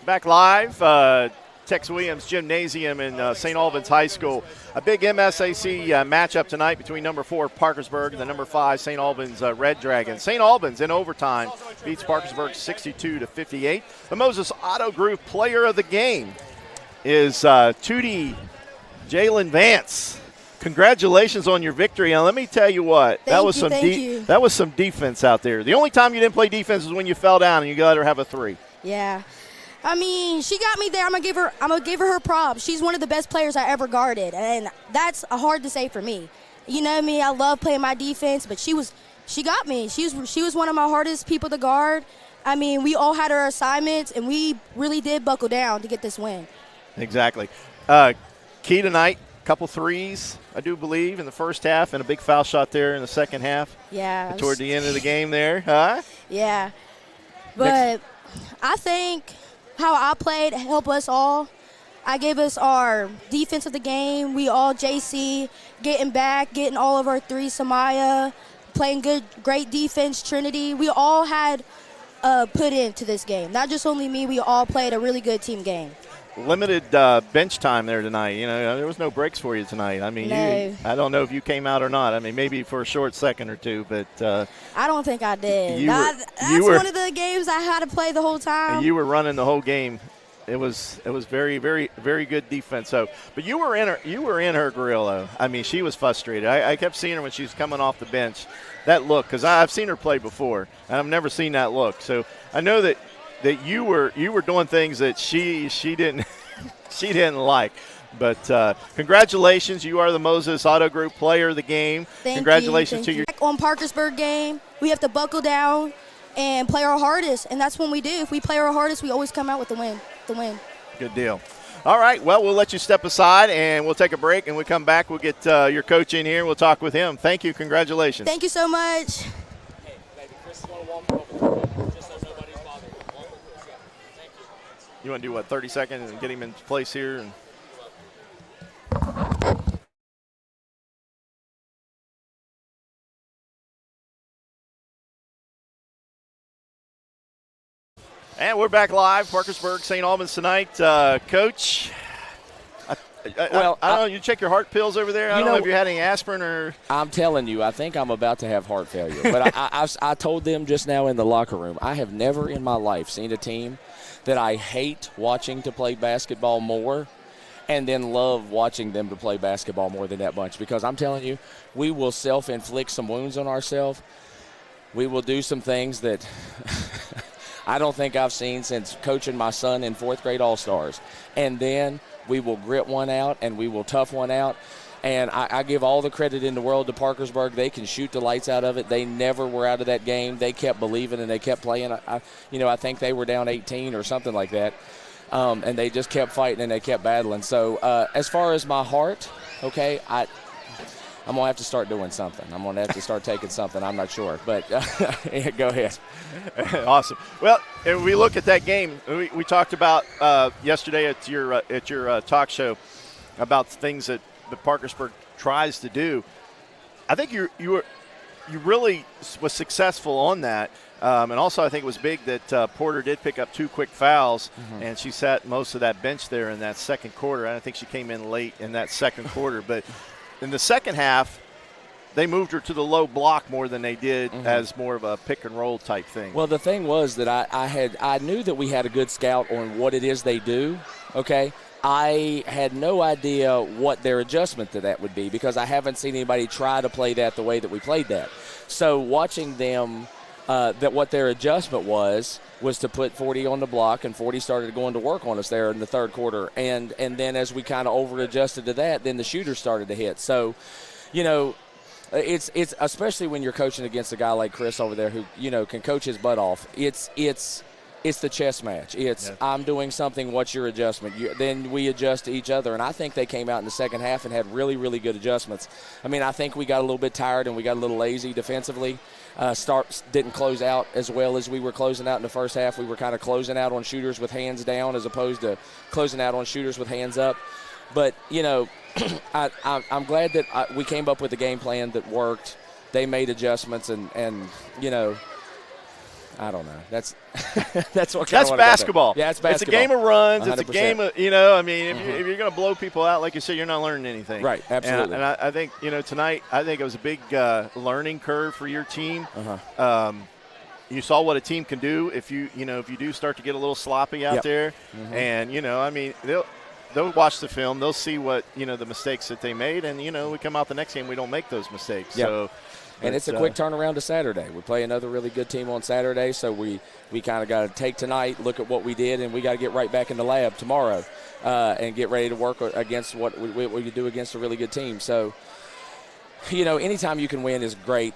Back live, Tex Williams Gymnasium in St. Albans High School. A big MSAC matchup tonight between number 4 Parkersburg and the number 5 St. Albans Red Dragons. St. Albans in overtime beats Parkersburg 62-58. The Moses Auto Group player of the game is Tootie Jalen Vance. Congratulations on your victory. And let me tell you what, that was some defense out there. The only time you didn't play defense is when you fell down and you let her have a 3. Yeah. I mean, she got me there. I'm gonna give her props. She's one of the best players I ever guarded, and that's hard to say for me. You know me, I love playing my defense, but she got me. She was one of my hardest people to guard. I mean, we all had our assignments, and we really did buckle down to get this win. Exactly. Key tonight, couple threes, I do believe, in the first half, and a big foul shot there in the second half. Yeah. Toward the end of the game there, huh? Yeah. But I think how I played helped us all. I gave us our defense of the game. We all JC, getting back, getting all of our threes. Samaya, playing good, great defense. Trinity. We all had put into this game. Not just only me. We all played a really good team game. Limited bench time there tonight. You know, there was no breaks for you tonight. I mean, No. I don't know if you came out or not. I mean, maybe for a short second or two, but I don't think I did. That's one of the games I had to play the whole time. you were running the whole game. It was very, very, very good defense. So, but you were in her grill though. I mean, she was frustrated. I kept seeing her when she was coming off the bench. That look, because I've seen her play before, and I've never seen that look. So I know that you were doing things that she didn't she didn't like. But congratulations, you are the Moses Auto Group Player of the Game. Congratulations to you. On Parkersburg game, we have to buckle down and play our hardest, and that's what we do. If we play our hardest, we always come out with the win. Good deal. All right, well, we'll let you step aside, and we'll take a break, and we come back. We'll get your coach in here, and we'll talk with him. Thank you. Congratulations. Thank you so much. You want to do, 30 seconds and get him in place here? And we're back live, Parkersburg, St. Albans tonight. Coach, I don't know, you check your heart pills over there? I don't know if you had any aspirin or. I'm telling you, I think I'm about to have heart failure. But I told them just now in the locker room, I have never in my life seen a team that I hate watching to play basketball more and then love watching them to play basketball more than that bunch. Because I'm telling you, we will self-inflict some wounds on ourselves. We will do some things that – I don't think I've seen since coaching my son in 4th grade All-Stars. And then we will grit one out and we will tough one out. And I give all the credit in the world to Parkersburg. They can shoot the lights out of it. They never were out of that game. They kept believing and they kept playing. I think they were down 18 or something like that. And they just kept fighting and they kept battling. So as far as my heart, okay, I'm going to have to start doing something. I'm going to have to start taking something. I'm not sure. But go ahead. Awesome. Well, if we look at that game, we talked about yesterday at your talk show about things that Parkersburg tries to do. I think you really was successful on that. And also I think it was big that Porter did pick up 2 quick fouls, and she sat most of that bench there in that second quarter. I think she came in late in that second quarter. But in the second half, they moved her to the low block more than they did as more of a pick and roll type thing. Well, the thing was that I knew that we had a good scout on what it is they do, okay? I had no idea what their adjustment to that would be because I haven't seen anybody try to play that the way that we played that. So watching them, that what their adjustment was to put 40 on the block, and 40 started going to work on us there in the third quarter. And then as we kind of over-adjusted to that, then the shooters started to hit. So, it's especially when you're coaching against a guy like Chris over there who, can coach his butt off. It's the chess match. I'm doing something, what's your adjustment? Then we adjust to each other. And I think they came out in the second half and had really, really good adjustments. I mean, I think we got a little bit tired and we got a little lazy defensively. Didn't close out as well as we were closing out in the first half. We were kind of closing out on shooters with hands down as opposed to closing out on shooters with hands up. But, I'm glad that we came up with a game plan that worked. They made adjustments and I don't know. That's what that's basketball. Yeah, it's basketball. It's a game of runs. 100%. It's a game of, if you're going to blow people out, like you said, you're not learning anything. Right, absolutely. And I think, tonight, I think it was a big learning curve for your team. You saw what a team can do if you do start to get a little sloppy out there. And, they'll watch the film. They'll see what, the mistakes that they made. And, we come out the next game, we don't make those mistakes. Yep. So. And it's a quick turnaround to Saturday. We play another really good team on Saturday, so we kind of got to take tonight, look at what we did, and we got to get right back in the lab tomorrow and get ready to work against what we do against a really good team. So, anytime you can win is great.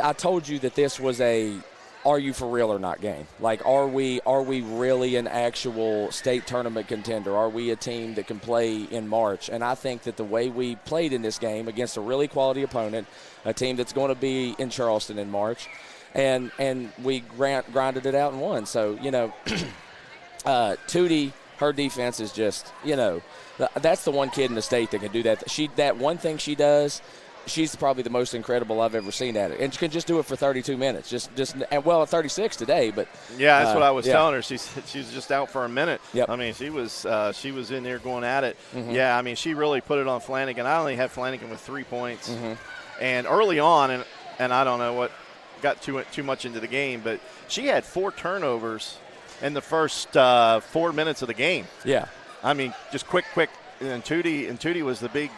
I told you that this was a are you for real or not game? Like, are we really an actual state tournament contender? Are we a team that can play in March? And I think that the way we played in this game against a really quality opponent, a team that's going to be in Charleston in March, and we grinded it out and won. So, Tootie, her defense is just, that's the one kid in the state that can do that. That one thing she does, she's probably the most incredible I've ever seen at it, and she can just do it for 32 minutes. Just 36 today, but yeah, that's what I was telling her. She's just out for a minute. Yep. I mean, she was in there going at it. Mm-hmm. Yeah, I mean, she really put it on Flanagan. I only had Flanagan with 3 points, and early on, and I don't know what got too much into the game, but she had 4 turnovers in the first 4 minutes of the game. Yeah, I mean, just quick, and Tootie was the big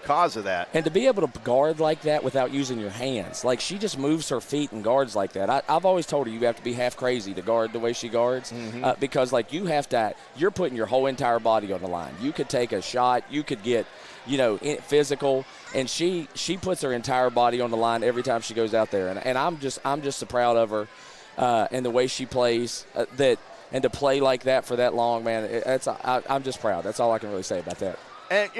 cause of that. And to be able to guard like that without using your hands, like she just moves her feet and guards like that. I've always told her you have to be half crazy to guard the way she guards, because like you're putting your whole entire body on the line. You could take a shot, you could get, physical, and she puts her entire body on the line every time she goes out there. And I'm just so proud of her and the way she plays and to play like that for that long, man. I'm just proud. That's all I can really say about that. And,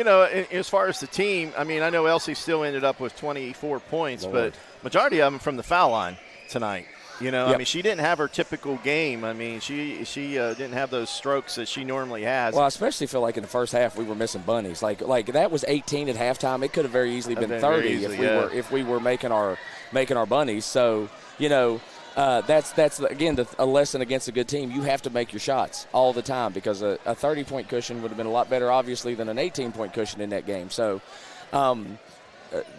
as far as the team, I mean, I know Elsie still ended up with 24 points, but majority of them from the foul line tonight. Yep. I mean, she didn't have her typical game. I mean, she didn't have those strokes that she normally has. Well, I especially feel like in the first half we were missing bunnies. Like that was 18 at halftime. It could have very easily been 30 if we were making our bunnies. So, that's again a lesson against a good team. You have to make your shots all the time, because a 30-point cushion would have been a lot better, obviously, than an 18-point cushion in that game. So,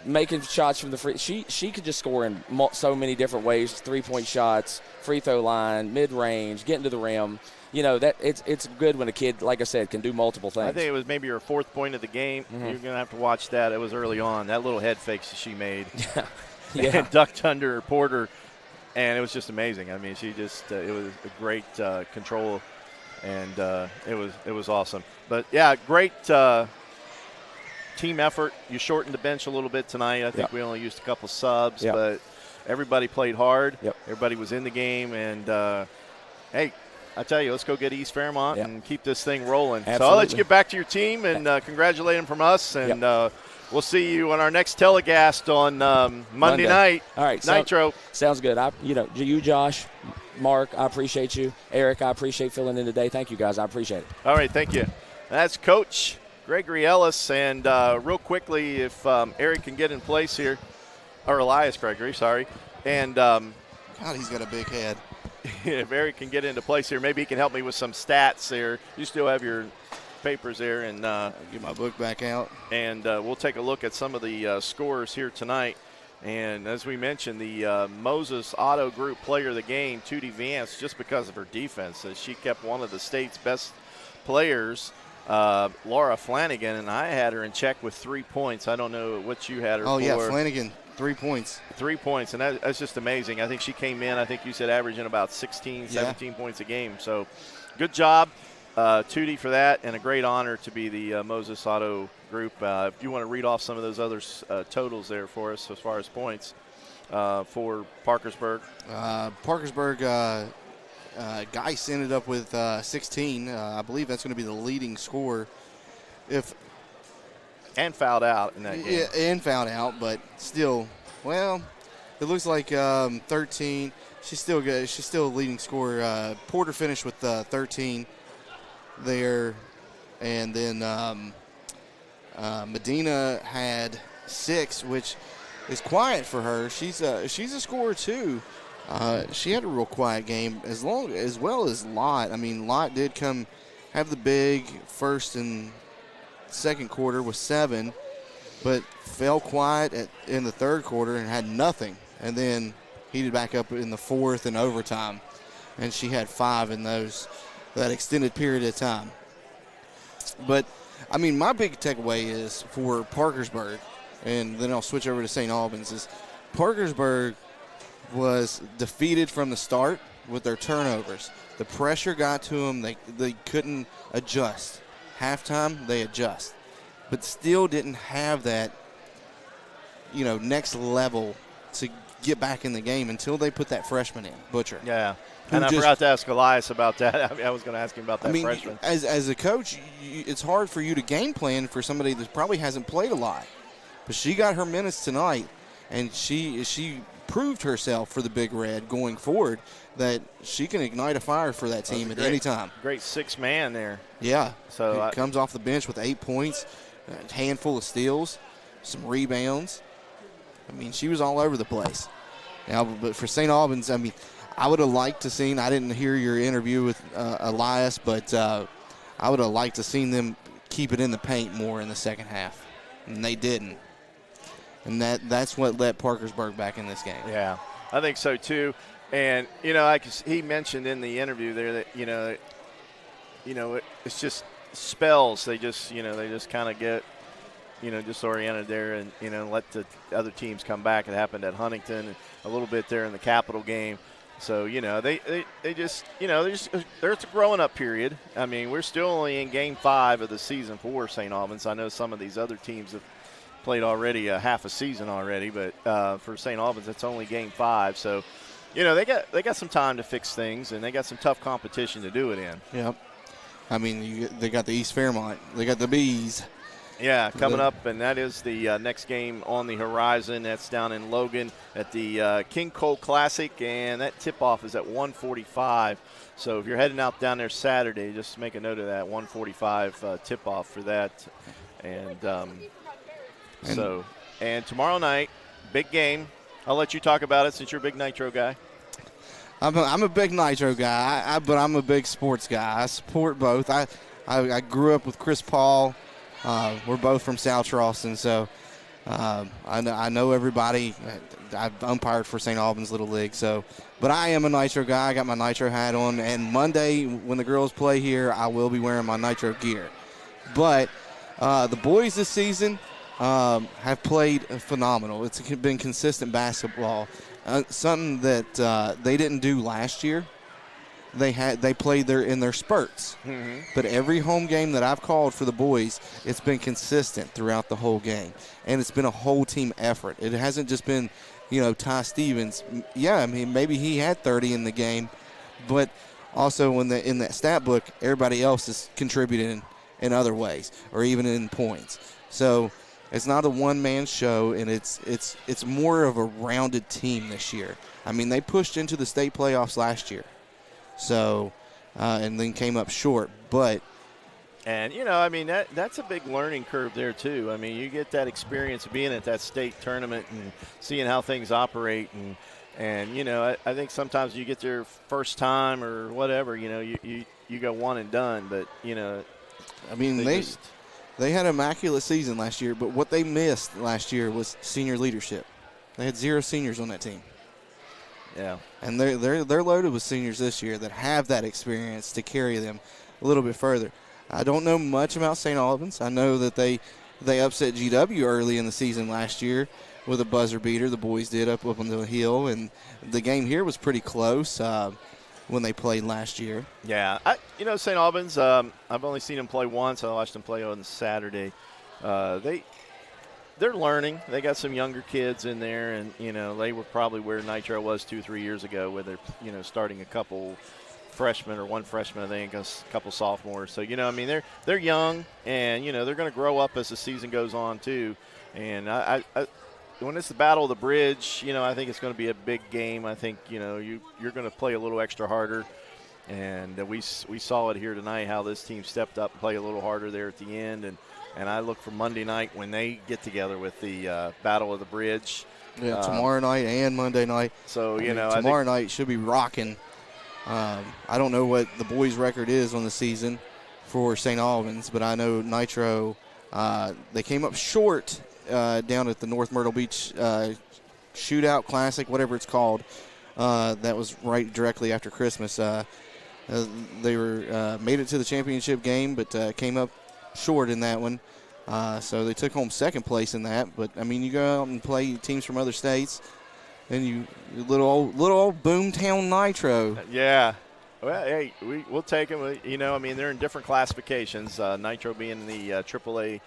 making shots from the free, she could just score in so many different ways: 3-point shots, free throw line, mid range, getting to the rim. That it's good when a kid, like I said, can do multiple things. I think it was maybe her 4th point of the game. You're gonna have to watch that. It was early on. That little head fake that she made, and ducked under Porter. And it was just amazing. I mean, she just it was a great control, and it was awesome. But, yeah, great team effort. You shortened the bench a little bit tonight. I think we only used a couple subs, but everybody played hard. Everybody was in the game. And, hey, I tell you, let's go get East Fairmont and keep this thing rolling. Absolutely. So I'll let you get back to your team and congratulate them from us. And we'll see you on our next telecast on Monday night. All right, Nitro. Sounds good. You, Josh, Mark, I appreciate you. Eric, I appreciate filling in today. Thank you, guys. I appreciate it. All right, thank you. That's Coach Gregory Ellis. And real quickly, if Eric can get in place here, or Elias Gregory, sorry. And God, he's got a big head. If Eric can get into place here, maybe he can help me with some stats there. You still have your papers there, and get my book back out, and we'll take a look at some of the scores here tonight. And as we mentioned, the Moses Auto Group player of the game, Tootie Vance, just because of her defense, as she kept one of the state's best players, Laura Flanagan, and I had her in check with 3 points. I don't know what you had her for. Oh, yeah, Flanagan, 3 points. 3 points, and that's just amazing. I think she came in, I think you said averaging about 16, 17 points a game. So good job, Tootie, for that, and a great honor to be the Moses Auto Group. If you want to read off some of those other totals there for us as far as points for Parkersburg. Parkersburg, Geis ended up with 16. I believe that's going to be the leading scorer. And fouled out in that game. Yeah, and fouled out, but still, well, it looks like 13. She's still good. She's still a leading scorer. Porter finished with 13 there, and then Medina had 6, which is quiet for her. She's a scorer too. She had a real quiet game as well as Lott. I mean, Lott did have the big first and second quarter with 7, but fell quiet in the third quarter and had nothing, and then heated back up in the fourth and overtime, and she had 5 in that extended period of time. But I mean, my big takeaway is for Parkersburg, and then I'll switch over to St. Albans, is Parkersburg was defeated from the start with their turnovers. The pressure got to them. They couldn't adjust. Halftime, they adjust. But still didn't have that, next level to get back in the game until they put that freshman in, Butcher. Yeah. And I forgot to ask Elias about that. I was going to ask him about that freshman. As a coach, it's hard for you to game plan for somebody that probably hasn't played a lot. But she got her minutes tonight, and she proved herself for the Big Red going forward that she can ignite a fire for that team at any time. Great six-man there. Yeah. So it comes off the bench with 8 points, a handful of steals, some rebounds. I mean, she was all over the place. Now, but for St. Albans, I mean, I would have liked to seen. I didn't hear your interview with Elias, but I would have liked to seen them keep it in the paint more in the second half, and they didn't. And that's what let Parkersburg back in this game. Yeah, I think so too. And he mentioned in the interview there that it's just spells. They just kind of get disoriented there, and let the other teams come back. It happened at Huntington and a little bit there in the Capital game. So, they just, there's a growing up period. I mean, we're still only in game 5 of the season for St. Albans. I know some of these other teams have played already half a season already, but for St. Albans, it's only game 5. So, they got some time to fix things, and they got some tough competition to do it in. Yep. I mean, they got the East Fairmont. They got the Bees. Yeah, coming up, and that is the next game on the horizon. That's down in Logan at the King Cole Classic, and that tip-off is at 1:45. So if you're heading out down there Saturday, just make a note of that, 1:45 tip-off for that. And tomorrow night, big game. I'll let you talk about it since you're a big Nitro guy. I'm a big Nitro guy, but I'm a big sports guy. I support both. I grew up with Chris Paul. We're both from South Charleston, so I know everybody. I've umpired for St. Albans Little League, but I am a Nitro guy. I got my Nitro hat on, and Monday when the girls play here, I will be wearing my Nitro gear. But the boys this season have played phenomenal. It's been consistent basketball, something that they didn't do last year. They played in their spurts. Mm-hmm. But every home game that I've called for the boys, it's been consistent throughout the whole game. And it's been a whole team effort. It hasn't just been, Ty Stevens. Yeah, I mean, maybe he had 30 in the game. But also in that stat book, everybody else is contributing in other ways or even in points. So it's not a one-man show, and it's more of a rounded team this year. I mean, they pushed into the state playoffs last year. So, and then came up short. And I mean, that's a big learning curve there, too. I mean, you get that experience of being at that state tournament and seeing how things operate. And I think sometimes you get there first time or whatever, you go one and done. But, I mean, they had an immaculate season last year, but what they missed last year was senior leadership. They had 0 seniors on that team. Yeah, and they're loaded with seniors this year that have that experience to carry them a little bit further. I don't know much about St. Albans. I know that they upset GW early in the season last year with a buzzer beater. The boys did up on the hill, and the game here was pretty close when they played last year. Yeah, St. Albans. I've only seen them play once. I watched them play on Saturday. They're learning. They got some younger kids in there, and they were probably where Nitro was 2-3 years ago, where they're starting a couple freshmen or one freshman, I think, a couple sophomores. So I mean, they're young, and they're going to grow up as the season goes on too. And I when it's the Battle of the Bridge, I think it's going to be a big game. I think you're going to play a little extra harder, and we saw it here tonight how this team stepped up and played a little harder there at the end. And I look for Monday night when they get together with the Battle of the Bridge. Yeah, tomorrow night and Monday night. So, tomorrow night should be rocking. I don't know what the boys' record is on the season for St. Albans, but I know Nitro, they came up short down at the North Myrtle Beach Shootout Classic, whatever it's called. That was right directly after Christmas. They were made it to the championship game, but came up short in that one. So they took home second place in that. But, I mean, you go out and play teams from other states, and you little old Boomtown Nitro. Yeah. Well, hey, we'll take them. I mean, they're in different classifications. Nitro being the AAA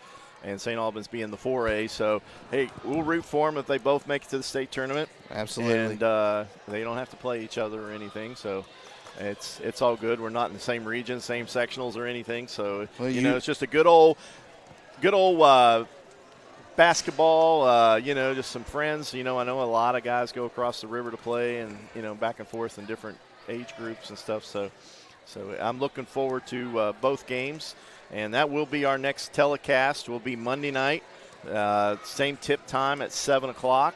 and St. Albans being the 4A. So, hey, we'll root for them if they both make it to the state tournament. Absolutely. And they don't have to play each other or anything. So, it's all good. We're not in the same region, same sectionals or anything. So, well, you know, it's just a good old basketball, just some friends. I know a lot of guys go across the river to play and, back and forth in different age groups and stuff. So I'm looking forward to both games. And that will be our next telecast. Will be Monday night, same tip time at 7 o'clock.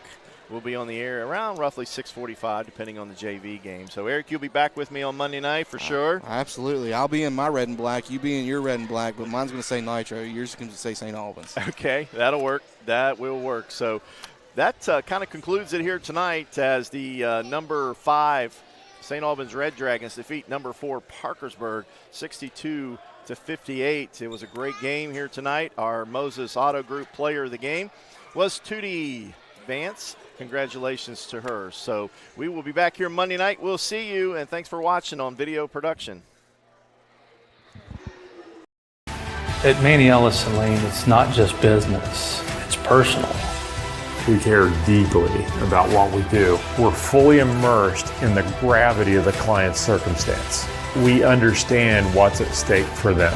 We'll be on the air around roughly 6:45, depending on the JV game. So, Eric, you'll be back with me on Monday night for sure. Absolutely. I'll be in my red and black. You be in your red and black, but mine's going to say Nitro. Yours is going to say St. Albans. Okay, that'll work. That will work. So that kind of concludes it here tonight as the number 5 St. Albans Red Dragons defeat number 4 Parkersburg 62-58. It was a great game here tonight. Our Moses Auto Group player of the game was Tootie Vance. Congratulations to her. So we will be back here Monday night. We'll see you, and thanks for watching on Video Production. At Manny Ellison Lane, it's not just business, it's personal. We care deeply about what we do. We're fully immersed in the gravity of the client's circumstance. We understand what's at stake for them.